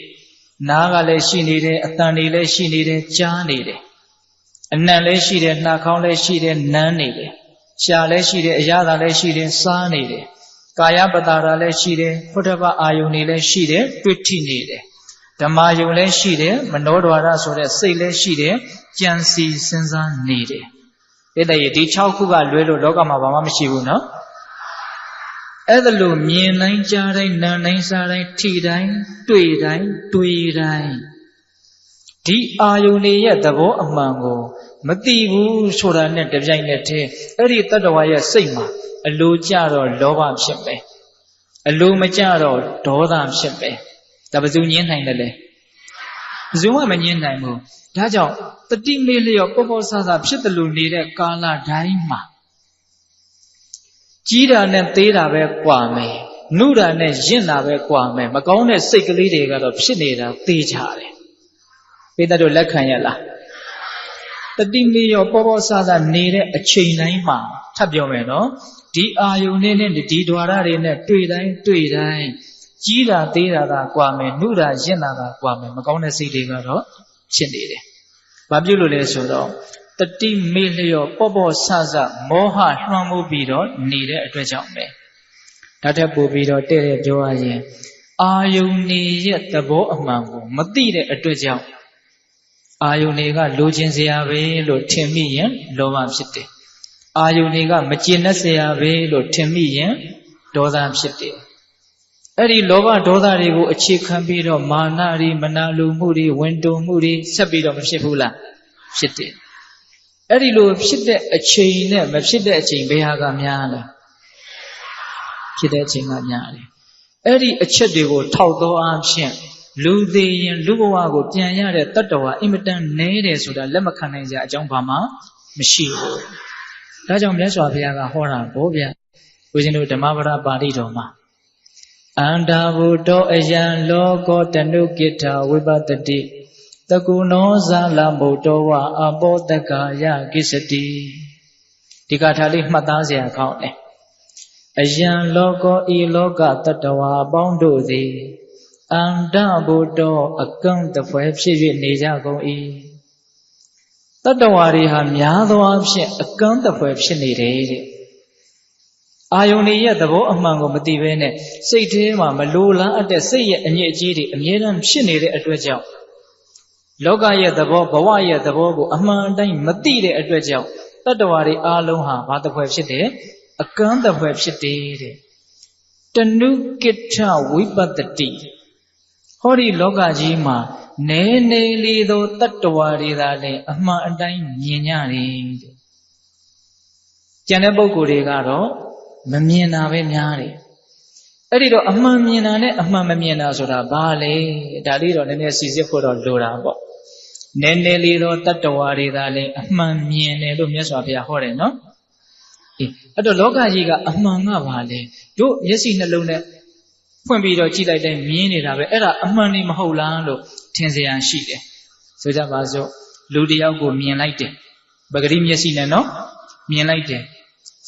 B: နားကလည်းရှိနေတယ်အသံတွေလည်းရှိနေတယ်ကြားနေတယ်အနံ့လည်းရှိတယ်နှာခေါင်းလည်းရှိတယ်နမ်းနေတယ်ရှားလည်းရှိတယ်အရသာလည်းရှိတယ်စားနေတယ်ကာယပတာရာလည်းရှိတယ်ဖုဒ္ဓဘအာယုန်တွေလည်းရှိတယ်တွေ့ထိနေတယ်ဓမ္မယုန်လည်းရှိတယ်မနောဒွါရဆိုတဲ့စိတ်လည်းရှိတယ်ကြံစီစဉ်းစားနေတယ်အဲ့ဒါကြီးဒီ6ခုကလွဲလို့လောကမှာဘာမှမရှိဘူးနော်အဲ့ဒါလို့မြင်တိုင်းကြားတိုင်းနားတိုင်းစားတိုင်းထိတိုင်းတွေ့တိုင်းတွေးတိုင်းဒီအာယုန်တွေရဲ့သဘောအမှန်ကိုမသိဘူးဆိုတာနဲ့တပြိုင်နက်တည်းအဲ့ဒီတတ္တဝါရဲ့စိတ်မှာအလိုကြတော့လောဘဖြစ်မယ်အလိုမကြတော့ဒေါသဖြစ်မယ် ဒါဘယ်သူညင်းနိုင်တယ်လဲဘယ်သူမှမညင်းနိုင်ဘူးဒါကြောင့်တတိမေလျော့ပေါ့ပေါ့ဆဆဖြစ်တယ်လို့နေတဲ့ကာလတိုင်းမှာကြီးတာနဲ့သေးတာပဲကွာမယ်နုတာနဲ့ရင့်တာပဲကွာမယ်မကောင်းတဲ့စိတ်ကလေးတွေကတော့ဖြစ်နေတာသေချာတယ်ပိဿတို့လက်ခံရလားတတိမေလျော့ပေါ့ပေါ့ဆဆနေတဲ့အချိန်တိုင်းမှာထပ်ပြောမယ်နော်ဒီအာယုန်နဲ့ဒီဓဝရတွေနဲ့တွေ့တိုင်းကြီးတာသေးတာကကွာမယ်နုတာရင့်တာကကွာမယ်မကောင်းတဲ့စိတ်တွေကတော့ဖြစ်နေတယ်။ဘာဖြစ်လို့လဲဆိုတော့တတိမေလျော့ပေါ့ပေါ့ဆဆမောဟလွှမ်းမိုးပြီးတော့နေတဲ့အတွက်ကြောင့်ပဲ။ဒါထက်ပိုပြီးတော့တဲ့ပြောရရင်အာယုန်နေရဲ့သဘောအမှန်ကိုမသိတဲ့အတွက်ကြောင့်အာယုန်တွေကလိုချင်စရာပဲလို့ထင်မိရင်လောဘဖြစ်တယ်။အာယုန်တွေကမကျေနပ်စရာပဲလို့ထင်မိရင်ဒေါသဖြစ်တယ်။အဲ့ဒီလောဘဒေါသတွေကိုအခြေခံပြီးတော့မာနတွေမနာလိုမှုတွေဝန်တုံမှုတွေဆက်ပြီးတော့မဖြစ်ဘူးလားဖြစ်တယ်အဲ့ဒီလိုဖြစ်တဲ့အချိန်နဲ့မဖြစ်တဲ့အချိန်ဘယ်ဟာကများလဲဖြစ်တဲ့အချိန်ကများတယ်အဲ့ဒီအချက်တွေကိုထောက်သောအားဖြင့်လူသေးရင်လူဘဝကိုပြန်ရတဲ့တတ္တဝါအင်မတန်နည်းတယ်ဆိုတာလက်မခံနိုင်စရာအကြောင်းဘာမှမရှိဘူးဒါကြောင့်မြတ်စွာဘုရားကဟောတာဗောဗျဦးဇင်းတို့ဓမ္မပဒပါဠိတော်မှာအန္တာဘုဒ္ဓအယံလောကောတနုကိဋ္ဌဝိပတ္တိတကုနောဇာလမုဒ္ဓဝအပောတက္ကာယကိစ္စတိဒီကထာလေးမှတ်သားစရာကောင်းတယ်အယံလောကောဤလောကတတ္တဝါအပေါင်းတို့သည်အန္တဘုဒ္ဓအကန့်တပွဲဖြစ်၍နေကြကုန်၏တတ္တဝါတွေဟာများသောအားဖြင့်အကန့်တပွဲဖြစ်နေတယ်တဲ့အာယုန်ရဲ့သဘောအမှန်ကိုမသိဘဲနဲ့စိတ်ထဲမှာမလိုလားအပ်တဲ့စိတ်ရဲ့အညစ်အကြေးတွေအမြဲတမ်းဖြစ်နေတဲ့အတွက်ကြောင့်လောကရဲ့သဘောဘဝရဲ့သဘောကိုအမှန်တိုင်းမသိတဲ့အတွက်ကြောင့်တတ္တဝါတွေအားလုံးဟာဘာတပွဲဖြစ်တယ်အကန့်တပွဲဖြစ်တယ်တဲ့တနုကိဋ္ဌဝိပတ္တိဟောဒီလောကကြီးမှာနဲနေလေသောတတ္တဝါတွေသာလည်းအမှန်အတိုင်းမြင်ကြတယ်တဲ့ကျန်တဲ့ပုဂ္ဂိုလ်တွေကတော့မမြင်တာပဲများတယ်အဲ့ဒီတော့အမှန်မြင်တာနဲ့အမှန်မမြင်တာဆိုတာဘာလဲဒါလေးတော့နည်းနည်းစီစစ်ဖို့တော့လိုတာပေါ့နည်းနည်းလေးတော့တတ္တဝါတွေသာလဲအမှန်မြင်တယ်လို့မြတ်စွာဘုရားဟောတယ်နော်အဲ့တော့လောကကြီးကအမှန်ကဘာလဲတို့မျက်စိနှလုံးနဲ့ဖွင့်ပြီးတော့ကြည့်လိုက်တိုင်းမြင်နေတာပဲအဲ့ဒါအမှန်နေမဟုတ်လားလို့ထင်စရာရှိတယ်ဆိုကြပါစို့လူတစ်ယောက်ကိုမြင်လိုက်တယ်ပဂရိမျက်စိနဲ့နော်မြင်လိုက်တယ်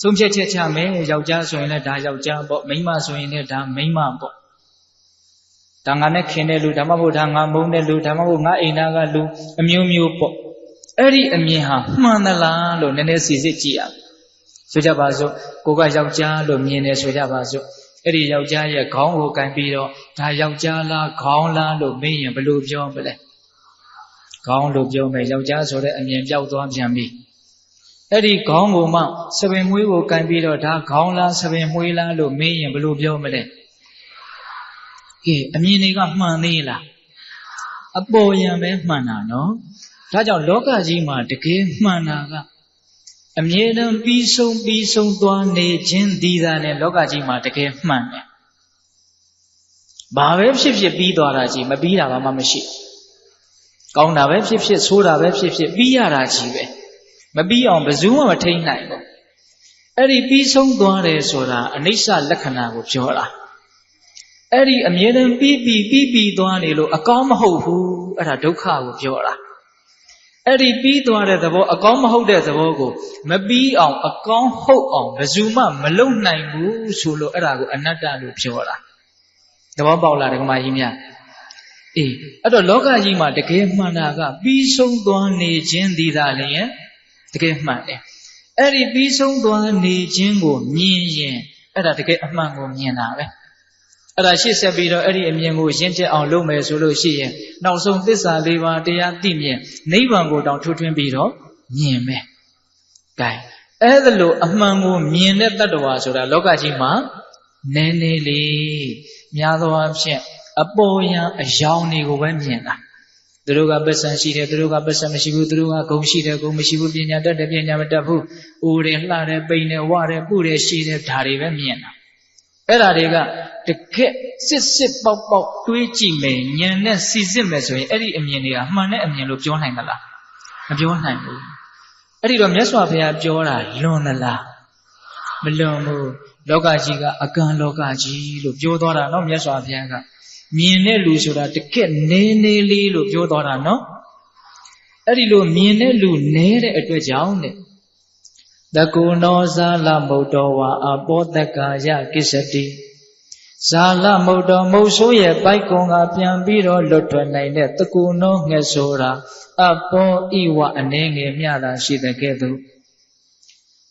B: ဆုံးဖြတ်ချက်ချမယ်ယောက်ျားဆိုရင်လည်းဒါယောက်ျားပေါ့မိန်းမဆိုရင်လည်းဒါမိန်းမပေါ့ဒါငါနဲ့ခင်တဲ့လူဒါမှမဟုတ်ဒါငါမုန်းတဲ့လူဒါမှမဟုတ်ငါအိမ်သားကလူအမျိုးမျိုးပေါ့အဲ့ဒီအမြင်ဟာမှန်သလားလို့နည်းနည်းစီစစ်ကြည့်ရဆိုကြပါစို့ကိုကယောက်ျားလို့မြင်တယ်ဆိုကြပါစို့အဲ့ဒီယောက်ျားရဲ့ခေါင်းကိုကန်ပြီးတော့ဒါယောက်ျားလားခေါင်းလားလို့မေးရင်ဘယ်လိုပြောမလဲခေါင်းလို့ပြောမယ်ယောက်ျားဆိုတဲ့အမြင်ပြောက်သွားပြန်ပြီအဲ့ဒီခေါင်းကိုမှစပင်မွေးကိုကန်ပြီးတော့ဒါခေါင်းလားစပင်မွေးလားလို့မေးရင်ဘယ်လိုပြောမလဲကဲအမြင်တွေကမှန်သေးလားအပေါ်ယံပဲမှန်တာနော်ဒါကြောင့်လောကကြီးမှာတကယ်မှန်တာကအမြဲတမ်းပြီးဆုံးသွားနေခြင်းဒီသာနဲ့လောကကြီးမှာတကယ်မှန်တယ်ဘာပဲဖြစ်ဖြစ်ပြီးသွားတာကြီးမပြီးတာမှမရှိကောင်းတာပဲဖြစ်ဖြစ်ဆိုးတာပဲဖြစ်ဖြစ်ပြီးရတာကြီးပဲမပြီးအောင်ဘယ်သူမှမထိန်းနိုင်ဘူးအဲ့ဒီပြီးဆုံးသွားတယ်ဆိုတာအနိစ္စလက္ခဏာကိုပြောတာအဲ့ဒီအမြဲတမ်းပြီးသွားနေလို့အကောင်းမဟုတ်ဘူးအဲ့ဒါဒုက္ခကိုပြောတာအဲ့ဒီပြီးသွားတဲ့သဘောအကောင်းမဟုတ်တဲ့သဘောကိုမပြီးအောင်အကောင်းဟုတ်အောင်ဘယ်သူမှမလုပ်နိုင်ဘူးဆိုလို့အဲ့ဒါကိုအနတ္တလို့ပြောတာသဘောပေါက်လားဓမ္မကြီးများအေးအဲ့တော့လောကကြီးမှာတကယ်မှန်တာကပြီးဆုံးသွားနေခြင်းဒီသာလျင်တကယ်မှန်တယ်အဲ့ဒီပြီးဆုံးသွားနေခြင်းကိုမြင်ရင်အဲ့ဒါတကယ်အမှန်ကိုမြင်တာပဲအဲ့ဒါရှေ့ဆက်ပြီးတော့အဲ့ဒီအမြင်ကိုရင့်ကျက်အောင်လုပ်မယ်ဆိုလို့ရှိရင်နောက်ဆုံးသစ္စာ၄ပါးတရားသိမြင်နိဗ္ဗာန်ကိုတောင်ထွထွင်းပြီးတော့မြင်မယ်။ကဲအဲ့ဒါလို့အမှန်ကိုမြင်တဲ့တတ္တဝါဆိုတာလောကကြီးမှာနည်းနည်းလေးများသောအားဖြင့်အပေါ်ယံအယောင်တွေကိုပဲမြင်တာသူတို့ကပစ္စံရှိတယ်သူတို့ကပစ္စံမရှိဘူးသူတို့ကဂုဏ်ရှိတယ်ဂုဏ်မရှိဘူးပညာတတ်တယ်ပညာမတတ်ဘူးအိုတယ်လှတယ်ပိန်တယ်ဝတယ်ပုတယ်ရှိတယ်ဒါတွေပဲမြင်တာ အဲ့ဒါတွေကတကက်စစ်ပေါက်တွေးကြည့်မယ်ဉာဏ်နဲ့စီစစ်မယ်ဆိုရင်အဲ့ဒီအမြင်တွေကမှန်တဲ့အမြင်လို့ပြောနိုင်မလားမပြောနိုင်ဘူးအဲ့ဒီတော့မြတ်စွာဘုရားပြောတာလွန်သလားမလွန်ဘူးလောကကြီးကအကန့်လောကကြီးလို့ပြောသွားတာနော်မြတ်စွာဘုရားကမြင်တဲ့လူဆိုတာတကက်နေလေးလို့ပြောသွားတာနော်အဲ့ဒီလိုမြင်တဲ့လူနဲတဲ့အတွက်ကြောင့်တဲ့တကုနောဇာလမုတ်တော်ဝါအပောတက္ကာယကိစ္စတိဇာလမုတ်တော်မုတ်ဆိုးရဲ့ပိုက်ကွန်ကပြန်ပြီးတော့လွတ်ထွက်နိုင်တဲ့တကုနောငှက်ဆိုတာအပောဣဝအနေငယ်မြတာရှိတဲ့ကဲ့သို့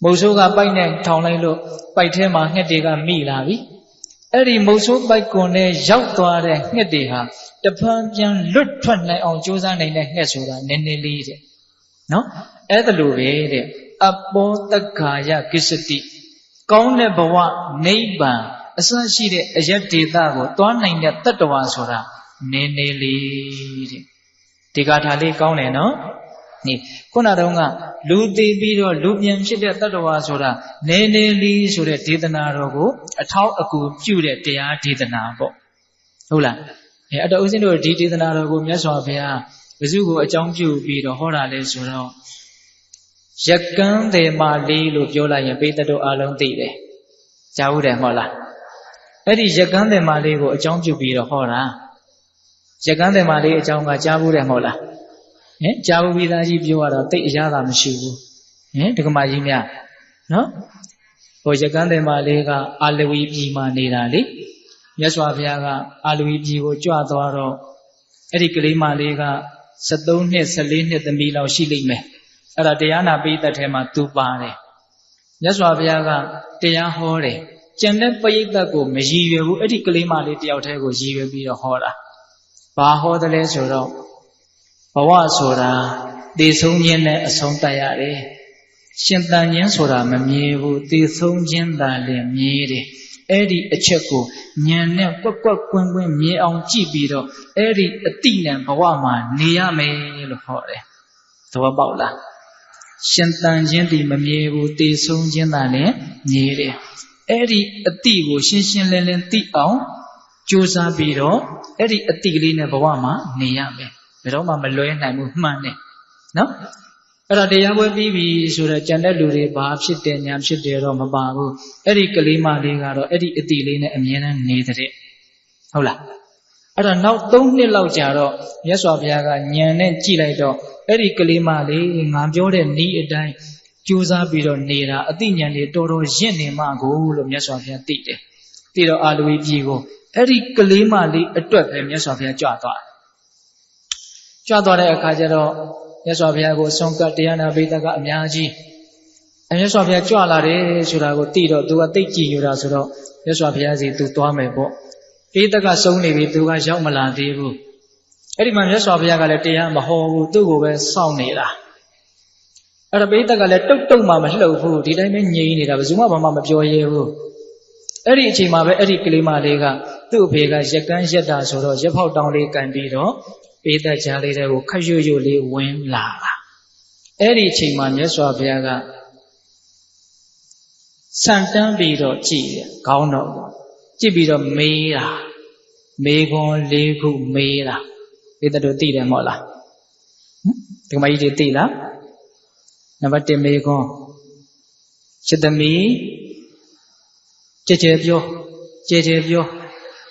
B: မုတ်ဆိုးကပိုက်နဲ့ထောင်လိုက်လို့ပိုက်ထဲမှာငှက်တွေကမိလာပြီအဲ့ဒီမုတ်ဆိုးပိုက်ကွန်နဲ့ရောက်သွားတဲ့ငှက်တွေဟာတပံပြန်လွတ်ထွက်နိုင်အောင်ကြိုးစားနိုင်တဲ့ငှက်ဆိုတာနည်းနည်းလေးတဲ့နော်အဲ့ဒါလိုပဲတဲ့အပောတက္ကာယကိစ္စတိကောင်းတဲ့ဘဝနိဗ္ဗာန်အစရှိတဲ့အယက်ဒေသကိုသွားနိုင်တဲ့တတ္တဝါဆိုတာနည်းနည်းလေးတဲ့ဒီဂါထာလေးကောင်းတယ်နော်นี่ခုနတုန်းကလူသိပြီးတော့လူပြန်ဖြစ်တဲ့တတ္တဝါဆိုတာနည်းနည်းလေးဆိုတဲ့ဒေသနာတော်ကိုအထောက်အကူပြုတဲ့တရားဒေသနာပေါ့ဟုတ်လားအဲ့တော့ဦးဇင်းတို့ဒီဒေသနာတော်ကိုမြတ်စွာဘုရားဘုစုကိုအကြောင်းပြုပြီးတော့ဟောတာလဲဆိုတော့ရကန်းတယ်မာလေးလို့ပြောလိုက်ရင်ပိဋကတို့အားလုံးသိတယ်ကြားဘူးတယ်မဟုတ်လားအဲ့ဒီရကန်းတယ်မာလေးကိုအကြောင်းပြုပြီးတော့ဟောတာရကန်းတယ်မာလေးအကြောင်းကကြားဘူးတယ်မဟုတ်လားဟင်ကြားဘူးပြီးသားကြီးပြောရတော့တိတ်အရသာမရှိဘူးဟင်ဒကမကြီးများနော်ဟိုရကန်းတယ်မာလေးကအာလဝီပြည်မှာနေတာလေမြတ်စွာဘုရားကအာလဝီပြည်ကိုကြွသွားတော့အဲ့ဒီကလေးမလေးက73နှစ်14နှစ်သမီးလောက်ရှိလိမ့်မယ်အဲ့ဒါတရားနာပိဋကတ်ထဲမှာသူပါတယ်မြတ်စွာဘုရားကတရားဟောတယ်ကျန်တဲ့ပိဋကတ်ကိုမရည်ရွယ်ဘူးအဲ့ဒီကလေးမလေးတယောက်တည်းကိုရည်ရွယ်ပြီးတော့ဟောတာဘာဟောတယ်လဲဆိုတော့ဘဝဆိုတာသိဆုံးခြင်းနဲ့အဆုံးတတ်ရတယ်ရှင်သန်ခြင်းဆိုတာမမြဲဘူးသိဆုံးခြင်းသာလည်းမြဲတယ်အဲ့ဒီအချက်ကိုဉာဏ်နဲ့ကွက်ကွက်ကွင်းကွင်းမြင်အောင်ကြည့်ပြီးတော့အဲ့ဒီအတိနဲ့ဘဝမှာနေရမယ်လို့ဟောတယ်သဘောပေါက်လားရှင်သန်ခြင်းဒီမမြဲဘူးသိဆုံးခြင်းသာလည်းမြဲတယ်အဲ့ဒီအတိကိုရှင်းရှင်းလင်းလင်းသိအောင်ကြိုးစားပြီးတော့အဲ့ဒီအတိကလေးနဲ့ဘဝမှာနေရမယ်ဘယ်တော့မှမလွဲနိုင်ဘူးမှန်တယ်နော်အဲ့ဒါတရားပွဲပြီးပြီဆိုတော့ကြံတဲ့လူတွေဘာဖြစ်တယ်ညာဖြစ်တယ်တော့မပါဘူးအဲ့ဒီကလေးမလေးကတော့အဲ့ဒီအတိလေးနဲ့အမြဲတမ်းနေတဲ့ဟုတ်လားအဲ့ဒါနောက်3နှစ်လောက်ကြာတော့မြတ်စွာဘုရားကဉာဏ်နဲ့ကြည့်လိုက်တော့အဲ့ဒီကလေးမလေးငါပြောတဲ့ဤအတိုင်းကြိုးစားပြီးတော့နေတာအတိဉာဏ်တွေတော်တော်ရင့်နေမှကိုလို့မြတ်စွာဘုရားသိတယ်သိတော့အာလူဝီပြည်ကိုအဲ့ဒီကလေးမလေးအတွက်ပဲမြတ်စွာဘုရားကြွသွားတဲ့အခါကျတော့မြတ်စွာဘုရားကိုဆုံးကတ်တရားနာပိဋကအများကြီးမြတ်စွာဘုရားကြွလာတယ်ဆိုတာကိုသိတော့သူကသိကြည်ညိုတာဆိုတော့မြတ်စွာဘုရားစီသူသွားမယ်ပေါ့ပိဋကဆုံးနေပြီသူကရောက်မလာသေးဘူးအဲ့ဒီမှာမြတ်စွာဘုရားကလည်းတရားမဟောဘူးသူ့ကိုပဲစောင့်နေတာအဲ့တော့ပိဋကလည်းတုတ်မှမလှုပ်ဘူးဒီတိုင်းပဲငြိမ်နေတာဘယ်သူမှဘာမှမပြောရဲဘူးအဲ့ဒီအချိန်မှာပဲအဲ့ဒီကလေးမလေးကသူ့အဖေကရက်ကန်းရက်တာဆိုတော့ရက်ဖောက်တောင်းလေးကန်ပြီးတော့ပိဋကကြားလေးတွေကိုခရွရွလေးဝင်လာတာအဲ့ဒီအချိန်မှာမြတ်စွာဘုရားကဆန်တန်းပြီးတော့ကြည်တယ်ခေါင်းတော်ကြည့်ပြီးတော့မေးတာမေခွန်း၄ခုမေးတာပိဋကတို့သိတယ်မဟုတ်လားဒီမကြီးတွေသိလားနံပါတ်1မေခွန်းချစ်သမီးကြဲကြဲပြော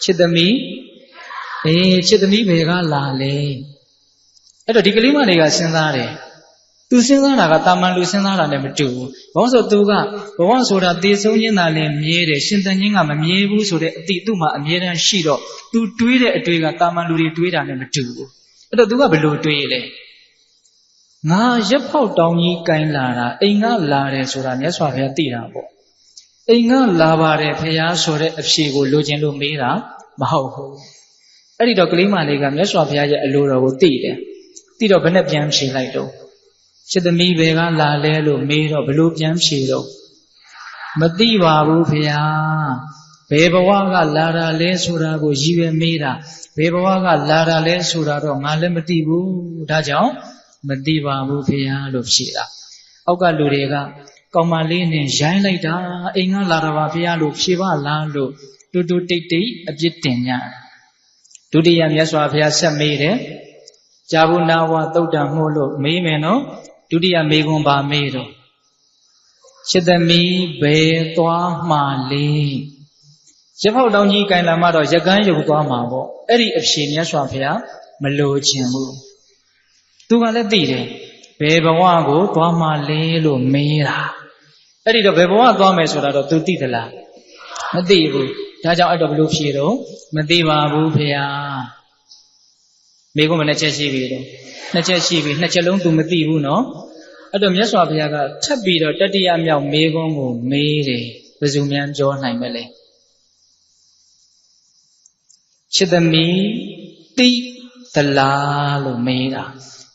B: ချစ်သမီးချစ်သမီးဘယ်ကလာလဲအဲ့တော့ဒီကလေးမလေးကစဉ်းစားတယ်သူစဉ်းစားတာကတာမန်လူစဉ်းစားတာနဲ့မတူဘူးဘာလို့ဆိုသူကဘဝဆိုတာသိဆုံးခြင်းသာလည်းမြဲတယ်ရှင်သန်ခြင်းကမမြဲဘူးဆိုတဲ့အတိသူ့မှာအမြဲတမ်းရှိတော့သူတွေးတဲ့အတွေ့ကတာမန်လူတွေတွေးတာနဲ့မတူဘူးအဲ့တော့သူကဘယ်လိုတွေးလဲငါရက်ဖောက်တောင်းကြီးကိုင်းလာတာအိမ်ကလာတယ်ဆိုတာမြတ်စွာဘုရားသိတာပေါ့အိမ်ကလာပါတယ်ဖရာဆိုတဲ့အဖြေကိုလိုချင်လို့မေးတာမဟုတ်ဘူးအဲ့ဒီတော့ကလေးမလေးကမြတ်စွာဘုရားရဲ့အလိုတော်ကိုသိတယ်သိတော့ဘယ်နဲ့ပြန်ဖြေလိုက်တော့ချစ်သမီးဘယ်ကလာလဲလို့မေးတော့ဘလို့ပြန်ဖြေတော့မသိပါဘူးဖရာဘယ်ဘဝကလာတာလဲဆိုတာကိုရည်ရွယ်မေးတာဘယ်ဘဝကလာတာလဲဆိုတာတော့ငါလည်းမသိဘူးဒါကြောင့်မသိပါဘူးဖရာလို့ဖြေတာအောက်ကလူတွေကကောင်မလေးနဲ့ရိုင်းလိုက်တာအိမ်ကလာတာပါဖရာလို့ဖြေပါလားလို့ တူတူတိတ်တိတ်အပြစ်တင်ကြဒုတိယမြတ်စွာဘုရားဆက်မေးတယ်ဇာဘုနာဝသုတ်တံမှုလို့မေးမယ်နော်ဒုတိယမေးခွန်းပါမေးတော့ချစ်သမီးဘယ်သွားမှလဲရဖောက်တောင်ကြီးကင်လာမှတော့ရကန်းရုပ်သွားမှာပေါ့အဲ့ဒီအဖြေမြတ်စွာဘုရားမလိုချင်ဘူးသူကလည်းသိတယ်ဘယ်ဘဝကိုသွားမှလဲလို့မေးတာအဲ့ဒီတော့ဘယ်ဘဝသွားမယ်ဆိုတာတော့ तू သိသလားမသိဘူးဒါကြောင့်အဲ့တော့ဘယ်လိုဖြေတော့မသိပါဘူးဖေဟာမိကုံးမနှစ်ချက်ရှိပြီတော့နှစ်ချက်ရှိပြီနှစ်ချက်လုံး तू မသိဘူးနော်အဲ့တော့မြတ်စွာဘုရားကထပ်ပြီးတော့တတိယမြောက်မိကုံးကိုမေးတယ်ဘယ်သူများပြောနိုင်မလဲချစ်သမီးသိသလားလို့မေးတာ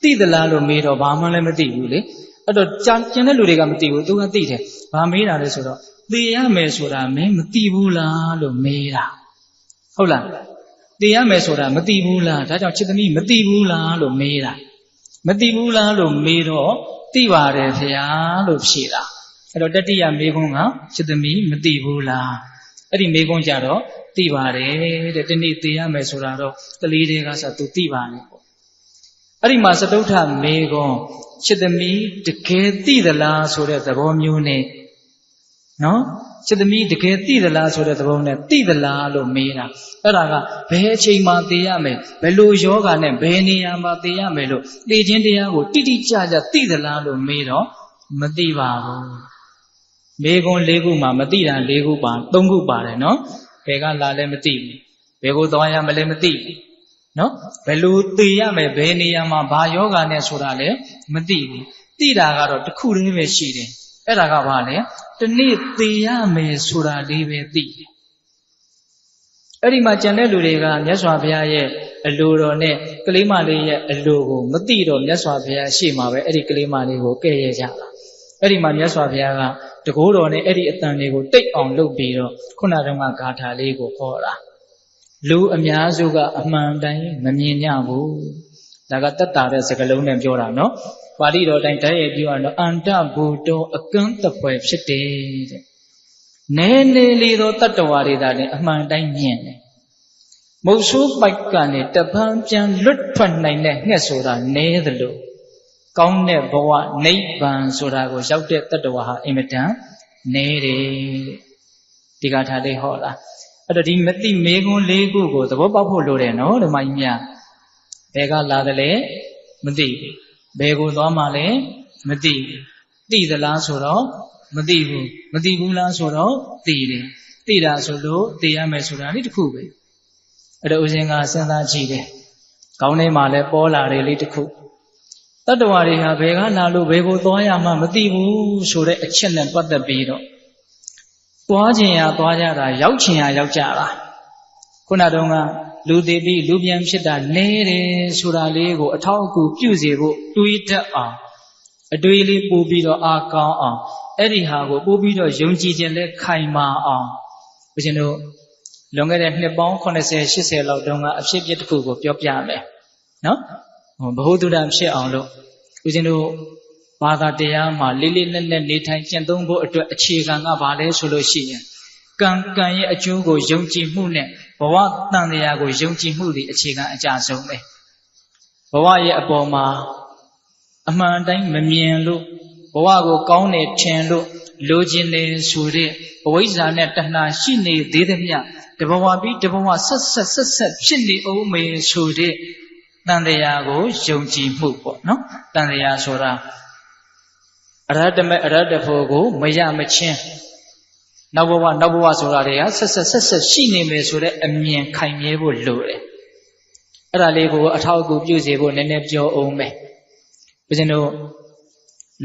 B: သိသလားလို့မေးတော့ဘာမှလည်းမသိဘူးလေအဲ့တော့ကျန်တဲ့လူတွေကမသိဘူးသူကသိတယ်ဘာမေးတာလဲဆိုတော့သိရမယ်ဆိုတာမင်းမသိဘူးလားလို့မေးတာဟုတ်လားသိရမယ်ဆိုတာမသိဘူးလားဒါကြောင့်ချစ်သမီးမသိဘူးလားလို့မေးတာမသိဘူးလားလို့မေးတော့သိပါတယ်ဖေဟာလို့ဖြေတာအဲ့တော့တတိယမေးခွန်းကချစ်သမီးမသိဘူးလားအဲ့ဒီမေးခွန်းကြတော့သိပါတယ်တဲ့ဒီနေ့သိရမယ်ဆိုတာတော့ကလေးတွေကဆိုသူသိပါတယ်ပေါ့အဲ့ဒီမှာစတုထမေးခွန်းချစ်သမီးတကယ်သိသလားဆိုတဲ့သဘောမျိုးနဲ့နော်ချစ်သမီးတကယ်သိသလားဆိုတဲ့သဘောနဲ့သိသလားလို့မေးတာအဲ့ဒါကဘယ်အချိန်မှသိရမယ်ဘယ်လိုယောဂနဲ့ဘယ်နေရာမှာသိရမယ်လို့သိခြင်းတရားကိုတိတိကျကျသိသလားလို့မေးတော့မသိပါဘူးမေးခွန်း၄ခုမှာမသိတာ၄ခုပါ၃ခုပါတယ်နော်ဘယ်ကလာလဲမသိဘူးဘယ်ကိုသွားရမလဲမသိဘူးနော်ဘယ်လိုသိရမယ်ဘယ်နေရာမှာဘာယောဂနဲ့ဆိုတာလဲမသိဘူးသိတာကတော့တစ်ခုတည်းပဲရှိတယ်အဲ့ဒါကဘာလဲတနေ့သိရမယ်ဆိုတာလေးပဲသိတယ်အဲ့ဒီမှာကြံတဲ့လူတွေကမြတ်စွာဘုရားရဲ့အလိုတော်နဲ့ကလေးမလေးရဲ့အလိုကိုမသိတော့မြတ်စွာဘုရားရှေ့မှာပဲအဲ့ဒီကလေးမလေးကိုကဲ့ရဲ့ကြတာအဲ့ဒီမှာမြတ်စွာဘုရားကတကိုးတော်နဲ့အဲ့ဒီအတန်လေးကိုတိတ်အောင်လုပ်ပြီးတော့ခုနတုန်းကဂါထာလေးကိုဟောတာလူအများစုကအမှန်တိုင်းမမြင်ကြဘူးဒါကတတ်တာတဲ့စကားလုံးနဲ့ပြောတာနော်ပါဠိတော်တိုင်းတည်းရဲ့ပြောရတော့အန္တဘူတောအကန့်တပွဲဖြစ်တယ်တဲ့နည်းနည်းလေးသောတတ္တဝါတွေသာလည်းအမှန်တိုင်းမြင်တယ်မုတ်ဆိုးပိုက်ကနေတပန်းပြန်လွတ်ထွက်နိုင်တဲ့ငှက်ဆိုတာနည်းသလိုကောင်းတဲ့ဘဝနိဗ္ဗာန်ဆိုတာကိုရောက်တဲ့တတ္တဝါဟာအင်မတန်နည်းတယ်ဒီကထာလေးဟောတာအဲ့တော့ဒီမသိမေခွန်း၄ခုကိုသဘောပေါက်ဖို့လိုတယ်နော်ဓမ္မကြီးများဘယ်ကလာတယ်လဲမသိဘူးဘယ်ကိုသွားမှလဲမသိဘူးသိသလားဆိုတော့မသိဘူးမသိဘူးလားဆိုတော့သိတယ်သိတာဆိုလို့သိရမယ်ဆိုတာလေးတစ်ခုပဲအဲ့တော့ဦးဇင်းကစဉ်းစားကြည့်တယ်ခေါင်းထဲမှာလဲပေါ်လာတယ်လေးတစ်ခုတတ္တဝါတွေဟာဘယ်ကလာလို့ဘယ်ကိုသွားရမှမသိဘူးဆိုတဲ့အချက်နဲ့ပတ်သက်ပြီးတော့သွားခြင်းရသွားကြတာရောက်ခြင်းရရောက်ကြတာခုနတုန်းကလူသေးပြီးလူပြန်ဖြစ်တာနဲတယ်ဆိုတာလေးကိုအထောက်အကူပြုစေဖို့တွေးတတ်အောင်အတွေးလေးပို့ပြီးတော့အာကောင်းအောင်အဲ့ဒီဟာကိုပို့ပြီးတော့ယုံကြည်ခြင်းလဲခိုင်မာအောင်ဘုရားတို့လွန်ခဲ့တဲ့နှစ်ပေါင်း80 80လောက်တုန်းကအဖြစ်အပျက်တစ်ခုကိုပြောပြမယ်နော်ဘ ਹੁ တုဒ္ဒဖြစ်အောင်လို့ဦးဇင်းတို့ဘာသာတရားမှာလေးလေးနက်နက်နေထိုင်ကျင့်သုံးဖို့အတွက်အခြေခံကဘာလဲဆိုလို့ရှိရင်ကံရဲ့အကျိုးကိုယုံကြည်မှုနဲ့ဘဝတန်တရားကိုယုံကြည်မှုတွေအခြေခံအကြဆုံးပဲဘဝရဲ့အပေါ်မှာအမှန်တိုင်းမမြင်လို့ဘဝကိုကောင်းတယ်ထင်လို့လိုချင်တယ်ဆိုတဲ့ဘဝိဇ္ဇာနဲ့တဏှာရှိနေသေးသမျှတဘဝပြီးတဘဝဆက်ဖြစ်နေအောင်မေဆိုတဲ့တန်တရားကိုယုံကြည်မှုပေါ့နော်တန်တရားဆိုတာအရဟတမေအရဟတဖို့ကိုမရမချင်းနောက်ဘဝဆိုတာတွေကဆက်ရှိနေမယ်ဆိုတဲ့အမြင်ခိုင်မြဲဖို့လိုတယ်အဲ့ဒါလေးကိုအထောက်အကူပြုစေဖို့နည်းနည်းပြောအောင်မယ်ဘုရားတို့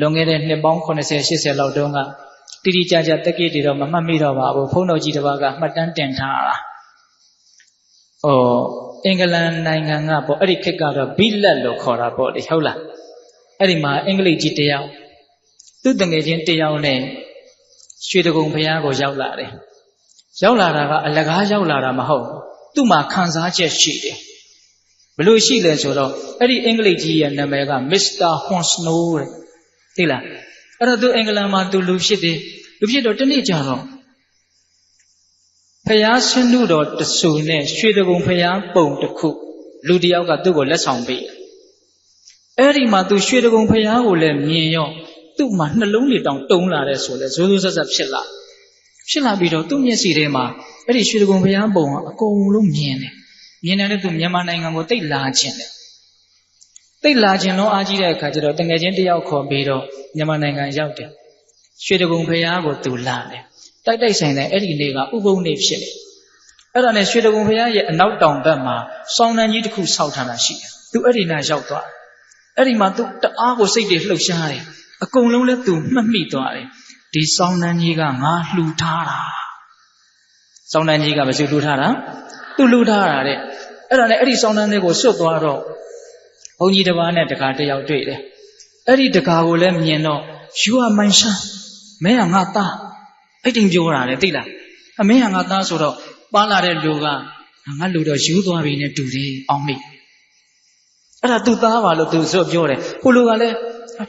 B: လွန်ခဲ့တဲ့နှစ်ပေါင်း80 80လောက်တုန်းကတိတိကျကျတက္ကိတွေတော့မမှတ်မိတော့ပါဘူးဘုန်းတော်ကြီးတစ်ပါးကမှတ်တမ်းတင်ထားတာအင်္ဂလန်နိုင်ငံကပေါ့အဲ့ဒီခေတ်ကတော့ဘိလက်လို့ခေါ်တာပေါ့လေဟုတ်လားအဲ့ဒီမှာအင်္ဂလိပ်ကြီးတယောက်သူ့တငယ်ချင်းတယောက်နဲ့ရွှေတကုံဘုရားကိုရောက်လာတယ်ရောက်လာတာကအလကားရောက်လာတာမဟုတ်သူ့မှာခံစားချက်ရှိတယ်ဘလို့ရှိလဲဆိုတော့အဲ့ဒီအင်္ဂလိပ်ကြီးရဲ့နာမည်ကမစ္စတာဟွန်စနိုးတဲ့သိလားအဲ့တော့သူအင်္ဂလန်မှာသူလူဖြစ်တယ်လူဖြစ်တော့တနေ့ကျတော့ဘု ရားဆင်းတုတော်တဆူနဲ့ရွှေတကုံဖျားပုံတစ်ခုလူတယောက်ကသူ့ကိုလက်ဆောင်ပေးအဲ့ဒီမှာသူရွှေတကုံဖျားကိုလည်းမြင်ရောသူ့မှာနှလုံးတွေတောင်တုံးလာတဲ့ဆိုလဲဇိုးဇိုးဆက်ဆက်ဖြစ်လာပြီးတော့သူ့မျက်စိထဲမှာအဲ့ဒီရွှေတကုံဖျားပုံကအကုန်လုံးမြင်တယ်တဲ့သူမြန်မာနိုင်ငံကိုတိတ်လာခြင်းလုံးအားကြီးတဲ့အခါကျတော့တငယ်ချင်းတယောက်ခေါ်ပြီးတော့မြန်မာနိုင်ငံရောက်တယ်ရွှေတကုံဖျားကိုသူလာတယ်တိုက်ဆိုင်တယ်အဲ့ဒီနေ့ကဥပုံနေ့ဖြစ်တယ်အဲ့ဒါနဲ့ရွှေတကုံဖျားရဲ့အနောက်တောင်ဘက်မှာစောင်းနှံကြီးတစ်ခုဆောက်ထားတာရှိတယ်သူအဲ့ဒီနားရောက်သွားအဲ့ဒီမှာသူတအားကိုစိတ်တွေလှုပ်ရှားတယ်အကုန်လုံးလဲသူမှတ်မိသွားတယ်ဒီစောင်းနှံကြီးကငါလှူထားတာစောင်းနှံကြီးကဘယ်သူလှူထားတာသူလှူထားတာတဲ့အဲ့ဒါနဲ့အဲ့ဒီစောင်းနှံလေးကိုဆွတ်သွားတော့ဘုန်းကြီးတစ်ပါးနဲ့တကားတစ်ယောက်တွေ့တယ်အဲ့ဒီတကားကိုလည်းမြင်တော့ယူအမိုင်းရှာမင်းကငါသားအဲ့တင်ပြောတာလေသိလားအမင်းကငါသားဆိုတော့ပါလာတဲ့လူကငါလူတော့ယူသွားပြီနဲ့တူတယ်အောင်မိအဲ့ဒါသူသားပါလို့သူဆိုပြောတယ်ဟိုလူကလည်း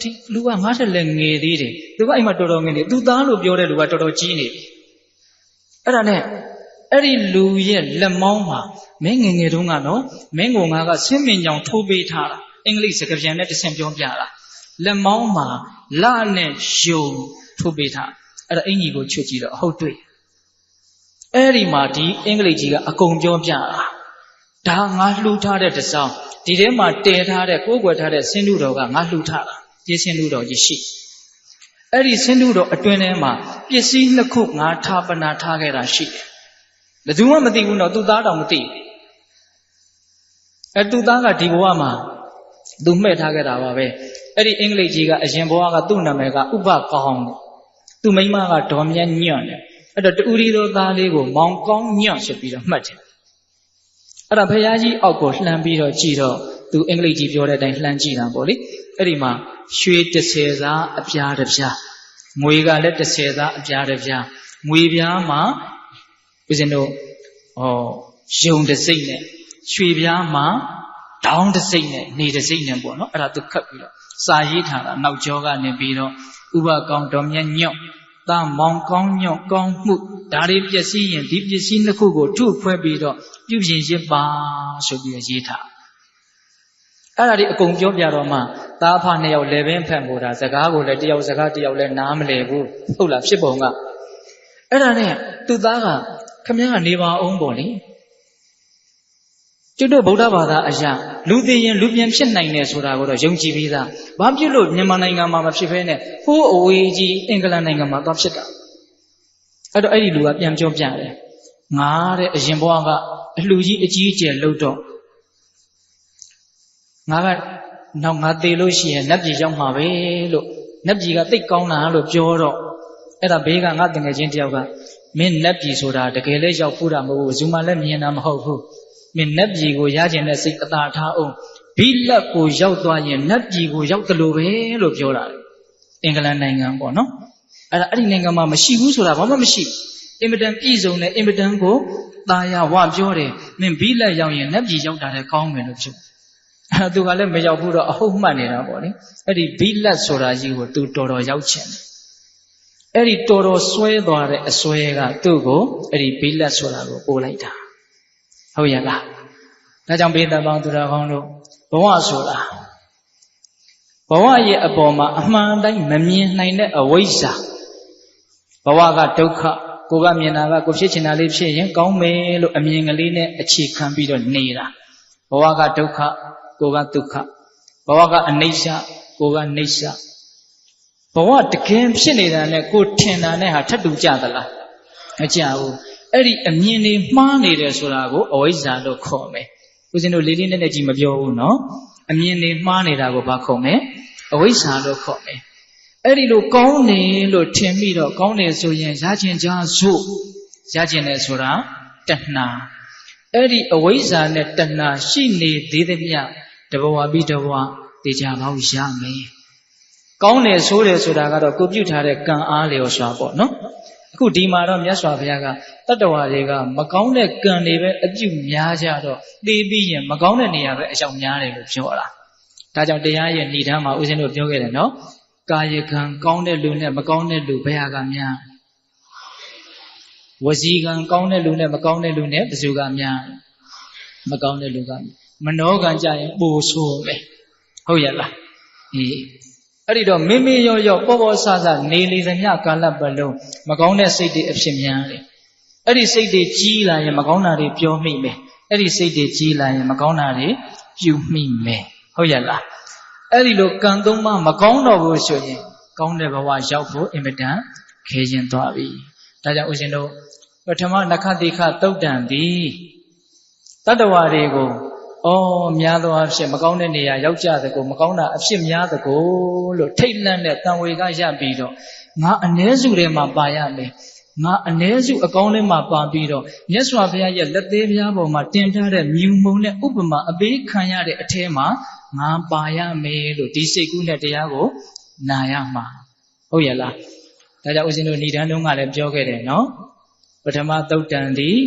B: ဒီလူကငါ့ထက်လည်းငယ်သေးတယ်သူကအိမ်မှာတော်တော်ငယ်နေသူသားလို့ပြောတဲ့လူကတော်တော်ကြီးနေပြီအဲ့ဒါနဲ့အဲ့ဒီလူရဲ့လက်မောင်းမှာမင်းငယ်ငယ်တုန်းကနော်မင်းကိုငါကဆင်းမင်ကြောင်ထိုးပေးထားတာအင်္ဂလိပ်စကားပြန်နဲ့တဆင့်ပြောပြတာလက်မောင်းမှာလနဲ့ယုံထိုးပေးထားအဲ့ဒါအင်ကြီးကိုချွတ်ကြည့်တော့ဟုတ်တွေ့အဲ့ဒီမှာဒီအင်္ဂလိပ်ကြီးကအကုန်ပြောပြတာဒါငါလှူထားတဲ့တစောင်းဒီထဲမှာတည်ထားတဲ့ကိုးကွယ်ထားတဲ့ဆင်းတုတော်ကငါလှူထားတာဒီဆင်းတုတော်ကြီးရှိအဲ့ဒီဆင်းတုတော်အတွင်းထဲမှာပစ္စည်းနှစ်ခုငါထားပနာထားခဲ့တာရှိတယ်ဘယ်သူမှမသိဘူးတော့သူ့သားတောင်မသိအဲ့သူ့သားကဒီဘဝမှာသူမှဲ့ထားခဲ့တာပါပဲအဲ့ဒီအင်္ဂလိပ်ကြီးကအရင်ဘဝကသူ့နာမည်ကဥပကောင်းသူ့မိန်းမကဒေါ်မြတ်ညွန့်တယ်အဲ့တော့တူရီသောသားလေးကိုမောင်ကောင်းညွန့်ဆိုပြီးတော့မှတ်တယ်အဲ့ဒါဖရာကြီးအောက်ကိုလှမ်းပြီးတော့ကြည့်တော့သူအင်္ဂလိပ်ကြီးပြောတဲ့အတိုင်းလှမ်းကြည့်တာပေါ့လေအဲ့ဒီမှာရွှေ30စားအပြားတစ်ပြားငွေကလည်း30စားအပြားတစ်ပြားငွေပြားမှာဦးဇင်းတို့ယုံတစ်စိတ်နဲ့ရွှေပြားမှာဒေါင်းတစ်စိတ်နဲ့နေတစ်စိတ်နဲ့ပေါ့နော်အဲ့ဒါသူခတ်ပြီးတော့စာရေးထားတာနောက်ကျောကနေပြီးတော့ဥပကောင်းတော်မြတ်ညွန့်သာမောင်ကောင်းညွန့်ကောင်းမှုဒါတွေပျက်စီးရင်ဒီပစ္စည်းနှစ်ခုကိုထုခွဲပြီးတော့ပြုပြင်ရစ်ပါဆိုပြီးတော့ရေးထားအဲ့ဒါဒီအကုန်ပြောပြတော့မှသားဖနှစ်ယောက်လည်းပင်ဖက်မို့တာစကားကိုလည်းတယောက်စကားတယောက်လည်းနားမလည်ဘူးဟုတ်လားဖြစ်ပုံကအဲ့ဒါနဲ့သူ့သားကခမည်းကနေပါအောင်ပေါ့လေကျွတ်တို့ဗုဒ္ဓဘာသာအရာလူသိရင်လူပြန်ဖြစ်နိုင်တယ်ဆိုတာကိုတော့ယုံကြည်ပြီးသားဘာဖြစ်လို့မြန်မာနိုင်ငံမှာမဖြစ်ဘဲနဲ့ဟိုးအဝေးကြီးအင်္ဂလန်နိုင်ငံမှာသွားဖြစ်တာအဲ့တော့အဲ့ဒီလူကပြန်ပြောပြတယ်ငါတဲ့အရင်ဘဝကအလှကြီးအကြီးအကျယ်လှုပ်တော့ငါကနောက်ငါသေလို့ရှိရင်နတ်ပြည်ရောက်မှာပဲလို့နတ်ပြည်ကသိတ်ကောင်းတာလို့ပြောတော့အဲ့ဒါဘေးကငါတငယ်ချင်းတယောက်ကမင်းနတ်ပြည်ဆိုတာတကယ်လည်းရောက်ဖို့တာမဟုတ်ဘူးဇူမလည်းမြင်တာမဟုတ်ဘူးမင်းနတ်ပြည်ကိုရကျင်တဲ့စိတ်အသာထားအောင်ဘိလက်ကိုရောက်သွားရင်နတ်ပြည်ကိုရောက်တယ်လို့ပဲလို့ပြောတာအင်္ဂလန်နိုင်ငံပေါ့နော်အဲ့ဒီနိုင်ငံမှာမရှိဘူးဆိုတာဘာမှမရှိအင်မတန်ပြည့်စုံတဲ့အင်မတန်ကိုသာယာဝပြောတယ်မင်းဘိလက်ရောက်ရင်နတ်ပြည်ရောက်တာလည်းကောင်းမယ်လို့ပြောအဲ့သူကလည်းမရောက်ဘူးတော့အဟုတ်မှတ်နေတာပေါ့လေအဲ့ဒီဘိလက်ဆိုတာကြီးကိုသူတော်တော်ရောက်ချင်တယ်အဲ့ဒီတော်တော်ဆွဲသွားတဲ့အဆွဲကသူ့ကိုအဲ့ဒီဘိလက်ဆိုတာကိုပို့လိုက်တာဟုတ်ရဲ့လားဒါကြောင့်ဘေးသက်ပေါင်းသူတော်ကောင်းတို့ဘဝဆိုတာဘဝရဲ့အပေါ်မှာအမှန်တိုင်းမမြင်နိုင်တဲ့အဝိဇ္ဇာဘဝကဒုက္ခကိုကမြင်တာကကိုဖြစ်ချင်တာလေးဖြစ်ရင်ကောင်းမယ်လို့အမြင်ကလေးနဲ့အခြေခံပြီးတော့နေတာဘဝကဒုက္ခကိုကဒုက္ခဘဝကအနိစ္စကိုကနိစ္စဘဝတကယ်ဖြစ်နေတာနဲ့ကိုထင်တာနဲ့ဟာထပ်တူကြသလားမကြဘူးအဲ့ဒီအမြင်တွေမှားနေတယ်ဆိုတာကိုအဝိဇ္ဇာလို့ခေါ်မယ်ဦးဇင်းတို့လေးလေးနက်နက်ကြီးမပြောဘူးနော်အမြင်တွေမှားနေတာကိုဘာခေါ်မလဲအဝိဇ္ဇာလို့ခေါ်မယ်အဲ့ဒီလိုကောင်းတယ်လို့ထင်ပြီးတော့ကောင်းတယ်ဆိုရင်ရကျင်ကြစို့ရကျင်တယ်ဆိုတာတဏှာအဲ့ဒီအဝိဇ္ဇာနဲ့တဏှာရှိနေသေးသမျှတဘဝပြီးတဘဝတေချာပေါင်းရမယ်ကောင်းတယ်ဆိုတယ်ဆိုတာကတော့ကိုပြုထားတဲ့ကံအားလျော်စွာပေါ့နော်အခုဒီမှာတော့မြတ်စွာဘုရားကတတ္တဝါတွေကမကောင်းတဲ့ကံတွေပဲအပြုများကြတော့သိပြီးရင်မကောင်းတဲ့နေရာပဲအရောက်များတယ်လို့ပြောတာဒါကြောင့်တရားရဲ့ဏ္ဍာန်မှာဦးဇင်းတို့ပြောခဲ့တယ်နော်ကာယကံကောင်းတဲ့လူနဲ့မကောင်းတဲ့လူဘယ်ဟာကများ ဝစီကံကောင်းတဲ့လူနဲ့မကောင်းတဲ့လူနဲ့ဘယ်သူကများမကောင်းတဲ့လူကမနောကံကြရင်ပိုဆိုးမယ်ဟုတ်ရဲ့လားအဲ့ဒီတော့မိမိရောရောပေါ့ပေါ့ဆဆနေလေသမျှကာလပတ်လုံးမကောင်းတဲ့စိတ်တွေအဖြစ်များတယ်အဲ့ဒီစိတ်တွေကြီးလာရင်မကောင်းတာတွေပြောမိမယ်အဲ့ဒီစိတ်တွေကြီးလာရင်မကောင်းတာတွေပြုမိမယ်ဟုတ်ရဲ့လားအဲ့ဒီလိုကံသုံးပါးမကောင်းတော့ဘူးဆိုရင်ကောင်းတဲ့ဘဝရောက်ဖို့အင်မတန်ခဲရင်သွားပြီဒါကြောင့်ဦးဇင်းတို့ပထမနခတိခသုတ်တံသည်တတ္တဝါတွေကိုများသောအားဖြင့်မကောင်းတဲ့နေရာရောက်ကြတဲ့ကိုမကောင်းတာအဖြစ်များတဲ့ကိုလို့ထိတ်လန့်တဲ့တန်ဝေကရပြီးတော့ငါအ ਨੇ စုထဲမှာပါရမယ်ငါအ ਨੇ စုအကောင်းထဲမှာပါပြီးတော့မြတ်စွာဘုရားရဲ့လက်သေးပြားပေါ်မှာတင်ထားတဲ့မြူမုံနဲ့ဥပမာအပေးခံရတဲ့အထဲမှာငါပါရမယ်လို့ဒီစိတ်ကူးနဲ့တရားကိုနာရမှာဟုတ်ရဲ့လားဒါကြောင့်ဦးဇင်းတို့ဏိဒန်းတုန်းကလည်းပြောခဲ့တယ်နော်ပထမသုတ်တံသည်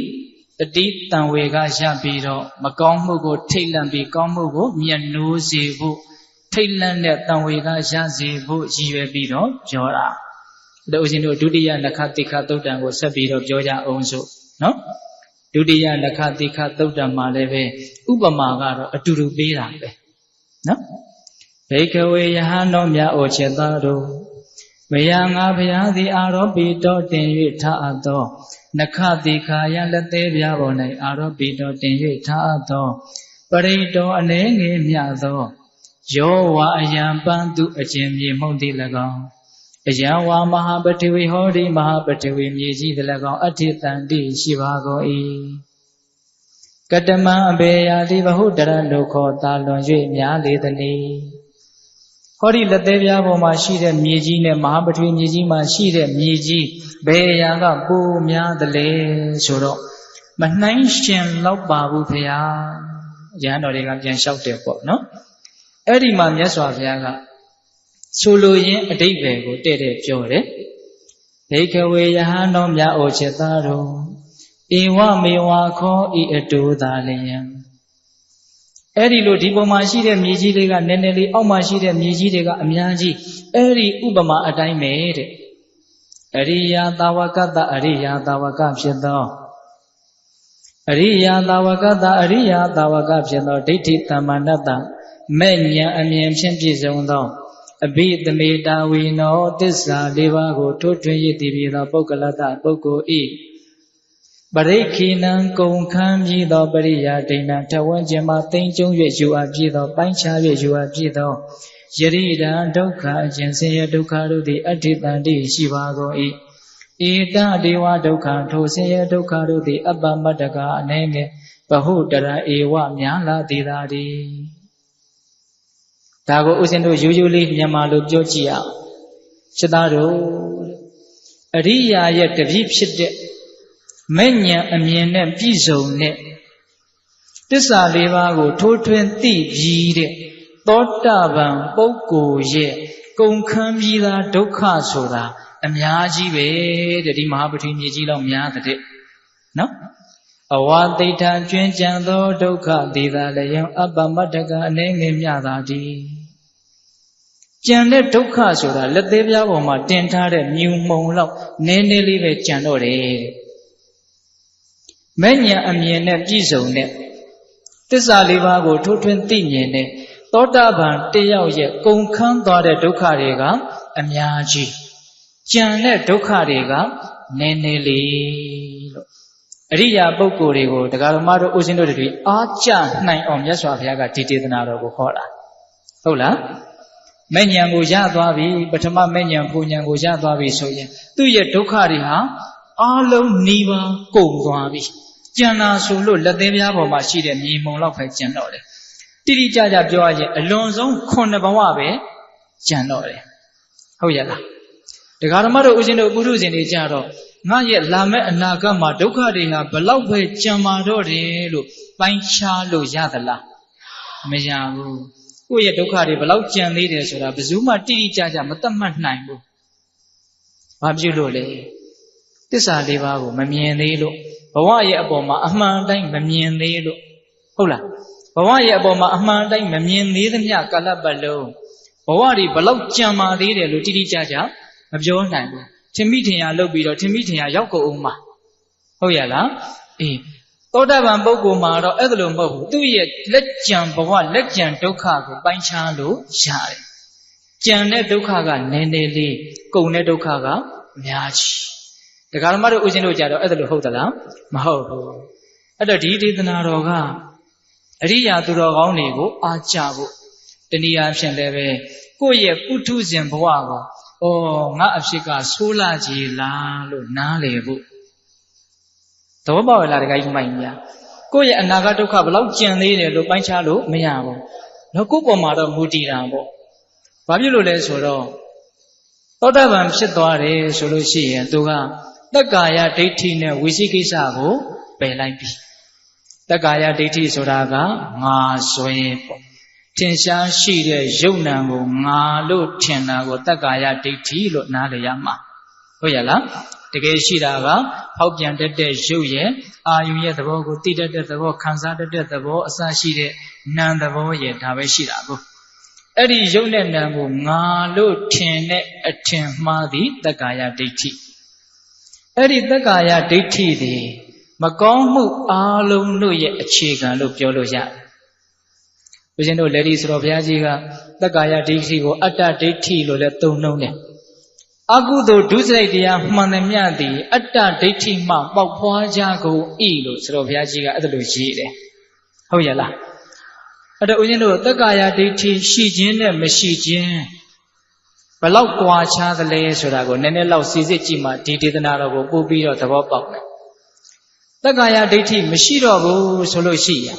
B: တတိတံဝေကရပြီးတော့မကောင်းမှုကိုထိတ်လန့်ပြီးကောင်းမှုကိုမြတ်နိုးစေဖို့ထိတ်လန့်တဲ့တံဝေကရစေဖို့ရည်ရွယ်ပြီးတော့ပြောတာဒါဦးဇင်းတို့ဒုတိယနခတိခသုတ်တံကိုဆက်ပြီးတော့ပြောကြအောင်စို့နော်ဒုတိယနခတိခသုတ်တံမှာလည်းပဲဥပမာကတော့အတူတူပေးတာပဲနော်ဘိက္ခဝေယဟန်တော်များအိုချေသားတို့မယငါဘုရားသည်အာရောပိတောတင်၍ထားအပ်သောနခတိခာယလက်သေးပြားပေါ်၌အာရောပိတောတင်၍ထားအပ်သောပရိတောအနေငယ်မြသောယောဝါအယံပန်းသူအကျဉ်မြေမှုန့်သည်၎င်းအယံဝါမဟာပတိဝေဟောတိမဟာပတိဝေမြေကြီးသည်၎င်းအဋ္ဌိတန္တိရှိပါကုန်၏ကတမံအဘေယာတိဘဟုတရလုခောတာလွန်၍များလေသည်ဟောဒီလက်သေးပြားပေါ်မှာရှိတဲ့မြေကြီးနဲ့မဟာပထဝီမြေကြီးမှာရှိတဲ့မြေကြီးဘယ်အရာကပိုများသလဲဆိုတော့မနှိုင်းရှင်လောက်ပါဘူးဖေဟာရဟန်းတော်တွေကပြန်လျှောက်တယ်ပေါ့နော်အဲ့ဒီမှာမြတ်စွာဘုရားကဆိုလိုရင်းအဓိပ္ပာယ်ကိုတဲ့တဲ့ပြောတယ်ဘိက္ခဝေယဟန်တော်များအိုချစ်သားတို့ဧဝမေဝါခောဤအတူသာလျင်အဲ့ဒီလိုဒီပုံမှာရှိတဲ့မြေကြီးတွေကနည်းနည်းလေးအောက်မှာရှိတဲ့မြေကြီးတွေကအများကြီးအဲ့ဒီဥပမာအတိုင်းပဲတဲ့အရိယာသာဝကတအရိယာသာဝကဖြစ်သောအရိယာသာဝကတအရိယာသာဝကဖြစ်သောဒိဋ္ဌိသမ္မာနတမဲ့ဉာဏ်အမြင်ဖြင့်ပြည့်စုံသောအဘိသမေတာဝိနောသစ္စာ၄ပါးကိုထိုးထွင်းရည်တည်ပြီးသောပုဂ္ဂလတပုဂ္ဂိုလ်ဤပရိခိဏံကုံခမ်းပြီးသောပရိယာဒိဏထဝန်းကျင်မှာသိမ့်ကျုံ၍ယူအပ်ပြီးသောပိုင်းခြား၍ယူအပ်ပြီးသောယရိဒံဒုက္ခအကျဉ်ဆင်းရဲဒုက္ခတို့သည်အဋ္ဌိတန္တိရှိပါကုန်၏ဧတဒေဝဒုက္ခထိုဆင်းရဲဒုက္ခတို့သည်အပ္ပမတ္တကအနည်းငယ်ဘဟုတရဧဝများလာသည်သာတည်းဒါကိုဦးဇင်းတို့ရိုးရိုးလေးမြန်မာလိုပြောကြည့်အောင်စိတ်သားတို့အရိယာရဲ့တပည့်ဖြစ်တဲ့မဲ့ဉာဏ်အမြင်နဲ့ပြည့်စုံတဲ့သစ္စာ၄ပါးကိုထိုးထွင်းသိပြီးတဲ့သောတာပန်ပုဂ္ဂိုလ်ရဲ့ကုန်ခမ်းပြီးသားဒုက္ခဆိုတာအများကြီးပဲတဲ့ဒီမဟာပတိမြေကြီးလောက်များတဲ့နော်အဝါသိဋ္ဌကျွင်းကြံသောဒုက္ခဒေသာလျံအပ္ပမတ္တကအနည်းငယ်မြသာသည်ကြံတဲ့ဒုက္ခဆိုတာလက်သေးပြားပေါ်မှာတင်ထားတဲ့မြူမုံလောက်နည်းနည်းလေးပဲကြံတော့တယ်မဲ့ဉာဏ်အမြင်နဲ့ပြည့်စုံတဲ့သစ္စာ၄ပါးကိုထိုးထွင်းသိမြင်တဲ့သောတာပန်တယောက်ရဲ့ကုန်ခမ်းသွားတဲ့ဒုက္ခတွေကအများကြီးကြံတဲ့ဒုက္ခတွေကနည်းနည်းလေးလို့အရိယာပုဂ္ဂိုလ်တွေကိုတရားဓမ္မတို့ဥစဉ်တို့တွေအားကျနိုင်အောင်မြတ်စွာဘုရားကဒီဒေသနာတော်ကိုဟောတာဟုတ်လားမဲ့ဉာဏ်ကိုရသွားပြီပထမမဲ့ဉာဏ်ပူဉာဏ်ကိုရသွားပြီဆိုရင်သူ့ရဲ့ဒုက္ခတွေဟာအားလုံးနီးပါးကုန်သွားပြီကျန်တာဆိုလို့လက်သေးပြားပေါ်မှာရှိတဲ့မြေမုံလောက်ပဲကျန်တော့တယ်တိတိကျကျပြောရရင်အလွန်ဆုံး9ဘဝပဲကျန်တော့တယ်ဟုတ်ရဲ့လားတရားဓမ္မတို့ဥစဉ်တို့ပုထုဇဉ်တွေကြတော့ငါရဲ့လာမဲ့အနာဂတ်မှာဒုက္ခတွေဟာဘလောက်ပဲကြံမာတော့တယ်လို့ပိုင်းခြားလို့ရသလားမရဘူးကိုယ့်ရဲ့ဒုက္ခတွေဘလောက်ကြံသေးတယ်ဆိုတာဘယ်သူမှတိတိကျကျမသတ်မှတ်နိုင်ဘူးဘာဖြစ်လို့လဲသစ္စာ၄ပါးကိုမမြင်သေးလို့ဘဝရဲ့အပေါ်မှာအမှန်တိုင်းမမြင်သေးလို့ဟုတ်လားဘဝရဲ့အပေါ်မှာအမှန်တိုင်းမမြင်သေးသမျှကာလပတ်လုံးဘဝတွေဘလောက်ကြံမာသေးတယ်လို့တိတိကျကျမပြောနိုင်ဘူးထင်မိထင်ရလုပ်ပြီးတော့ထင်မိထင်ရရောက်ကုန်အောင်မှာ ဟုတ်ရလားအေးသောတာပန်ပုဂ္ဂိုလ်မှာတော့အဲ့ဒါလိုမဟုတ်ဘူးသူ့ရဲ့လက်ကြံဘဝလက်ကြံဒုက္ခကိုပိုင်းခြားလို့ရတယ်ကြံတဲ့ဒုက္ခကနည်းနည်းလေးကုန်တဲ့ဒုက္ခကအများကြီးတရားဓမ္မတို့ဥစဉ်တို့ကြတော့အဲ့ဒါလိုဟုတ်သလားမဟုတ်ဘူးအဲ့တော့ဒီဒေသနာတော်ကအရိယာသူတော်ကောင်းတွေကိုအားကြဖို့တနည်းအားဖြင့်လည်းပဲကိုယ့်ရဲ့ပုထုဇဉ်ဘဝကိုငါအဖြစ်ကဆိုးလာကြီးလားလို့နားလေဖို့သဘောပေါက်ရလားတခါကြီးမိုက်များကိုယ့်ရဲ့အနာဂတ်ဒုက္ခဘလောက်ကြံသေးတယ်လို့ပိုင်းခြားလို့မရဘူးတော့ကိုယ့်ပေါ်မှာတော့မူတည်တာပေါ့ဘာဖြစ်လို့လဲဆိုတော့သောတာပန်ဖြစ်သွားတယ်ဆိုလို့ရှိရင်သူကတက္ကာယဒိဋ္ဌိနဲ့ဝိသိကိစ္စကိုပယ်လိုက်ပြီတက္ကာယဒိဋ္ဌိဆိုတာကငါဆွဲပေါ့ထင်ရှားရှိတဲ့ယုတ်နံကိုငါလို့ထင်တာကိုတက္ကာယဒိဋ္ဌိလို့နားလည်ရမှာဟုတ်ရလားတကယ်ရှိတာကဖောက်ပြန်တတ်တဲ့ယုတ်ရဲ့အာယုရဲ့သဘောကိုသိတတ်တဲ့သဘောခံစားတတ်တဲ့သဘောအစရှိတဲ့နာမ်သဘောရဲ့ဒါပဲရှိတာကိုအဲ့ဒီယုတ်နဲ့နာမ်ကိုငါလို့ထင်တဲ့အထင်မှားသည်တက္ကာယဒိဋ္ဌိအဲ့ဒီတက္ကာယဒိဋ္ဌိသည်မကောင်းမှုအလုံးတို့ရဲ့အခြေခံလို့ပြောလို့ရတယ်ဘုရားတို့လက်ဒီဆိုတော့ဘုရားကြီးကတက္ကာယဒိဋ္ဌိကိုအတ္တဒိဋ္ဌိလို့လည်းသုံးနှုန်းတယ်အကုသိုလ်ဒုစရိုက်တရားမှန်သမျှသည်အတ္တဒိဋ္ဌိမှပေါက်ဖွားကြကုန်၏လို့ဆိုတော့ဘုရားကြီးကအဲ့ဒါလိုရေးတယ်ဟုတ်ရလားအဲ့တော့ဦးဇင်းတို့တက္ကာယဒိဋ္ဌိရှိခြင်းနဲ့မရှိခြင်းဘလောက်ကွာခြားသလဲဆိုတာကိုနည်းနည်းလောက်စီစစ်ကြည့်မှဒီဒေသနာတော်ကိုပို့ပြီးတော့သဘောပေါက်မယ်တက္ကာယဒိဋ္ဌိမရှိတော့ဘူးဆိုလို့ရှိရင်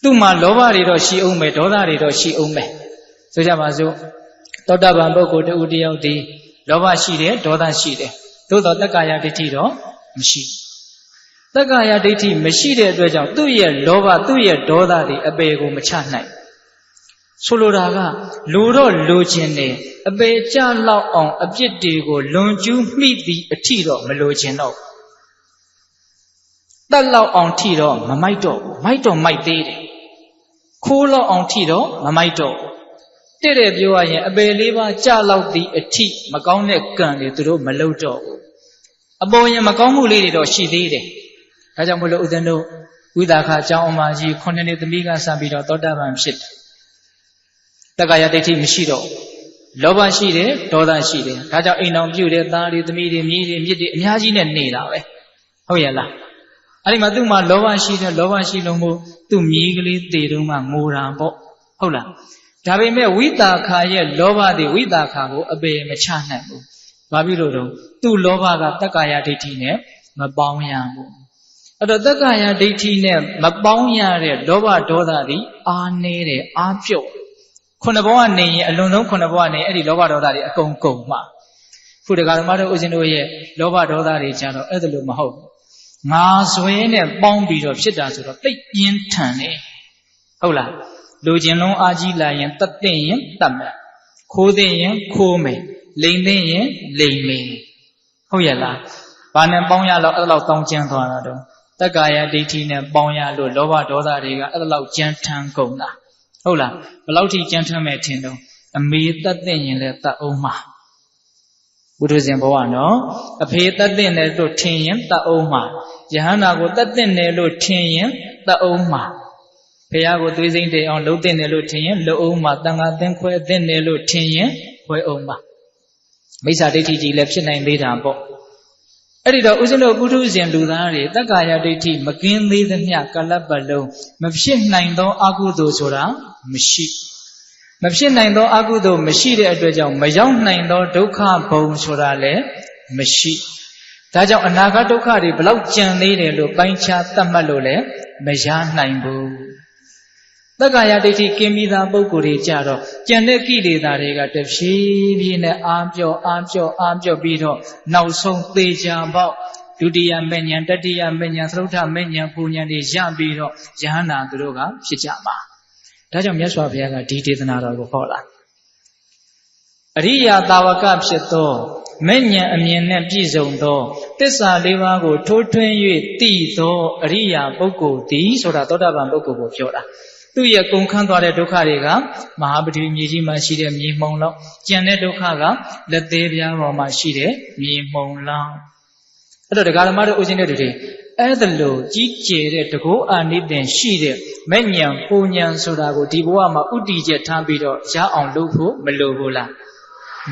B: သူ့မှာလောဘတွေတော့ရှိအောင်မယ်ဒေါသတွေတော့ရှိအောင်မယ်ဆိုကြပါစို့သောတာပန်ပုဂ္ဂိုလ်တဦးတယောက်ဒီလောဘရှိတယ်ဒေါသရှိတယ်သို့တော့တက္ကာယဒိဋ္ဌိတော့မရှိတက္ကာယဒိဋ္ဌိမရှိတဲ့အတွက်ကြောင့်သူ့ရဲ့လောဘသူ့ရဲ့ဒေါသတွေအပေကိုမချနိုင်ဆိုလိုတာကလိုတော့လိုချင်တယ်အပေကြလောက်အောင်အပြစ်တွေကိုလွန်ကျူးမိသည့်အထိတော့မလိုချင်တော့တတ်လောက်အောင်ထိတော့မမိုက်တော့မိုက်တော့မိုက်သေးတယ်ခိုးလောက်အောင်ထိတော့မမိုက်တော့တဲ့ပြောရရင်အပေလေးပါးကြလောက်သည့်အထိမကောင်းတဲ့ကံတွေသူတို့မလုပ်တော့ဘူးအပေါ်ရင်မကောင်းမှုလေးတွေတော့ရှိသေးတယ်ဒါကြောင့်မလို့ဦးဇင်းတို့ဝိသခအကြောင်းအမကြီး9နှစ်သမီးကစပြီးတော့သောတာပန်ဖြစ်တယ်တက္ကာယဒိဋ္ဌိမရှိတော့လောဘရှိတယ်ဒေါသရှိတယ်ဒါကြောင့်အိမ်တော်ပြုတဲ့သားတွေသမီးတွေမြေးတွေမြစ်တွေအများကြီးနဲ့နေတာပဲဟုတ်ရဲ့လားအဲ့ဒီမှာသူ့မှာလောဘရှိတယ်လောဘရှိလို့မို့သူ့မြေးကလေးတေတုံးကငိုတာပေါ့ဟုတ်လားဒါပေမဲ့ဝိသခရဲ့လောဘတွေဝိသခကိုအပေမချနိုင်ဘူးဘာဖြစ်လို့တော့သူ့လောဘကတက္ကာယဒိဋ္ဌိနဲ့မပေါင်းရဘူးအဲ့တော့တက္ကာယဒိဋ္ဌိနဲ့မပေါင်းရတဲ့လောဘဒေါသတွေအားနေတယ်အားပြုတ်ခုနှစ်ဘဝနေရင်အလွန်ဆုံးခုနှစ်ဘဝနေအဲ့ဒီလောဘဒေါသတွေအကုန်ကုန်မှာခုတက္ကသမားတို့ဦးဇင်းတို့ရဲ့လောဘဒေါသတွေကြတော့အဲ့ဒါလိုမဟုတ်ဘူးငါဆွဲနဲ့ပေါင်းပြီးတော့ဖြစ်တာဆိုတော့တိတ်ပြင်းထန်တယ်ဟုတ်လားလူကျင်လုံးအားကြီးလာရင်တတ်သိရင်တတ်မယ်ခိုးသိရင်ခိုးမယ်လိမ်သိရင်လိမ်မယ်ဟုတ်ရဲ့လားဘာနဲ့ပေါင်းရလို့အဲ့လောက်တောင်းကျမ်းသွားတာတော့တက္ကာယဒိဋ္ဌိနဲ့ပေါင်းရလို့လောဘဒေါသတွေကအဲ့လောက်ကြမ်းထမ်းကုန်တာဟုတ်လားဘယ်လောက်ထိကြမ်းထမ်းမဲ့ထင်တော့အမေတတ်သိရင်လည်းတတ်အောင်မှာဘုဒ္ဓဇင်ဘဝနော်အဖေတတ်သိတယ်လို့ထင်ရင်တတ်အောင်မှာယဟန္တာကိုတတ်သိတယ်လို့ထင်ရင်တတ်အောင်မှာဘုရားကိုသွေးစိမ့်တည်အောင်လှုပ်တဲ့တယ်လို့ထင်ရင်လှုပ်အောင်မှာတန်ခါသင်ခွဲတဲ့တယ်လို့ထင်ရင်ခွဲအောင်မှာမိစ္ဆာဒိဋ္ဌိကြီးလည်းဖြစ်နိုင်သေးတာပေါ့အဲ့ဒီတော့ဥစဉ်တို့ပုထုဇဉ်လူသားတွေတက္ကာယဒိဋ္ဌိမကင်းသေးသမျှကလပ်ပလုံးမဖြစ်နိုင်သောအကုသိုလ်ဆိုတာမရှိမဖြစ်နိုင်သောအကုသိုလ်မရှိတဲ့အတွက်ကြောင့်မရောက်နိုင်သောဒုက္ခဘုံဆိုတာလည်းမရှိဒါကြောင့်အနာဂတ်ဒုက္ခတွေဘလောက်ကြံသေးတယ်လို့ပိုင်းခြားသတ်မှတ်လို့လည်းမရနိုင်ဘူးတက္ကာယဒိဋ္ဌိကင်းပြီးသားပုဂ္ဂိုလ်တွေကြတော့ကြံတဲ့ကိလေသာတွေကတဖြည်းဖြည်းနဲ့အားပြော့ပြီးတော့နောက်ဆုံးသေချာပေါက်ဒုတိယမဉ္ဇဉ်တတိယမဉ္ဇဉ်သရုဋ္ဌမဉ္ဇဉ်ပူဉ္ဇဉ်တွေရပြီးတော့ယဟန္တာသူတို့ကဖြစ်ကြပါဒါကြောင့်မြတ်စွာဘုရားကဒီဒေသနာတော်ကိုဟောလာအရိယာသာဝကဖြစ်သောမဉ္ဇဉ်အမြင်နဲ့ပြည့်စုံသောသစ္စာလေးပါးကိုထိုးထွင်း၍သိသောအရိယာပုဂ္ဂိုလ်သည်ဆိုတာသောတာပန်ပုဂ္ဂိုလ်ကိုပြောတာသူ့ရဲ့ကုန်ခန်းသွားတဲ့ဒုက္ခတွေကမဟာပထဝီမြေကြီးမှာရှိတဲ့မြေမှုန်လောက်ကျန်တဲ့ဒုက္ခကလက်သေးပြားပေါ်မှာရှိတဲ့မြေမှုန်လောက်အဲ့ အဲ့တော့ဒကာဓမ္မတို့ဦးဇင်းတို့တွေအဲ့ဒါလို့ကြီးကျယ်တဲ့တကောအာနိသင်ရှိတဲ့မဲ့ညံပူညံဆိုတာကိုဒီဘဝမှာဥတီချက်ထားပြီးတော့ရအောင်လုပ်ဖို့မလိုဘူးလား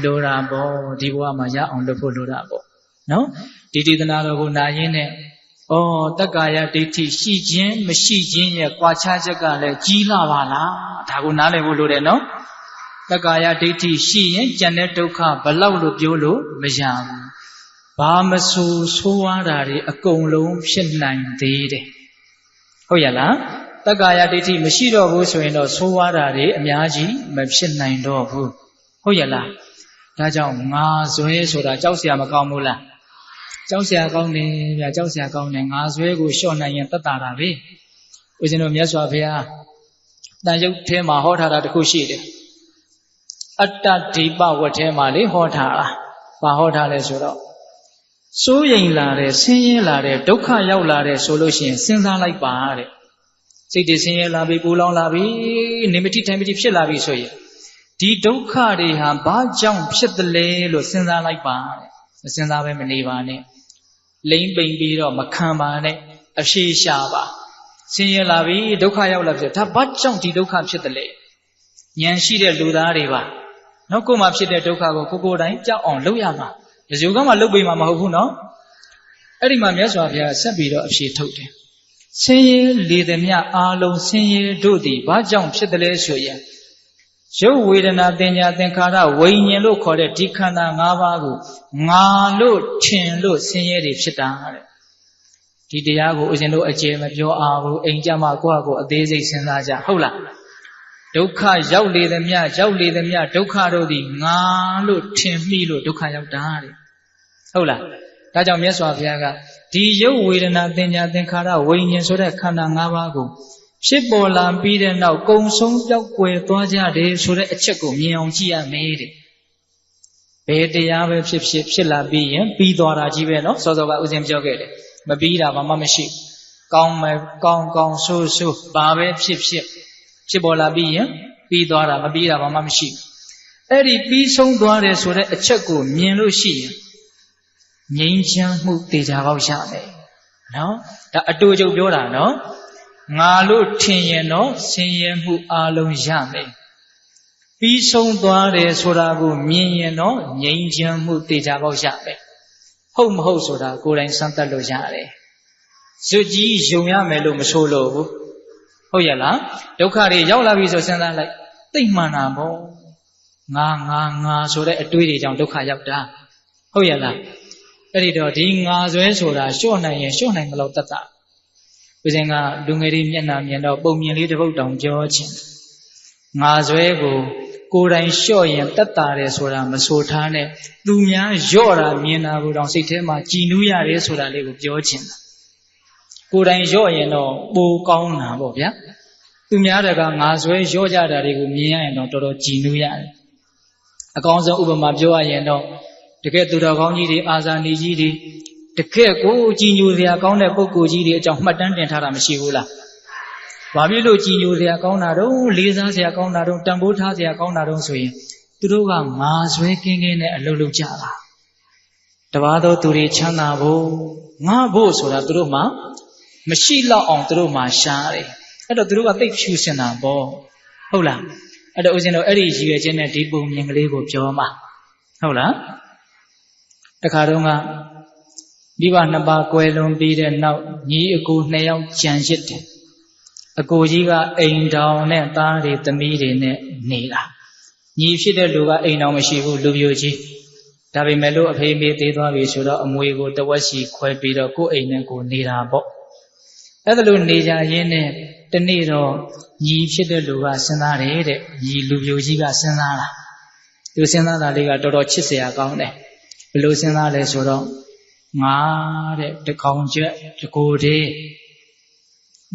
B: လိုတာပေါ့ဒီဘဝမှာရအောင်လုပ်ဖို့လိုတာပေါ့နော်ဒီဒေသနာတော်ကိုနာရင်းနဲ့ဩတက္ကာယဒိဋ္ဌိရှိခြင်းမရှိခြင်းရဲ့ကွာခြားချက်ကလည်းကြီးလာပါလားဒါကိုနားလည်ဖို့လိုတယ်နော်တက္ကာယဒိဋ္ဌိရှိရင်ကျန်တဲ့ဒုက္ခဘလောက်လို့ပြောလို့မရဘူးဘာမဆိုးဆိုးဝါးတာတွေအကုန်လုံးဖြစ်နိုင်သေးတယ်ဟုတ်ရလားတက္ကာယဒိဋ္ဌိမရှိတော့ဘူးဆိုရင်တော့ဆိုးဝါးတာတွေအများကြီးမဖြစ်နိုင်တော့ဘူးဟုတ်ရလားဒါကြောင့်ငါဇွဲဆိုတာကြောက်စရာမကောင်းဘူးလားကြောက်စရာကောင်းတယ်ဗျာကြောက်စရာကောင်းတယ်ငါဇွဲကိုလျှော့နိုင်ရင်တတ်တာပဲဦးဇင်းတို့မြတ်စွာဘုရားတန်ရုပ်ထဲမှာဟောထားတာတခုရှိတယ်အတ္တဒိပဝတ်ထဲမှာလေဟောထားတာဘာဟောထားလဲဆိုတော့စိုးရိမ်လာတဲ့ဆင်းရဲလာတဲ့ဒုက္ခရောက်လာတဲ့ဆိုလို့ရှိရင်စဉ်းစားလိုက်ပါတဲ့စိတ်တွေဆင်းရဲလာပြီပူလောင်လာပြီနေမတိထိုင်မတိဖြစ်လာပြီဆိုရင်ဒီဒုက္ခတွေဟာဘာကြောင့်ဖြစ်တယ်လဲလို့စဉ်းစားလိုက်ပါတဲ့မစဉ်းစားပဲမနေပါနဲ့လိမ့်ပိန်ပြီးတော့မခံပါနဲ့အဖြေရှာပါဆင်းရဲလာပြီဒုက္ခရောက်လာပြီဒါဘာကြောင့်ဒီဒုက္ခဖြစ်တယ်လဲဉာဏ်ရှိတဲ့လူသားတွေပါနော်ကိုယ်မှာဖြစ်တဲ့ဒုက္ခကိုကိုယ်တိုင်ကြောက်အောင်လုပ်ရမှာဒီလိုကမှလုပ်ပေးမှာမဟုတ်ဘူးနော်အဲ့ဒီမှာမြတ်စွာဘုရားဆက်ပြီးတော့အဖြေထုတ်တယ်ဆင်းရဲလေသည်မြအာလုံးဆင်းရဲတို့သည်ဘာကြောင့်ဖြစ်တယ်လဲဆိုရင်ရုပ်ဝေဒနာတင်ညာသင်္ခါရဝိညာဉ်လို့ခေါ်တဲ့ဒီခန္ဓာ၅ပါးကိုငါလို့ထင်လို့ဆင်းရဲတွေဖြစ်တာတဲ့ဒီတရားကိုဦးဇင်းတို့အကျေမပြောအောင်ဘူးအိမ်ကြမှာကိုယ့်ဟာကိုယ်အသေးစိတ်စဉ်းစားကြဟုတ်လားဒုက္ခရောက်လေသည်မြရောက်လေသည်မြဒုက္ခတို့သည်ငါလို့ထင်မိလို့ဒုက္ခရောက်တာတဲ့ဟုတ်လားဒါကြောင့်မြတ်စွာဘုရားကဒီရုပ်ဝေဒနာတင်ညာသင်္ခါရဝိညာဉ်ဆိုတဲ့ခန္ဓာ၅ပါးကိုဖြစ်ပေါ်လာပြီးတဲ့နောက်ကုံဆုံးပြောက်ကွယ်သွားကြတယ်ဆိုတဲ့အချက်ကိုမြင်အောင်ကြည့်ရမယ်တဲ့ဘယ်တရားပဲဖြစ်လာပြီးရင်ပြီးသွားတာကြီးပဲเนาะစောစောကဦးဇင်းပြောခဲ့တယ်မပြီးတာဘာမှမရှိကောင်းမယ်ကောင်းဆိုးဘာပဲဖြစ်ပေါ်လာပြီးရင်ပြီးသွားတာမပြီးတာဘာမှမရှိအဲ့ဒီပြီးဆုံးသွားတယ်ဆိုတဲ့အချက်ကိုမြင်လို့ရှိရင်ငြိမ်းချမ်းမှုတေချာပေါက်ရမယ်နော်ဒါအတူတူပြောတာနော်ငါလို့ထင်ရင်တော့ဆင်းရဲမှုအလုံးရမယ်ပြီးဆုံးသွားတယ်ဆိုတာကိုမြင်ရင်တော့ငြိမ်းချမ်းမှုတေချာပေါက်ရမယ်ဟုတ်မဟုတ်ဆိုတာကိုယ်တိုင်စမ်းသပ်လို့ရတယ်ဇွတ်ကြီးယုံရမယ်လို့မဆိုလို့ဘူးဟုတ်ရဲ့လားဒုက္ခတွေရောက်လာပြီဆိုစဉ်းစားလိုက်သိမှန်တာပေါ့ငါဆိုတဲ့အတွေးတွေကြောင့်ဒုက္ခရောက်တာဟုတ်ရဲ့လားအဲ့ဒီတော့ဒီငါဇွဲဆိုတာလျှော့နိုင်ရင်လျှော့နိုင်မလို့တတ်တာဦးဇင်းကလူငယ်လေးမျက်နှာမြင်တော့ပုံမြင်လေးတစ်ပုဒ်တောင်ပြောခြင်းငါဇွဲကိုကိုယ်တိုင်လျှော့ရင်တတ်တာတယ်ဆိုတာမဆိုထားနဲ့သူများလျော့တာမြင်တာကိုတောင်စိတ်ထဲမှာကြည်နူးရတယ်ဆိုတာလေးကိုပြောခြင်းကိုယ်တိုင်လျော့ရင်တော့ပိုကောင်းတာပေါ့ဗျာသူများတကငါဇွဲလျော့ကြတာတွေကိုမြင်ရရင်တော့တော်တော်ကြည်နူးရတယ်အကောင်းဆုံးဥပမာပြောရရင်တော့တကယ်သူတော်ကောင်းကြီးတွေအာဇာနည်ကြီးတွေတကယ်ကိုကြည်ညိုစရာကောင်းတဲ့ပုဂ္ဂိုလ်ကြီးတွေအကြောင်းမှတ်တမ်းတင်ထားတာမရှိဘူးလားဘာဖြစ်လို့ကြည်ညိုစရာကောင်းတာတော့လေးစားစရာကောင်းတာတော့တန်ဖိုးထားစရာကောင်းတာတော့ဆိုရင်သူတို့ကငါဇွဲကင်းနဲ့အလုပ်လုပ်ကြတာတပါးသောသူတွေချမ်းသာဖို့ငါဖို့ဆိုတာသူတို့မှမရှိတော့အောင်သူတို့မှရှားတယ်အဲ့တော့သူတို့ကသိဖြူစင်တာပေါ့ဟုတ်လားအဲ့တော့ဦးဇင်းတို့အဲ့ဒီရည်ရွယ်ချက်နဲ့ဒီပုံမြင်ကလေးကိုပြောမှာဟုတ်လားတခါတော့ကမိဘနှစ်ပါးကွယ်လွန်ပြီးတဲ့နောက်ညီအကိုနှစ်ယောက်ကြံရစ်တယ်အကိုကြီးကအိမ်တောင်နဲ့သားတွေသမီးတွေနဲ့နေတာညီဖြစ်တဲ့လူကအိမ်တောင်မရှိဘူးလူပြိုကြီးဒါပေမဲ့လို့အဖေမေသေးသွားပြီဆိုတော့အမွေကိုတဝက်စီခွဲပြီးတော့ကိုယ့်အိမ်နဲ့ကိုယ်နေတာပေါ့အဲ့ဒါလို့နေကြရင်းနဲ့တနေ့တော့ညီဖြစ်တဲ့လူကစဉ်းစားတယ်တဲ့ညီလူပြိုကြီးကစဉ်းစားတာသူစဉ်းစားတာလေးကတော်တော်ချစ်စရာကောင်းတယ်ဘယ်လိုစဉ်းစားလဲဆိုတော့ငါတဲ့တကောင်ချက်တကိုယ်တည်း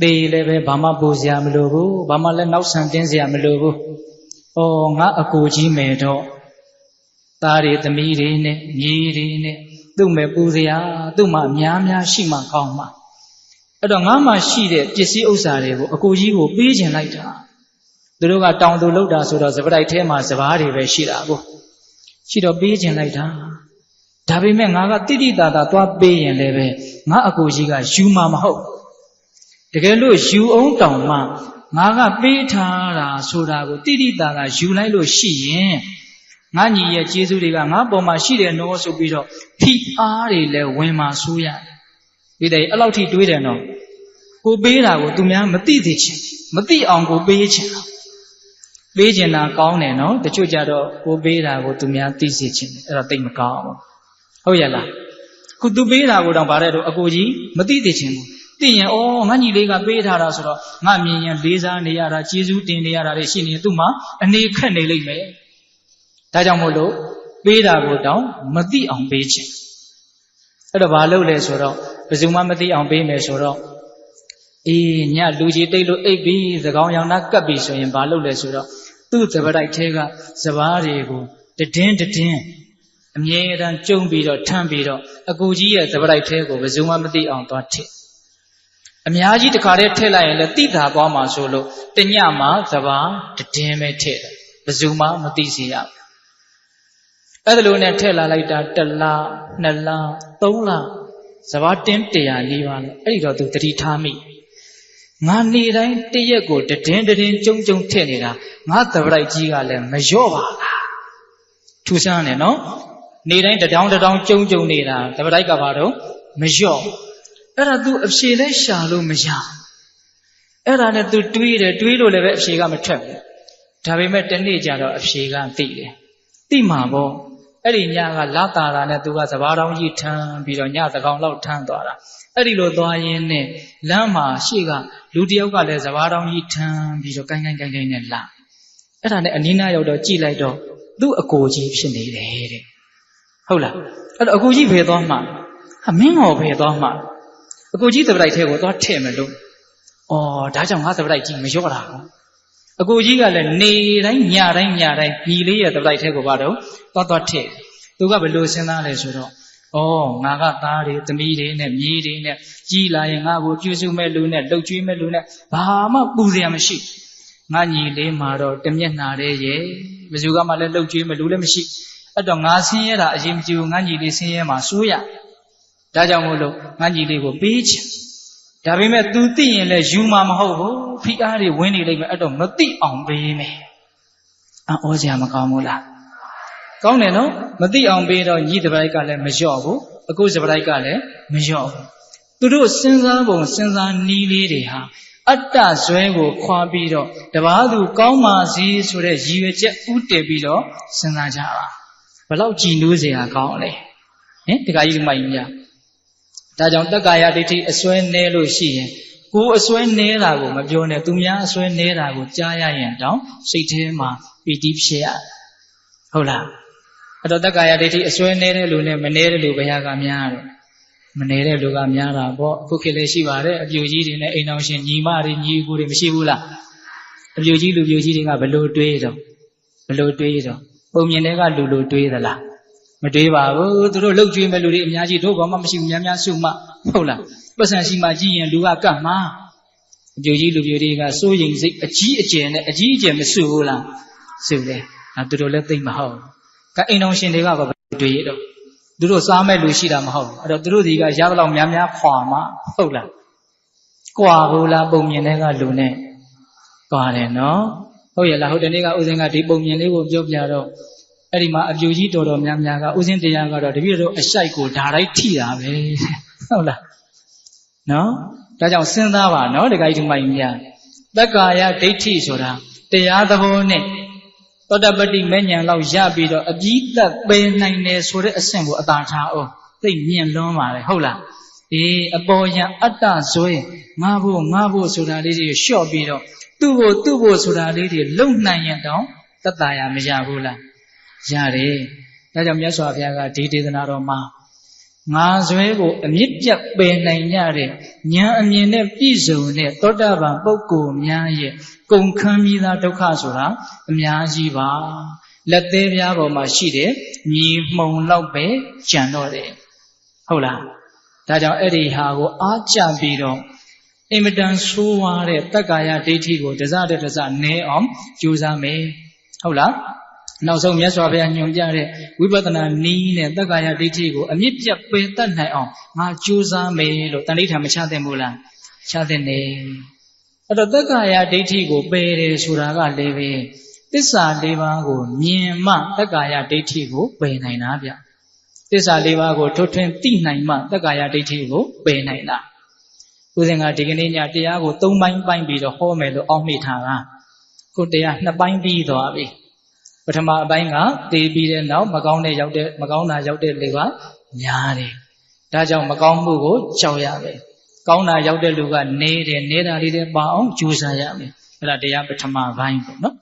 B: သေလည်းပဲဘာမှပူစရာမလိုဘူးဘာမှလည်းနောက်ဆန်တင်းစရာမလိုဘူးဩငါအကိုကြီးမယ်တော့သားတွေသမီးတွေနဲ့ညီတွေနဲ့သူ့မဲ့ပူစရာသူ့မှာအများများရှိမှကောင်းမှာအဲ့တော့ငါမှရှိတဲ့ပစ္စည်းဥစ္စာတွေကိုအကိုကြီးကိုပေးခြင်းလိုက်တာသူတို့ကတောင်သူလောက်တာဆိုတော့စပတိုက်ထဲမှာစပားတွေပဲရှိတာကိုရှိတော့ပေးခြင်းလိုက်တာ ဒါပေမဲ့ငါကတိတိတသာသွားပေးရင်လည်းပဲငါအကိုကြီးကယူမှာမဟုတ်တကယ်လို့ယူအောင်တောင်မှငါကပေးထားတာဆိုတာကိုတိတိတသာယူလိုက်လို့ရှိရင်ငါညီရဲ့ကျေးဇူးတွေကငါပေါ်မှာရှိတယ်နော်ဆိုပြီးတော့ဖိအားတွေလည်းဝင်မှာဆိုးရတယ်ဒီတဲ့အဲ့လောက်ထိတွေးတယ်နော်ကိုပေးတာကိုသူများမသိသေးချင်မသိအောင်ကိုပေးချင်ပေးချင်တာကောင်းတယ်နော်တချို့ကြတော့ကိုပေးတာကိုသူများသိစေချင်တယ်အဲ့တော့တိတ်မကောင်းဘူးဟုတ်ရဲ့လားခုသူပေးတာကိုတော့ဗါတဲ့တော့အကိုကြီးမသိသေးချင်ဘူးသိရင်ဩငါညီလေးကပေးထားတာဆိုတော့ငါမြင်ရင်လေးစားနေရတာကျေးဇူးတင်နေရတာတွေရှိနေသူ့မှာအနေခက်နေလိမ့်မယ်ဒါကြောင့်မို့လို့ပေးတာကိုတော့မသိအောင်ပေးချင်အဲ့တော့ဘာလုပ်လဲဆိုတော့ဘယ်သူမှမသိအောင်ပေးမယ်ဆိုတော့အေးညလူကြီးတိတ်လို့အိပ်ပြီးသကောင်ရောင်နှကပ်ပြီးဆိုရင်ဘာလုပ်လဲဆိုတော့သူ့သပတိုက်ထဲကစပားတွေကိုတည်င်းအမြဲတမ်းကျုံပြီးတော့ထမ်းပြီးတော့အကူကြီးရဲ့သပတိုက်ထဲကိုဘယ်သူမှမသိအောင်သွားထည့်အများကြီးတခါတည်းထည့်လိုက်ရင်လည်းတိတာသွားမှာဆိုလို့တညမှာစပားတည်င်းပဲထည့်တယ်ဘယ်သူမှမသိစေရဘူးအဲ့ဒါလိုနဲ့ထည့်လာလိုက်တာ1လ2လ3လစပားတင်း100နီးပါးလေအဲ့ဒီတော့သူတတိထားမိငါနေတိုင်းတရက်ကိုတည်င်းကျုံထည့်နေတာငါသပတိုက်ကြီးကလည်းမလျော့ပါလားထူးဆန်းတယ်နော်နေတိုင်းတောင်ကျုံနေတာသပတိုက်ကဘာတော့မလျော့အဲ့ဒါ तू အဖြေလဲရှာလို့မရအဲ့ဒါနဲ့ तू တွေးလို့လည်းပဲအဖြေကမထွက်ဘူးဒါပေမဲ့တနေ့ကျတော့အဖြေကသိတယ်သိမှာပေါ့အဲ့ဒီညကလာတာတာနဲ့ तू ကစပားတောင်းကြီးထမ်းပြီးတော့ညသကောင်လောက်ထမ်းသွားတာအဲ့ဒီလိုသွားရင်းနဲ့လမ်းမှာရှေ့ကလူတယောက်ကလည်းစပားတောင်းကြီးထမ်းပြီးတော့ကိုင်းနဲ့လာအဲ့ဒါနဲ့အနီးနားရောက်တော့ကြည့်လိုက်တော့သူ့အကိုကြီးဖြစ်နေတယ်တဲ့ဟုတ်လားအဲ့တော့အကိုကြီးဘယ်သွားမှဟာမင်းဟောဘယ်သွားမှအကိုကြီးသပတိုက်ထဲကိုသွားထည့်မယ်လို့ဩဒါကြောင့်ငါသပတိုက်ကြီးမလျော့တာအကိုကြီးကလည်းနေတိုင်းညတိုင်းညီလေးရဲ့သပတိုက်ထဲကိုပါတော့သွားထည့်သူကဘယ်လိုစဉ်းစားလဲဆိုတော့ဩငါကသားတွေသမီးတွေနဲ့မြေးတွေနဲ့ကြီးလာရင်ငါ့ကိုပြုစုမဲ့လူနဲ့လှုပ်ကြွေးမဲ့လူနဲ့ဘာမှပူစရာမရှိငါညီလေးမှာတော့တမျက်နှာတည်းရဲ့ဘယ်သူကမှလည်းလှုပ်ကြွေးမဲ့လူလည်းမရှိအဲ့တော့ငါဆင်းရဲတာအရင်မကြည့်ဘူးငါညီလေးဆင်းရဲမှာစိုးရဒါကြောင့်မို့လို့ငါညီလေးကိုပေးချင်ဒါပေမဲ့ तू သိရင်လည်းယူမှာမဟုတ်ဘူးဖိအားတွေဝင်နေလိမ့်မယ်အဲ့တော့မသိအောင်ပေးမယ်အော်စရာမကောင်းဘူးလားကောင်းတယ်နော်မသိအောင်ပေးတော့ညီတပတိုက်ကလည်းမလျော့ဘူးအကိုစပတိုက်ကလည်းမလျော့ဘူးသူတို့စဉ်းစားပုံစဉ်းစားနည်းလေးတွေဟာအတ္တဇွဲကိုခွာပြီးတော့တပါးသူကောင်းပါစေဆိုတဲ့ရည်ရွယ်ချက်ဥတည်ပြီးတော့စဉ်းစားကြတာဘလောက်ကြည်နူးစရာကောင်းလဲဟင်တခါကြီးဒီမိုက်ကြီးဒါကြောင့်တက္ကာယဒိဋ္ဌိအစွဲနည်းလို့ရှိရင်ကိုယ်အစွဲနည်းတာကိုမပြောနဲ့သူများအစွဲနည်းတာကိုကြားရရင်တောင်စိတ်ထဲမှာပီတိဖြစ်ရဟုတ်လားအဲ့တော့တက္ကာယဒိဋ္ဌိအစွဲနည်းတဲ့လူနဲ့မနည်းတဲ့လူဘယ်ဟာကများတော့မနေတဲ့လူကများတာပေါ့အခုခေတ်လည်းရှိပါတယ်အပြူကြီးတွေနဲ့အိမ်တော်ရှင်ညီမတွေညီကိုတွေမရှိဘူးလားအပြူကြီးလူပြူကြီးတွေကဘလို့တွေးတော့ပုံမြင်တဲ့ကလူလိုတွေးသလားမတွေးပါဘူးသူတို့လှုပ်ကြွေးမဲ့လူတွေအများကြီးတို့ဘာမှမရှိဘူးများစုမှဟုတ်လားပတ်စံရှိမှကြည့်ရင်လူကကတ်မှာအပြူကြီးလူပြူတွေကစိုးရိမ်စိတ်အကြီးအကျယ်နဲ့အကြီးအကျယ်မစုဘူးလားစုတယ်သူတို့လည်းသိမ့်မဟုတ်ကအိမ်တော်ရှင်တွေကဘာတွေးတော့သူတို့စားမဲ့လူရှိတာမဟုတ်ဘူးအဲ့တော့သူတို့ဒီကရသလောက်များခွာမှာဟုတ်လားကွာဘူးလားပုံမြင်တဲ့ကလူနဲ့ကွာတယ်နော်ဟုတ်ရဲ့လားဟုတ်တဲ့နေ့ကဥစဉ်ကဒီပုံမြင်လေးကိုပြောပြတော့အဲ့ဒီမှာအပြူကြီးတော်များကဥစဉ်တရားကတော့တပည့်တော်အရှိုက်ကိုဓာလိုက်ထိတာပဲဟုတ်လားနော်ဒါကြောင့်စဉ်းစားပါနော်တခါကြီးဒီမိုင်းများတက္ကာယဒိဋ္ဌိဆိုတာတရားသဘောနဲ့သောတပတ္တိမဲ့ဉာဏ်လောက်ရပြီးတော့အပြီးသက်ပယ်နိုင်တယ်ဆိုတဲ့အဆင့်ကိုအသာထားအောင်သိမြင့်လွန်းပါလေဟုတ်လားအေးအပေါ်ယံအတ္တဇွဲငါဖို့ဆိုတာလေးတွေလျှော့ပြီးတော့သူ့ဖို့ဆိုတာလေးတွေလုံနိုင်ရင်တောင်တတ္တရာမရဘူးလားရတယ်ဒါကြောင့်မြတ်စွာဘုရားကဒီဒေသနာတော်မှာငါဇွဲကိုအမြင့်ပြတ်ပယ်နိုင်ကြတဲ့ဉာဏ်အမြင်နဲ့ပြည့်စုံတဲ့သောတာပန်ပုဂ္ဂိုလ်များရဲ့ကုန်ခန်းပြီးသားဒုက္ခဆိုတာအများကြီးပါလက်သေးပြားပေါ်မှာရှိတဲ့မြေမှုံလောက်ပဲကြံတော့တယ်ဟုတ်လားဒါကြောင့်အဲ့ဒီဟာကိုအားကျပြီးတော့အင်မတန်ဆိုးဝါးတဲ့တက္ကာယဒိဋ္ဌိကိုတစနည်းအောင်ကြိုးစားမယ်ဟုတ်လား နောက်ဆုံးမြတ်စွာဘုရားညွှန်ပြတဲ့ဝိပဿနာနည်းနဲ့တက္ကာယဒိဋ္ဌိကိုအမြင့်ပြတ်ပယ်တတ်နိုင်အောင်ငါကြိုးစားမယ်လို့တဏှိဋ္ဌာမချသင့်ဘူးလားချသင့်တယ်အဲ့တော့တက္ကာယဒိဋ္ဌိကိုပယ်တယ်ဆိုတာကလည်းပဲသစ္စာ၄ပါးကိုမြင်မှတက္ကာယဒိဋ္ဌိကိုပယ်နိုင်တာဗျသစ္စာ၄ပါးကိုထွတ်ထွင်းသိနိုင်မှတက္ကာယဒိဋ္ဌိကိုပယ်နိုင်တာဦးဇင်ကဒီကနေ့ညတရားကို၃ပိုင်းပိုင်းပြီးတော့ဟောမယ်လို့အောက်မေ့ထားတာခုတရား၂ပိုင်းပြီးသွားပြီပထမအပိုင်းကသိပြီးတဲ့နောက်မကောင်းတာရောက်တဲ့လူကများတယ်ဒါကြောင့်မကောင်းမှုကိုကြောက်ရမယ်ကောင်းတာရောက်တဲ့လူကနေတယ်နေတာလေးတွေပါအောင်ကြိုးစားရမယ်အဲ့ဒါတရားပထမပိုင်းပေါ့နော်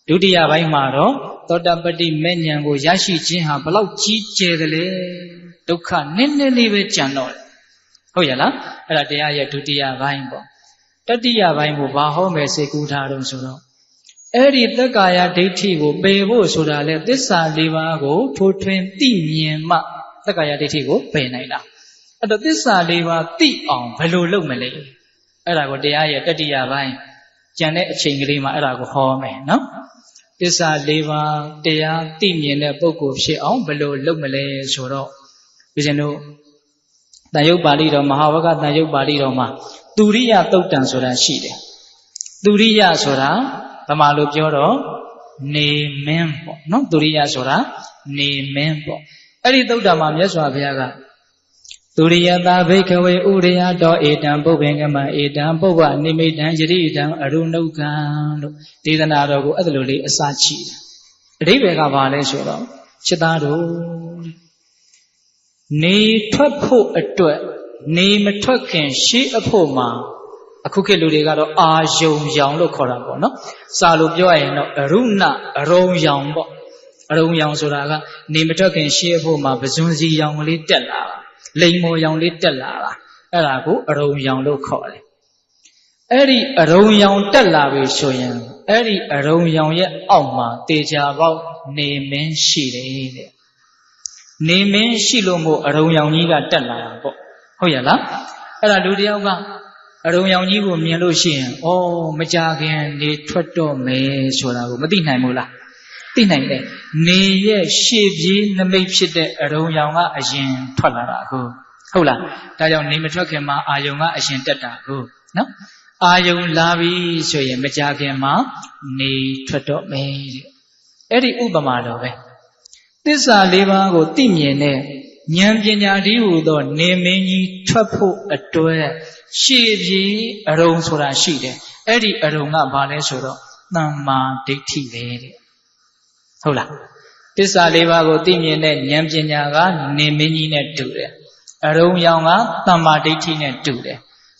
B: ဒုတိယပိုင်းမှာတော့သောတပတ္တိမဲ့ဉာဏ်ကိုရရှိခြင်းဟာဘလောက်ကြီးကျယ်တယ်လဲဒုက္ခနည်းနည်းလေးပဲကြံတော့ဟုတ်ရလားအဲ့ဒါတရားရဲ့ဒုတိယပိုင်းပေါ့တတိယပိုင်းကိုဘာဟောမယ်စိတ်ကူးထားတော့ဆိုတော့အဲ့ဒီတက္ကာယဒိဋ္ဌိကိုပယ်ဖို့ဆိုတာလေသစ္စာ၄ပါးကိုထိုးထွင်းသိမြင်မှတက္ကာယဒိဋ္ဌိကိုပယ်နိုင်တာအဲ့တော့သစ္စာ၄ပါးသိအောင်ဘယ်လိုလုပ်မလဲအဲ့ဒါကိုတရားရဲ့တတိယပိုင်းကျန်တဲ့အချိန်ကလေးမှာအဲ့ဒါကိုဟောမယ်နော်သစ္စာ၄ပါးတရားသိမြင်တဲ့ပုဂ္ဂိုလ်ဖြစ်အောင်ဘယ်လိုလုပ်မလဲဆိုတော့ဒီစင်တို့တန်ရုပ်ပါဠိတော်မဟာဝကတန်ရုပ်ပါဠိတော်မှာသူရိယသုတ်တံဆိုတာရှိတယ်သူရိယဆိုတာဗမာလိုပြောတော့နေမင်းပေါ့နော်သူရိယဆိုတာနေမင်းပေါ့အဲ့ဒီသုတ်တံမှာမြတ်စွာဘုရားကသူရိယတာဘိခဝေဥရိယတောဧတံပုဗ္ဗင်္ဂမဧတံပုဗ္ဗနိမိတံယရိတံအရုဏုကံလို့ဒေသနာတော်ကိုအဲ့လိုလေးအစချိတယ်အဓိပ္ပာယ်ကဘာလဲဆိုတော့จิตသားတို့နေထွက်ဖို့အတွက်နေမထွက်ခင်ရှေးအဖို့မှာအခုခေတ်လူတွေကတော့အာယုံရောင်လို့ခေါ်တာပေါ့နော်စာလို့ပြောရရင်တော့အရုဏအရုံရောင်ပေါ့အရုံရောင်ဆိုတာကနေမထွက်ခင်ရှေးအဖို့မှာပဇွန်စီရောင်ကလေးတက်လာတာလိမ်မော်ရောင်လေးတက်လာတာအဲ့ဒါကိုအရုံရောင်လို့ခေါ်တယ်အဲ့ဒီအရုံရောင်တက်လာပြီဆိုရင်အဲ့ဒီအရုံရောင်ရဲ့အောက်မှာတေချာပေါက်နေမင်းရှိတယ်တဲ့နေမင်းရှိလို့မို့အရုံရောင်ကြီးကတက်လာတာပေါ့ဟုတ်ရလားအဲ့ဒါလူတယောက်ကအရုံရောင်ကြီးကိုမြင်လို့ရှိရင်ဩမကြခင်နေထွက်တော့မယ်ဆိုတာကိုမသိနိုင်ဘူးလားသိနိုင်တယ်နေရဲ့ရှေ့ပြေးနမိတ်ဖြစ်တဲ့အရုံရောင်ကအရင်ထွက်လာတာအခုဟုတ်လားဒါကြောင့်နေမထွက်ခင်မှာအာယုံကအရင်တက်တာအခုနော်အာယုံလာပြီဆိုရင်မကြခင်မှာနေထွက်တော့မယ်တဲ့အဲ့ဒီဥပမာတော့ပဲသစ္စာ၄ပါးကိုသိမြင်တဲ့ဉာဏ်ပညာတည်းဟူသောနေမင်းကြီးထွက်ဖို့အတွက်ရှေ့ပြေးအရုံဆိုတာရှိတယ်အဲ့ဒီအရုံကဘာလဲဆိုတော့တမ္မာဒိဋ္ဌိပဲတဲ့ဟုတ်လားသစ္စာ၄ပါးကိုသိမြင်တဲ့ဉာဏ်ပညာကနေမင်းကြီးနဲ့တူတယ်အရုံရောင်ကတမ္မာဒိဋ္ဌိနဲ့တူတယ်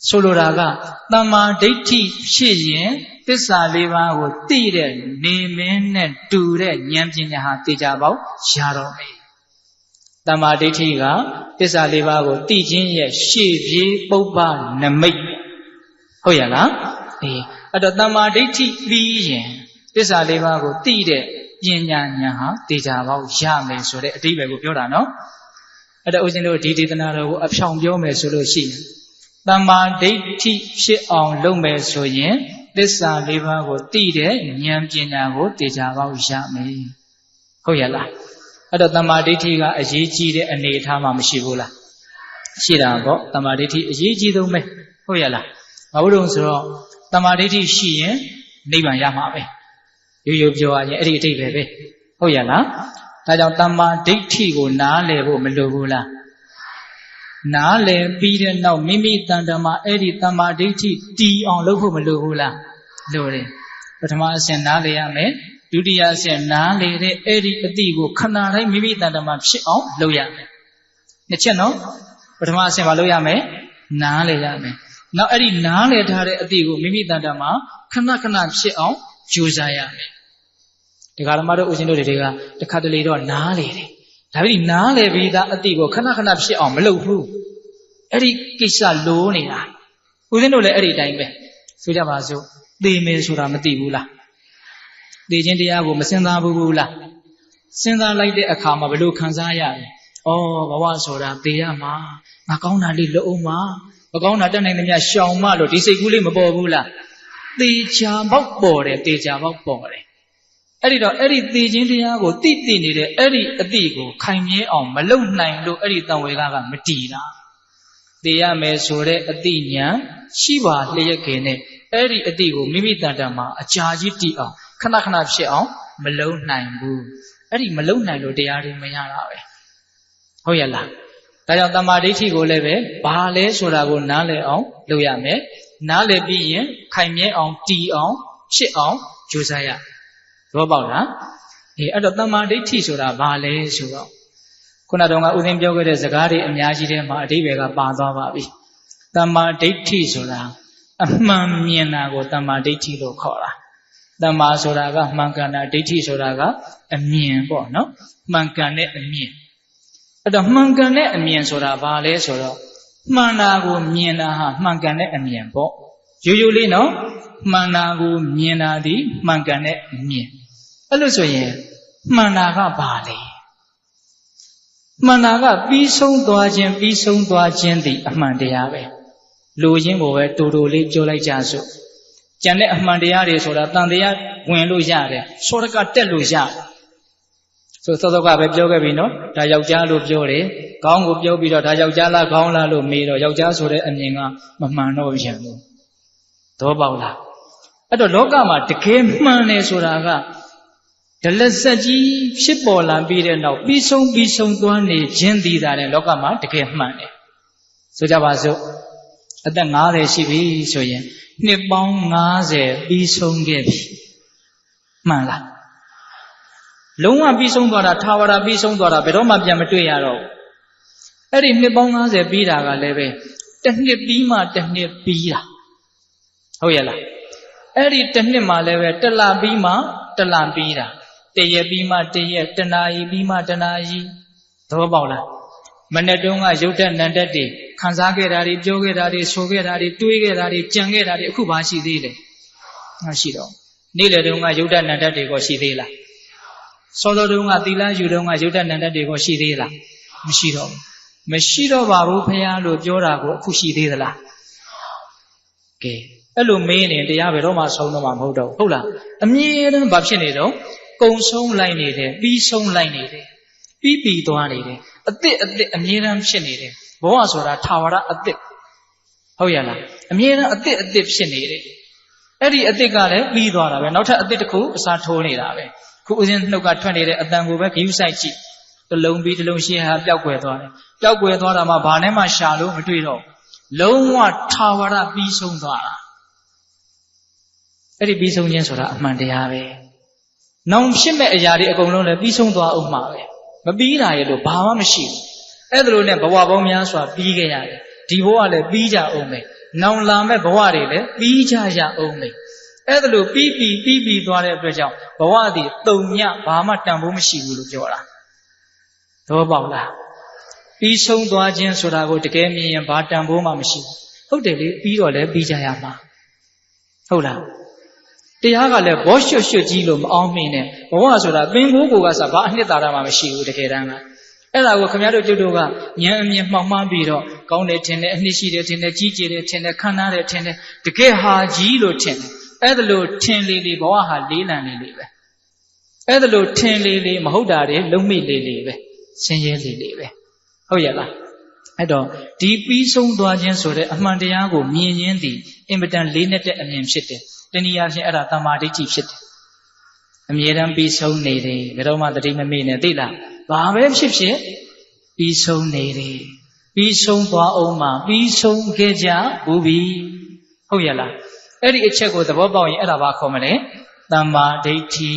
B: ဆိုလိုတာကတမ္မာဒိဋ္ဌိဖြစ်ရင်သစ္စာ၄ပါးကိုသိတဲ့နေမင်းနဲ့တူတဲ့ဉာဏ်ပညာဟာသိကြပေါက်ရတော့မယ်တမ္မာဒိဋ္ဌိကသစ္စာ၄ပါးကိုသိခြင်းရဲ့ရှေ့ပြေးပုပ္ပနမိတ်ဟုတ်ရလားအဲ့တော့တမ္မာဒိဋ္ဌိပြီးရင်သစ္စာ၄ပါးကိုသိတဲ့ပညာဉာဏ်ဟာသိကြပေါက်ရမယ်ဆိုတဲ့အဓိပ္ပာယ်ကိုပြောတာနော်အဲ့တော့ဦးဇင်းတို့ဒီဒေသနာတော်ကိုအဖြောင်ပြောမယ်ဆိုလို့ရှိရင်တမ္မာဒိဋ္ဌိဖြစ်အောင်လုပ်မယ်ဆိုရင်သစ္စာ၄ပါးကိုသိတဲ့ဉာဏ်ပညာကိုသိကြပေါက်ရမယ်ဟုတ်ရလားအဲ့တော့တမ္မာဒိဋ္ဌိကအရေးကြီးတဲ့အနေအထားမှမရှိဘူးလားရှိတာပေါ့တမ္မာဒိဋ္ဌိအရေးကြီးဆုံးပဲဟုတ်ရလားဘာလို့လဲဆိုတော့တမ္မာဒိဋ္ဌိရှိရင်နိဗ္ဗာန်ရမှာပဲရိုးရိုးပြောရရင်အဲ့ဒီအတိတ်ပဲဟုတ်ရလားဒါကြောင့်တမ္မာဒိဋ္ဌိကိုနားလည်ဖို့မလိုဘူးလားနားလည်ပြီးတဲ့နောက်မိမိတန်တမှာအဲ့ဒီတမ္မာဒိဋ္ဌိတည်အောင်လုပ်ဖို့မလိုဘူးလားလိုတယ်ပထမအဆင့်နားလည်ရမယ်ဒုတိယအဆင့်နားလေတဲ့အဲ့ဒီအတိကိုခဏတိုင်းမိမိတန်တမှာဖြစ်အောင်လုပ်ရမယ်နှစ်ချက်နော်ပထမအဆင့်မလုပ်ရမယ်နားလေရမယ်နောက်အဲ့ဒီနားလေထားတဲ့အတိကိုမိမိတန်တမှာခဏခဏဖြစ်အောင်ကြိုးစားရမယ်ဒီဃာရမတို့ဦးဇင်းတို့တွေကတခါတလေတော့နားလေတယ်ဒါပေမဲ့နားလေပြီးသားအတိကိုခဏခဏဖြစ်အောင်မလုပ်ဘူးအဲ့ဒီကိစ္စလိုးနေတာဦးဇင်းတို့လည်းအဲ့ဒီအတိုင်းပဲဆိုကြပါစို့သေမယ်ဆိုတာမသိဘူးလားသိခြင်းတရားကိုမစင်စားဘူးလားစဉ်းစားလိုက်တဲ့အခါမှာဘယ်လိုခံစားရလဲဩဘဝဆိုတာသိရမှာငါကောင်းတာလေးလုပ်အောင်မှာမကောင်းတာတက်နိုင်သမျှရှောင်မလို့ဒီစိတ်ကူးလေးမပေါ်ဘူးလားသေချာပေါက်ပေါ်တယ်သေချာပေါက်ပေါ်တယ် အဲ့ဒီတော့အဲ့ဒီသိခြင်းတရားကိုတိနေတဲ့အဲ့ဒီအတိကိုခိုင်မြဲအောင်မလုံနိုင်လို့အဲ့ဒီတန်ဝေကမတည်တာသိရမယ်ဆိုတဲ့အတိညာရှိပါလျက်ခင်နဲ့အဲ့ဒီအတိကိုမိမိတန်တန်မှာအကြာကြီးတည်အောင်ခဏခဏဖြစ်အောင်မလုံနိုင်ဘူးအဲ့ဒီမလုံနိုင်လို့တရားတွေမရတာပဲဟုတ်ရဲ့လားဒါကြောင့်တမာဒိဋ္ဌိကိုလည်းပဲဘာလဲဆိုတာကိုနားလည်အောင်လုပ်ရမယ်နားလည်ပြီးရင်ခိုင်မြဲအောင်တည်အောင်ဖြစ်အောင်ကြိုးစားရဘောပေါက်လားအဲ့တော့တမာဒိဋ္ဌိဆိုတာဘာလဲဆိုတော့ခုနတုန်းကဥစဉ်ပြောခဲ့တဲ့စကားတွေအများကြီးထဲမှာအဓိပ္ပာယ်ကပါသွားပါပြီတမာဒိဋ္ဌိဆိုတာအမှန်မြင်တာကိုတမာဒိဋ္ဌိလို့ခေါ်တာတမာဆိုတာကမှန်ကန်တာဒိဋ္ဌိဆိုတာကအမြင်ပေါ့နော်မှန်ကန်တဲ့အမြင်အဲ့တော့မှန်ကန်တဲ့အမြင်ဆိုတာဘာလဲဆိုတော့မှန်တာကိုမြင်တာဟာမှန်ကန်တဲ့အမြင်ပေါ့ရိုးရိုးလေးနော်မှန်တာကိုမြင်တာဒီမှန်ကန်တဲ့အမြင်အဲ့လို့ဆိုရင်မှန်တာကဘာလဲမှန်တာကပြီးဆုံးသွားခြင်းဒီအမှန်တရားပဲလိုရင်းကိုပဲတူတူလေးပြောလိုက်ကြစို့ကျန်တဲ့အမှန်တရားတွေဆိုတာတန်တရားဝင်လို့ရတယ်စောရကတက်လို့ရတယ်ဆိုစောစောကပဲပြောခဲ့ပြီနော်ဒါယောက်ျားလို့ပြောတယ်ခေါင်းကိုပြောပြီးတော့ဒါယောက်ျားလားခေါင်းလားလို့မေးတော့ယောက်ျားဆိုတဲ့အမြင်ကမမှန်တော့ပြန်ဘူးသဘောပေါက်လားအဲ့တော့လောကမှာတကယ်မှန်တယ်ဆိုတာကဒလစက်ကြီးဖြစ်ပေါ်လာပြီးတဲ့နောက်ပြီးဆုံးသွားနေခြင်းတည်တာနဲ့လောကမှာတကယ်မှန်တယ်ဆိုကြပါစို့အသက်50ရှိပြီဆိုရင်နှစ်ပေါင်း50ပြီးဆုံးခဲ့ပြီမှန်လားလုံးဝပြီးဆုံးသွားတာထာဝရပြီးဆုံးသွားတာဘယ်တော့မှပြန်မတွေ့ရတော့ဘူးအဲ့ဒီနှစ်ပေါင်း50ပြီးတာကလည်းပဲတစ်နှစ်ပြီးမှတစ်နှစ်ပြီးတာဟုတ်ရဲ့လားအဲ့ဒီတစ်နှစ်မှလည်းပဲတစ်လပြီးမှတစ်လပြီးတာတရက်ပြီးမှတရက်တနာရီပြီးမှတနာရီသဘောပေါက်လားမနေ့တုန်းကရုပ်တက်နံတက်တွေခံစားခဲ့တာတွေပြောခဲ့တာတွေဆိုခဲ့တာတွေတွေးခဲ့တာတွေကြံခဲ့တာတွေအခုဘာရှိသေးလဲမရှိတော့နေ့လေတုန်းကရုပ်တက်နံတက်တွေကိုရှိသေးလားစောစောတုန်းကသီလယူတုန်းကရုပ်တက်နံတက်တွေကိုရှိသေးလားမရှိတော့ဘူးမရှိတော့ပါဘူးဖះလို့ပြောတာကိုအခုရှိသေးသလားကဲအဲ့လိုမေးနေတရားဘယ်တော့မှဆုံးတော့မှာမဟုတ်တော့ဟုတ်လားအမြဲတမ်းဘာဖြစ်နေတော့ကုံဆုံးလိုက်နေတယ်ပြီးဆုံးလိုက်နေတယ်ပြီးသွားနေတယ်အသစ်အမြဲတမ်းဖြစ်နေတယ်ဘဝဆိုတာထာဝရအသစ်ဟုတ်ရလားအမြဲတမ်းအသစ်ဖြစ်နေတယ်အဲ့ဒီအသစ်ကလည်းပြီးသွားတာပဲနောက်ထပ်အသစ်တစ်ခုအစားထိုးနေတာပဲခုဦးဇင်းနှုတ်ကထွက်နေတဲ့အတန်ကိုပဲဂရုစိုက်ကြည့်တစ်လုံးပြီးတစ်လုံးရှင်းဟာပျောက်ကွယ်သွားတယ်ပျောက်ကွယ်သွားတာမှဘာနဲ့မှရှာလို့မတွေ့တော့လုံးဝထာဝရပြီးဆုံးသွားတာအဲ့ဒီပြီးဆုံးခြင်းဆိုတာအမှန်တရားပဲနောင်ဖြစ်မဲ့အရာတွေအကုန်လုံးလည်းပြီးဆုံးသွားအောင်မှာပဲမပြီးတာရဲ့လို့ဘာမှမရှိဘူးအဲ့ဒါလိုနဲ့ဘဝပေါင်းများစွာပြီးခဲ့ရတယ်ဒီဘဝလည်းပြီးကြအောင်မယ်နောင်လာမဲ့ဘဝတွေလည်းပြီးကြရအောင်မယ်အဲ့ဒါလိုပြီးသွားတဲ့အတွက်ကြောင့်ဘဝတည်တုံညဘာမှတန်ဖိုးမရှိဘူးလို့ပြောတာသဘောပေါက်လားပြီးဆုံးသွားခြင်းဆိုတာကိုတကယ်မြင်ရင်ဘာတန်ဖိုးမှမရှိဘူးဟုတ်တယ်လေပြီးတော့လည်းပြီးကြရမှာဟုတ်လားတရားကလည်းဘောရွှွတ်ကြီးလို့မအောင်မင်းနဲ့ဘဝဆိုတာပင်ကိုယ်ကစားဘာအနှစ်သာရမှမရှိဘူးတကယ်တမ်းကအဲ့ဒါကိုခင်ဗျားတို့ကျုပ်တို့ကဉာဏ်အမြင်မှောက်မှန်းပြီးတော့ကောင်းတယ်ထင်တယ်အနှစ်ရှိတယ်ထင်တယ်ကြီးကျယ်တယ်ထင်တယ်ခံနာတယ်ထင်တယ်တကယ်ဟာကြီးလို့ထင်တယ်အဲ့ဒါလို့ထင်လေဘဝဟာလေးလံလေပဲအဲ့ဒါလို့ထင်လေမဟုတ်တာတွေလုံးမိလေပဲဆင်းရဲလေပဲဟုတ်ရဲ့လားအဲ့တော့ဒီပြီးဆုံးသွားခြင်းဆိုတဲ့အမှန်တရားကိုမြင်ရင်းသည်အင်မတန်လေးနက်တဲ့အမြင်ဖြစ်တယ်တနည်းအားဖြင့်အဲ့ဒါတမာဒိဋ္ဌိဖြစ်တယ်အမြဲတမ်းပြီးဆုံးနေတယ်ဘယ်တော့မှတတိမမေ့နဲ့သိလားဘာပဲဖြစ်ပြီးဆုံးနေတယ်ပြီးဆုံးသွားအောင်မှပြီးဆုံးခဲ့ကြဘူးပြီဟုတ်ရဲ့လားအဲ့ဒီအချက်ကိုသဘောပေါက်ရင်အဲ့ဒါဘာခေါ်မလဲတမာဒိဋ္ဌိ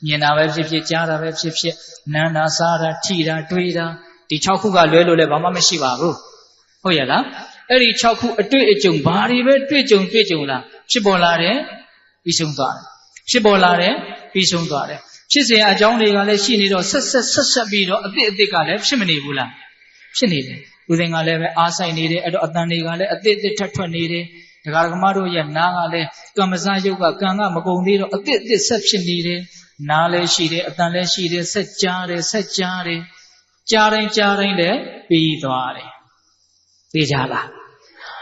B: မြင်တာပဲဖြစ်ကြားတာပဲဖြစ်နာနာစားတာထိတာတွေးတာဒီ6ခုကလွဲလို့လည်းဘာမှမရှိပါဘူးဟုတ်ရဲ့လားအဲ့ဒီ6ခုအတွေ့အကြုံဘာတွေပဲတွေ့ကြုံလားဖြစ်ပေါ်လာတယ်ပြီးဆုံးသွားတယ်ဖြစ်ပေါ်လာတယ်ပြီးဆုံးသွားတယ်ဖြစ်စဉ်အကြောင်းတွေကလည်းရှိနေတော့ဆက်ပြီးတော့အသစ်ကလည်းဖြစ်မနေဘူးလားဖြစ်နေတယ်ဦးဇင်ကလည်းပဲအားဆိုင်နေတယ်အဲ့တော့အတန်တွေကလည်းအသစ်ထပ်ထွက်နေတယ်ဒကာဒကမတို့ရဲ့နားကလည်းကမ္မစယုတ်ကကံကမကုန်သေးတော့အသစ်ဆက်ဖြစ်နေတယ်နားလည်းရှိတယ်အတန်လည်းရှိတယ်ဆက်ကြားတယ်ကြားတိုင်းလည်းပြီးသွားတယ်သိကြလား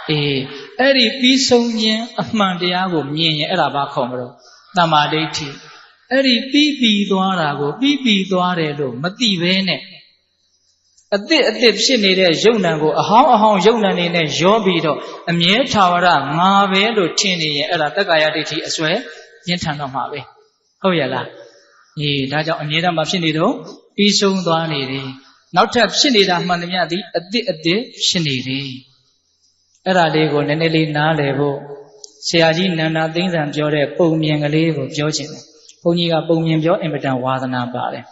B: အဲ့ဒီပြီးဆုံးခြင်းအမှန်တရားကိုမြင်ရင်အဲ့ဒါဘာခေါ်မလို့တမာဒိဋ္ဌိ အဲ့ဒီပြီးသွားတာကိုပြီးသွားတယ်လို့မသိဘဲနဲ့အသစ်ဖြစ်နေတဲ့ယုံနံကိုအဟောင်းယုံနံနေနဲ့ရောပြီးတော့အမြဲထာဝရငါပဲလို့ထင်နေရင်အဲ့ဒါတက္ကာယဒိဋ္ဌိအစွဲပြင်းထန်တော့မှာပဲဟုတ်ရဲ့လားဒါကြောင့်အမြဲတမ်းမဖြစ်နေတော့ပြီးဆုံးသွားနေတယ်နောက်ထပ်ဖြစ်နေတာမှန်သမျှသည်အသစ်ဖြစ်နေတယ်အဲ့ဒါလေးကိုနည်းနည်းလေးနားလည်ဖို့ဆရာကြီးနန္ဒာသိန်းစံပြောတဲ့ပုံမြင်ကလေးကိုပြောချင်တယ်ဘုန်းကြီးကပုံမြင်ပြောအင်မတန်ဝါသနာပါတယ်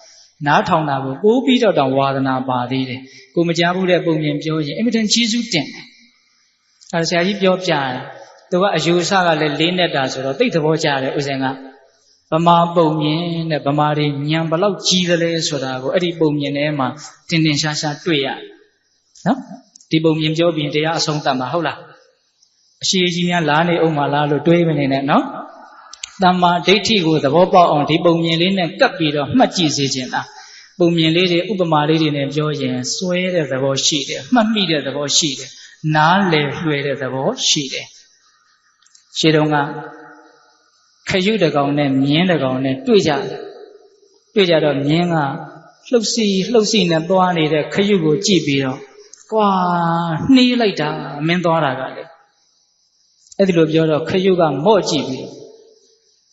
B: နားထောင်တာကိုပိုးပြီးတော့ဝါသနာပါသေးတယ်ကိုမကြားဘူးတဲ့ပုံမြင်ပြောရင်အင်မတန်ကျေးဇူးတင်တယ်အဲဆရာကြီးပြောပြတယ်သူကအယူဆကလည်းလေးနဲ့တာဆိုတော့သိသဘောကျတယ်ဥစဉ်ကဗမာပုံမြင်တဲ့ဗမာတွေညံဘလောက်ကြီးသလဲဆိုတာကိုအဲ့ဒီပုံမြင်ထဲမှာတင်ရှားတွေ့ရတယ်နော်ဒီပုံမြင်ပြောပြီးတရားအဆုံးသတ်မှာဟုတ်လားအရှိကြီးများလားနေအောင်မလားလို့တွေးမနေနဲ့နော်တမ္မာဒိဋ္ဌိကိုသဘောပေါက်အောင်ဒီပုံမြင်လေးနဲ့ကပ်ပြီးတော့မှတ်ကြည့်စေခြင်းလားပုံမြင်လေးတွေဥပမာလေးတွေနဲ့ပြောရင်စွဲတဲ့သဘောရှိတယ်မှတ်မိတဲ့သဘောရှိတယ်နားလည်လွှဲတဲ့သဘောရှိတယ်ရှင်းတော့ကခရုတကောင်နဲ့မြင်းတကောင်နဲ့တွေ့ကြတော့မြင်းကလှုပ်စီနဲ့သွားနေတဲ့ခရုကိုကြည့်ပြီးတော့ကွာနှေးလိုက်တာမင်းသွားတာကလေအဲ့ဒီလိုပြောတော့ခရုကမော့ကြည့်ပြီး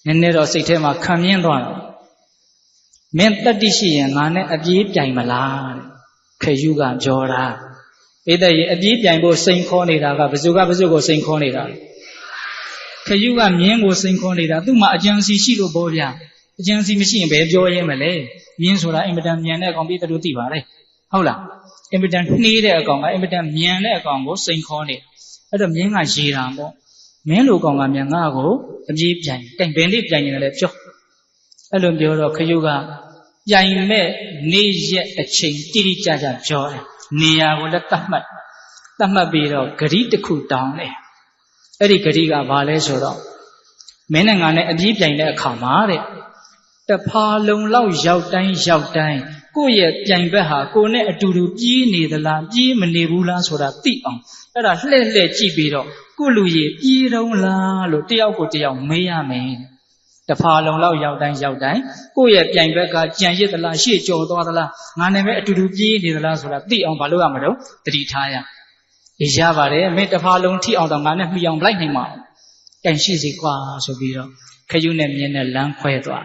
B: နည်းနည်းတော့စိတ်ထဲမှာခံမြင်သွားတယ်မင်းတတ္တိရှိရင်ငါနဲ့အပြေးပြိုင်မလားတဲ့ခရုကပြောတာဧတရေအပြေးပြိုင်ဖို့စိန်ခေါ်နေတာကဘယ်သူကိုစိန်ခေါ်နေတာလဲခရုကမြင်းကိုစိန်ခေါ်နေတာသူ့မှာအကြံစီရှိလို့ဘောဗျာအကြံစီမရှိရင်ဘယ်ပြောရဲမလဲမြင်းဆိုတာအင်မတန်မြန်တဲ့အကောင်ပြီးတူသိပါလေဟုတ်လားအင်မတန်နှေးတဲ့အကောင်ကအင်မတန်မြန်တဲ့အကောင်ကိုစိန်ခေါ်နေအဲ့တော့မြင်းကရေတာပေါ့မင်းလိုကောင်ကမြန်ငါ့ကိုအပြေးပြိုင်တိုင်ဘယ်လေးပြိုင်နေတယ်လဲပြောအဲ့လိုပြောတော့ခရုကပြိုင်မဲ့နေရက်အချိန်တိတိကျကျပြောတယ်နေရာကိုလည်းတတ်မှတ်ပြီးတော့ဂရိတစ်ခုတောင်းတယ်အဲ့ဒီဂရိကဘာလဲဆိုတော့မင်းနဲ့ငါနဲ့အပြေးပြိုင်တဲ့အခါမှာတဲ့တဖာလုံလောက်ရောက်တိုင်းကိုယ့်ရဲ့ပြိုင်ဘက်ဟာကိုယ်နဲ့အတူတူပြေးနေသလားပြေးမနေဘူးလားဆိုတာသိအောင်အဲ့ဒါလှည့်ကြည့်ပြီးတော့ကိုလူကြီးပြေးတော့လားလို့တယောက်ကိုတယောက်မေးရမယ်တဖာလုံလောက်ရောက်တိုင်းကိုယ့်ရဲ့ပြိုင်ဘက်ကကြံရစ်သလားရှေ့ကျော်သွားသလားငါနဲ့ပဲအတူတူပြေးနေသလားဆိုတာသိအောင်မလုပ်ရမလို့တတိထားရရပါတယ်မင်းတဖာလုံထိအောင်တော့ငါနဲ့မှီအောင်လိုက်နိုင်မှာတိုင်ရှိစီကွာဆိုပြီးတော့ခရုနဲ့မြင်းနဲ့လမ်းခွဲသွား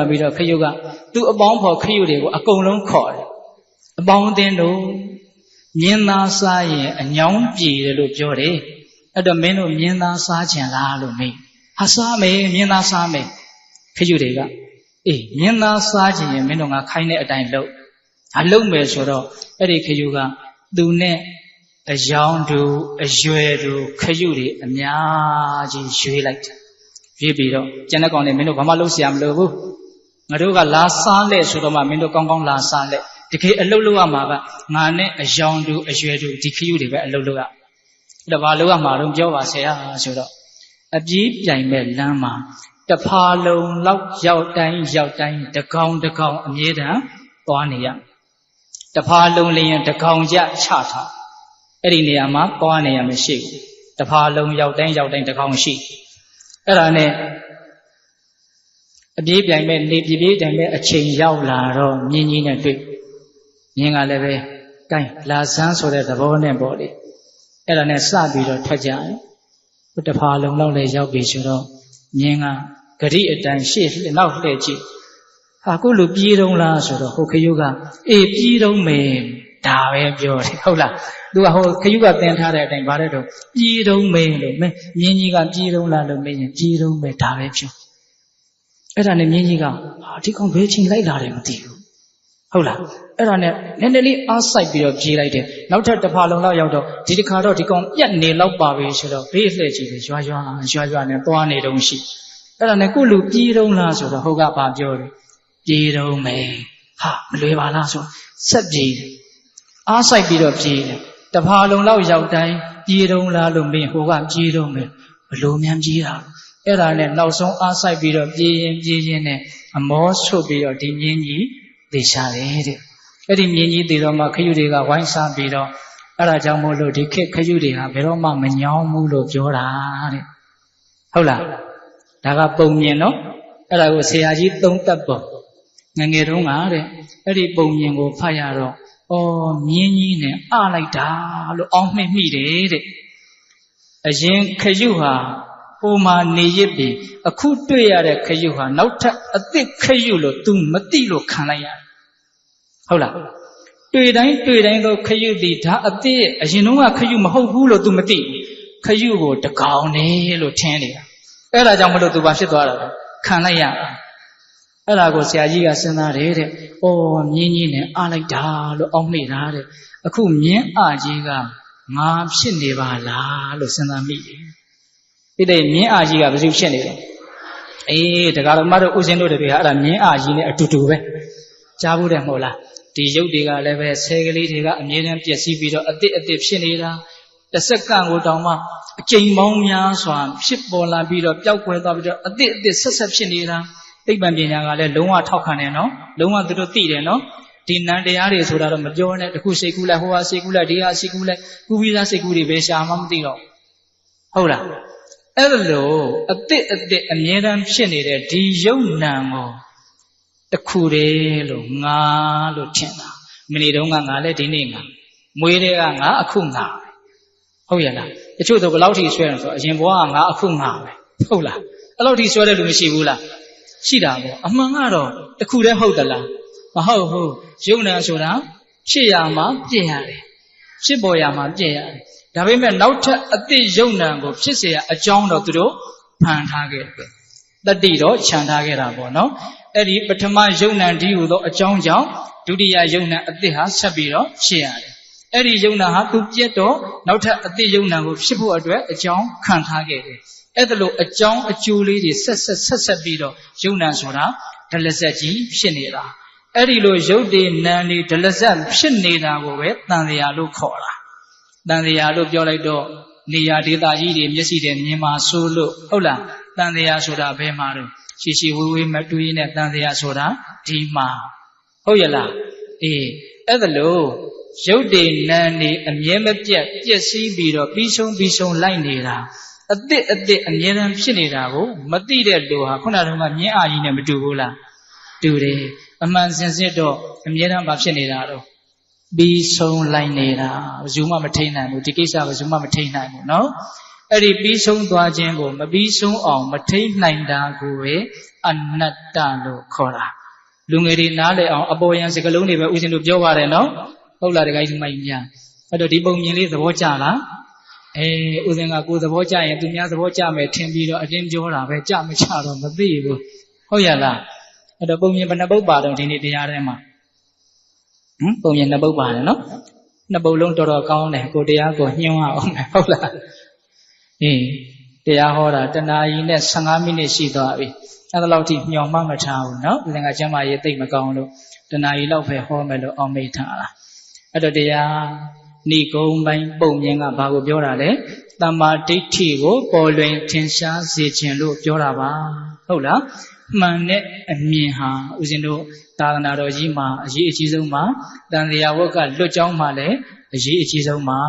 B: ပြီးတော့ခရုကသူ့အပေါင်းဖော်ခရုတွေကိုအကုန်လုံးခေါ်တယ်အပေါင်းအသင်းတို့မြင်းသားစားရင်အညောင်းပြေတယ်လို့ပြောတယ်အဲ့တော့မင်းတို့မြင်းသားစားချင်လားလို့မေးဟာစားမယ်မြင်းသားစားမယ်ခရုတွေကအေးမြင်းသားစားချင်ရင်မင်းတို့ငါခိုင်းတဲ့အတိုင်းလုပ်မယ်ဆိုတော့အဲ့ဒီခရုကသူနဲ့အယောင်တို့အရွယ်တို့ခရုတွေအများကြီးရွေးလိုက်တယ်ရွေးပြီးတော့ကျန်တဲ့ကောင်တွေမင်းတို့ဘာမှလုပ်เสียမလို့ဘူးငါတို့ကလာစားလက်ဆိုတော့မှမင်းတို့ကောင်းကောင်းလာစားလက်တကယ်အလုပ်လုပ်ရမှာကငါနဲ့အယောင်တို့အရွယ်တို့ဒီခရုတွေပဲအလုပ်လုပ်ရအဲ့တော့ဘာလုပ်ရမှာတော့ပြောပါဆရာဆိုတော့အပြေးပြိုင်မဲ့လမ်းမှာတဖာလုံလောက်ရောက်တိုင်းတကောင်အမြဲတမ်းသွားနေရတဖာလုံလျင်တကောင်ကြချထားအဲ့ဒီနေရာမှာသွားနေရမရှိဘူးတဖာလုံရောက်တိုင်းတကောင်ရှိအဲ့ဒါနဲ့အပြေးပြိုင်မဲ့နေပြေးတိုင်မဲ့အချိန်ရောက်လာတော့မြင်းကြီးနဲ့တွေ့မြင်းကလည်းပဲကိုင်းလာစမ်းဆိုတဲ့သဘောနဲ့ပေါ့လေအဲ့ဒါနဲ့စပြီးတော့ထွက်ကြတယ်တဖာလုံလောက်လည်းရောက်ပြီဆိုတော့မြင်းကဂရိအတိုင်းရှေ့နောက်လှည့်ကြည့်ဟာကိုလူပြေးတော့လားဆိုတော့ဟိုခရုကအေးပြေးတော့မယ်ဒါပဲပြောတယ်ဟုတ်လားသူကဟိုခရုကသင်ထားတဲ့အတိုင်းဗါတဲ့တော့ပြေးတော့မယ်လို့မင်းမြင်းကြီးကပြေးတော့လားလို့မေးရင်ပြေးတော့မယ်ဒါပဲပြောအဲ့ဒါနဲ့မြင်းကြီးကဟာဒီကောင်ဘယ်ချိန်လိုက်လာတယ်မသိဘူးဟုတ်လားအဲ့ဒါနဲ့နည်းနည်းလေးအားစိုက်ပြီးတော့ပြေးလိုက်တယ်နောက်ထပ်တစ်ဖာလုံလောက်ရောက်တော့ဒီတစ်ခါတော့ဒီကောင်ပြက်နေလောက်ပါပြီဆိုတော့ဘေးလှည့်ကြည့်တယ်ရွာနဲ့သွားနေတုံးရှိအဲ့ဒါနဲ့ကိုလူပြေးတော့လားဆိုတော့ဟုတ်ကပါပြောတယ်ပြေးတော့မယ်ဟာမလွယ်ပါလားဆိုဆက်ပြေးတယ်အားစိုက်ပြီးတော့ပြေးတယ်တဖာလုံလောက်ရောက်တိုင်းပြေးတော့လားလို့မင်းဟိုကပြေးတော့မယ်ဘလို့မြန်ပြေးတာအဲ့ဒါနဲ့နောက်ဆုံးအားစိုက်ပြီးတော့ပြေးရင်နဲ့အမောဆုပ်ပြီးတော့ဒီမြင်းကြီးသေချာတယ်တဲ့အဲ့ဒီမြင်းကြီးသေတော့မှခရုတွေကဝိုင်းစားပြီးတော့အဲ့ဒါကြောင့်မို့လို့ဒီခေတ်ခရုတွေဟာဘယ်တော့မှမညောင်းဘူးလို့ပြောတာတဲ့ဟုတ်လားဒါကပုံမြင်နော် အဲ့ဒါကိုဆရာကြီးသုံးသပ်ပေါ့ငငယ်တုန်းကတဲ့အဲ့ဒီပုံမြင်ကိုဖတ်ရတော့မြင်းကြီးနဲ့အလိုက်တာလို့အောင်းမှမိတယ်တဲ့အရင်ခရုဟာဟိုမှာနေရစ်ပြီအခုတွေ့ရတဲ့ခရုဟာနောက်ထပ်အသစ်ခရုလို့ तू မသိလို့ခံလိုက်ရတယ်ဟုတ်လားတွေ့တိုင်းတော့ခရုသည်ဒါအသစ်အရင်တုန်းကခရုမဟုတ်ဘူးလို့ तू မသိခရုကိုတကောင်နေလို့ထင်နေတာအဲ့ဒါကြောင့်မလို့ तू ဘာဖြစ်သွားတာလဲခံလိုက်ရတာအဲ့ဒါကိုဆရာကြီးကစဉ်းစားတယ်တဲ့မြင်းကြီးနဲ့အလိုက်တာလို့အောင်းမိတာတဲ့အခုမြင်းအကြီးကငါဖြစ်နေပါလားလို့စဉ်းစားမိတယ်ဒီတဲ့မြင်းအကြီးကဘယ်သူဖြစ်နေလဲတရားတော်မတို့ဥစဉ်တို့တွေကအဲ့ဒါမြင်းအကြီးနဲ့အတူတူပဲကြားဘူးတယ်မဟုတ်လားဒီရုပ်တွေကလည်းပဲဆဲကလေးတွေကအမြဲတမ်းပျက်စီးပြီးတော့အစ်ဖြစ်နေတာတစ်စက္ကန့်ကိုတောင်မှအကျိန်ပေါင်းများစွာဖြစ်ပေါ်လာပြီးတော့ပျောက်ကွယ်သွားပြီးတော့အစ်ဆက်ဖြစ်နေတာသိပ္ပံပညာကလည်းလုံးဝထောက်ခံတယ်နော်လုံးဝသူတို့သိတယ်နော်ဒီနံတရားတွေဆိုတာတော့မပြောနဲ့တခုစိတ်ကူးလိုက်ဟိုဟာစိတ်ကူးလိုက်ဒီဟာစိတ်ကူးလိုက်ကူပြီးသားစိတ်ကူးတွေပဲရှာမှမသိတော့ဟုတ်လားအဲ့လိုအစ်အမြဲတမ်းဖြစ်နေတဲ့ဒီယုံနံကိုတခုတည်းလို့ငါလို့ထင်တာမနေ့တုန်းကငါလည်းဒီနေ့ငါမွေးတဲ့ကငါအခုငါဟုတ်ရဲ့လားတချို့ဆိုဘယ်လောက်ထိဆွဲတယ်ဆိုအရင်ဘဝကငါအခုငါပဲဟုတ်လားအဲ့လောက်ထိဆွဲတဲ့လူမရှိဘူးလားရှိတာပေါ့အမှန်ကတော့တခုတည်းဟုတ်သလားမဟုတ်ဘူးယုံနာဆိုတာဖြစ်ရမှာပြည့်ရတယ်ဖြစ်ပေါ်ရမှာပြည့်ရတယ်ဒါပေမဲ့နောက်ထပ်အသစ်ယုံနာကိုဖြစ်เสียအကြောင်းတော့သူတို့ဖန်ထားခဲ့တယ်တတိတော့ခြံထားခဲ့တာပေါ့နော်အဲ့ဒီပထမယုံနာဒီဟူသောအကြောင်းကြောင့်ဒုတိယယုံနာအသစ်ဟာဆက်ပြီးတော့ဖြစ်ရတယ်အဲ့ဒီယုံနာဟာသူပြတ်တော့နောက်ထပ်အသစ်ယုံနာကိုဖြစ်ဖို့အတွက်အကြောင်းခံထားခဲ့တယ်အဲ့ဒါလို့အကြောင်းအကျိုးလေးတွေဆက်ပြီးတော့ယုံနာဆိုတာဒလဇက်ကြီးဖြစ်နေတာအဲ့ဒီလိုယုတ်တွေနာနေဒလဇက်ဖြစ်နေတာကိုပဲတန်တရားလို့ခေါ်တာတန်တရားလို့ပြောလိုက်တော့နေရာဒေသကြီးတွေမျက်စိတွေမြင်မှာဆိုလို့ဟုတ်လားတန်တရားဆိုတာဘယ်မှာတော့ရှိဝေးမတွေးနဲ့တန်တရားဆိုတာဒီမှာဟုတ်ရလားအဲ့ဒါလို့ရုပ်တည်နာနေအမြဲမပြတ်ပျက်စီးပြီးတော့ပြီးဆုံးလိုက်နေတာအစ်အမြဲတမ်းဖြစ်နေတာကိုမသိတဲ့လူဟာခုနကမြင်းအာကြီးနဲ့မတူဘူးလားတူတယ်အမှန်စင်စစ်တော့အမြဲတမ်းမဖြစ်နေတာတော့ပြီးဆုံးလိုက်နေတာဘယ်သူမှမထိန်နိုင်ဘူးဒီကိစ္စဘယ်သူမှမထိန်နိုင်ဘူးနော်အဲ့ဒီပြီးဆုံးသွားခြင်းကိုမပြီးဆုံးအောင်မထိန်နိုင်တာကိုပဲအနတ္တလို့ခေါ်တာလူငယ်တွေနားလည်အောင်အပေါ်ယံစကလုံးတွေပဲဥစဉ်တို့ပြောပါတယ်နော်ဟုတ်လားတခါကြီးမိုက်များအဲ့တော့ဒီပုံမြင်လေးသဘောကျလားဥစဉ်ကကိုယ်သဘောကျရင်သူများသဘောကျမယ်ထင်ပြီးတော့အတင်းပြောတာပဲကြမချတော့မသိဘူးဟုတ်ရလားအဲ့တော့ပုံမြင်ဘယ်နှပုဒ်ပါတော့ဒီနေ့တရားထဲမှာပုံမြင်နှစ်ပုဒ်ပါတယ်နော်နှစ်ပုဒ်လုံးတော်တော်ကောင်းတယ်ကိုတရားကိုညှိုးအောင်မယ်ဟုတ်လားတရားဟောတာတနာရီနဲ့15မိနစ်ရှိသွားပြီအဲ့ဒါလောက်ထိညှော်မှမထားဘူးနော်ဥစဉ်ကကျမ်းမာရေးသိမ့်မကောင်းလို့တနာရီလောက်ပဲဟောမယ်လို့အောင်မေ့ထားတာအဲ့တော့တရားဏိကုံပိုင်းပုံမြင်ကဘာကိုပြောတာလဲတမ္မာဒိဋ္ဌိကိုပေါ်လွင်ထင်ရှားစေခြင်းလို့ပြောတာပါဟုတ်လားမှန်တဲ့အမြင်ဟာဦးဇင်းတို့သာသနာတော်ကြီးမှာအရေးအကြီးဆုံးမှာတန်တရားဝတ်ကလွတ်ကြောင်းမှာလည်းအရေးအကြီးဆုံးမှာ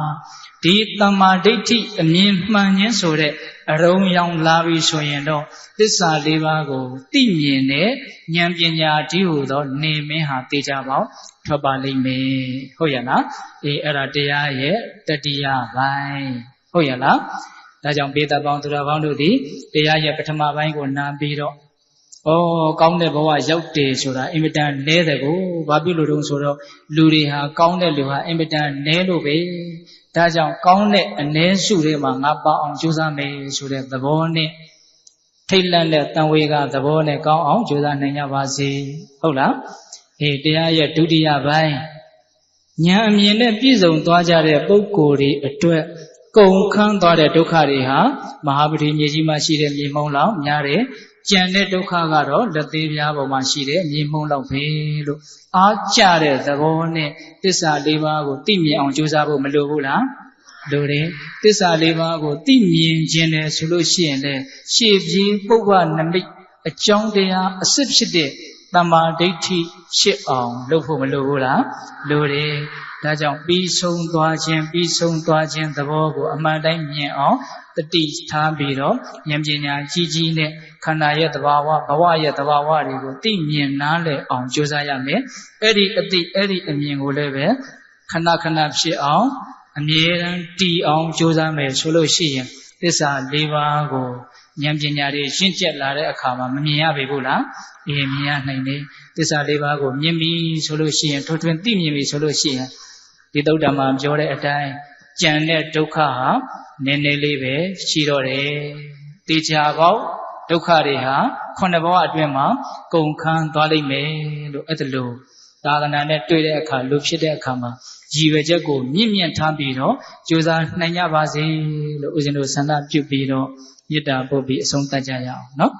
B: ဒီတမ္မာဒိဋ္ဌိအမြင်မှန်ခြင်းဆိုတဲ့အရုံရောင်လာပြီဆိုရင်တော့သစ္စာလေးပါးကိုသိမြင်တဲ့ဉာဏ်ပညာဒီဟုသောနေမင်းဟာသိကြပါဦးထွက်ပါလိမ့်မယ်ဟုတ်ရလားအဲ့ဒါတရားရဲ့တတိယပိုင်းဟုတ်ရလားဒါကြောင့်ပေတပေါင်းသူတော်ပေါင်းတို့သည်တရားရဲ့ပထမပိုင်းကိုနားပြီးတော့ကောင်းတဲ့ဘဝရောက်တယ်ဆိုတာအင်မတန်နဲတယ်ကိုဘာဖြစ်လို့တုံးဆိုတော့လူတွေဟာကောင်းတဲ့လူဟာအင်မတန်နဲလို့ပဲဒါကြောင့်ကောင်းတဲ့အ ਨੇ စုတွေမှာငါပါအောင်ကြိုးစားမယ်ဆိုတဲ့သဘောနဲ့ထိတ်လန့်တဲ့တန်ဝေကသဘောနဲ့ကောင်းအောင်ကြိုးစားနိုင်ကြပါစေဟုတ်လားတရားရဲ့ဒုတိယပိုင်းဉာဏ်အမြင်နဲ့ပြည့်စုံသွားကြတဲ့ပုဂ္ဂိုလ်တွေအတွက်ကုန်ခန်းသွားတဲ့ဒုက္ခတွေဟာမဟာပတိမြေကြီးမှာရှိတဲ့မြေမှုံးလောက်များတယ်ကြံတဲ့ဒုက္ခကတော့လက်သေးပြားပေါ်မှာရှိတဲ့မြေမှုံးလောက်ပဲလို့အားကျတဲ့သဘောနဲ့သစ္စာလေးပါးကိုသိမြင်အောင်ကြိုးစားဖို့မလိုဘူးလားလိုတယ်သစ္စာလေးပါးကိုသိမြင်ခြင်းနဲ့ဆိုလို့ရှိရင်လည်းရှေ့ပြေးပုဗ္ဗနမိတ်အကြောင်းတရားအစစ်ဖြစ်တဲ့ တမ္မာဒိဋ္ဌိရှိအောင်လုပ်ဖို့မလိုဘူးလားလိုတယ်ဒါကြောင့်ပြီးဆုံးသွားခြင်းသဘောကိုအမှန်တိုင်းမြင်အောင်တတိထားပြီးတော့ဉာဏ်ပညာကြီးကြီးနဲ့ခန္ဓာရဲ့သဘာဝဘဝရဲ့သဘာဝတွေကိုသိမြင်နားလည်အောင်ကြိုးစားရမယ်အဲ့ဒီအသိအဲ့ဒီအမြင်ကိုလည်းပဲခဏခဏဖြစ်အောင်အမြဲတမ်းတည်အောင်ကြိုးစားမယ်ဆိုလို့ရှိရင်သစ္စာ၄ပါးကိုဉာဏ်ပညာတွေရှင်းကျက်လာတဲ့အခါမှာမမြင်ရပေဘူးလားအေးမြင်ရနိုင်တယ်သစ္စာ၄ပါးကိုမြင်ပြီဆိုလို့ရှိရင်ထိုးထွင်းသိမြင်ပြီဆိုလို့ရှိရင်ဒီသုတ္တမှာပြောတဲ့အတိုင်းကြံတဲ့ဒုက္ခဟာနည်းနည်းလေးပဲရှိတော့တယ်တေချာပေါက်ဒုက္ခတွေဟာခုနှစ်ဘဝအတွင်းမှာကုန်ခန်းသွားလိမ့်မယ်လို့အဲ့ဒါလို့သာသနာနဲ့တွေ့တဲ့အခါလူဖြစ်တဲ့အခါမှာရည်ရွယ်ချက်ကိုမြင့်မြတ်ထားပြီးတော့ကြိုးစားနိုင်ကြပါစေလို့ဦးဇင်းတို့ဆန္ဒပြုပြီးတော့မေတ္တာပို့ပြီးအဆုံးသတ်ကြရအောင်နော်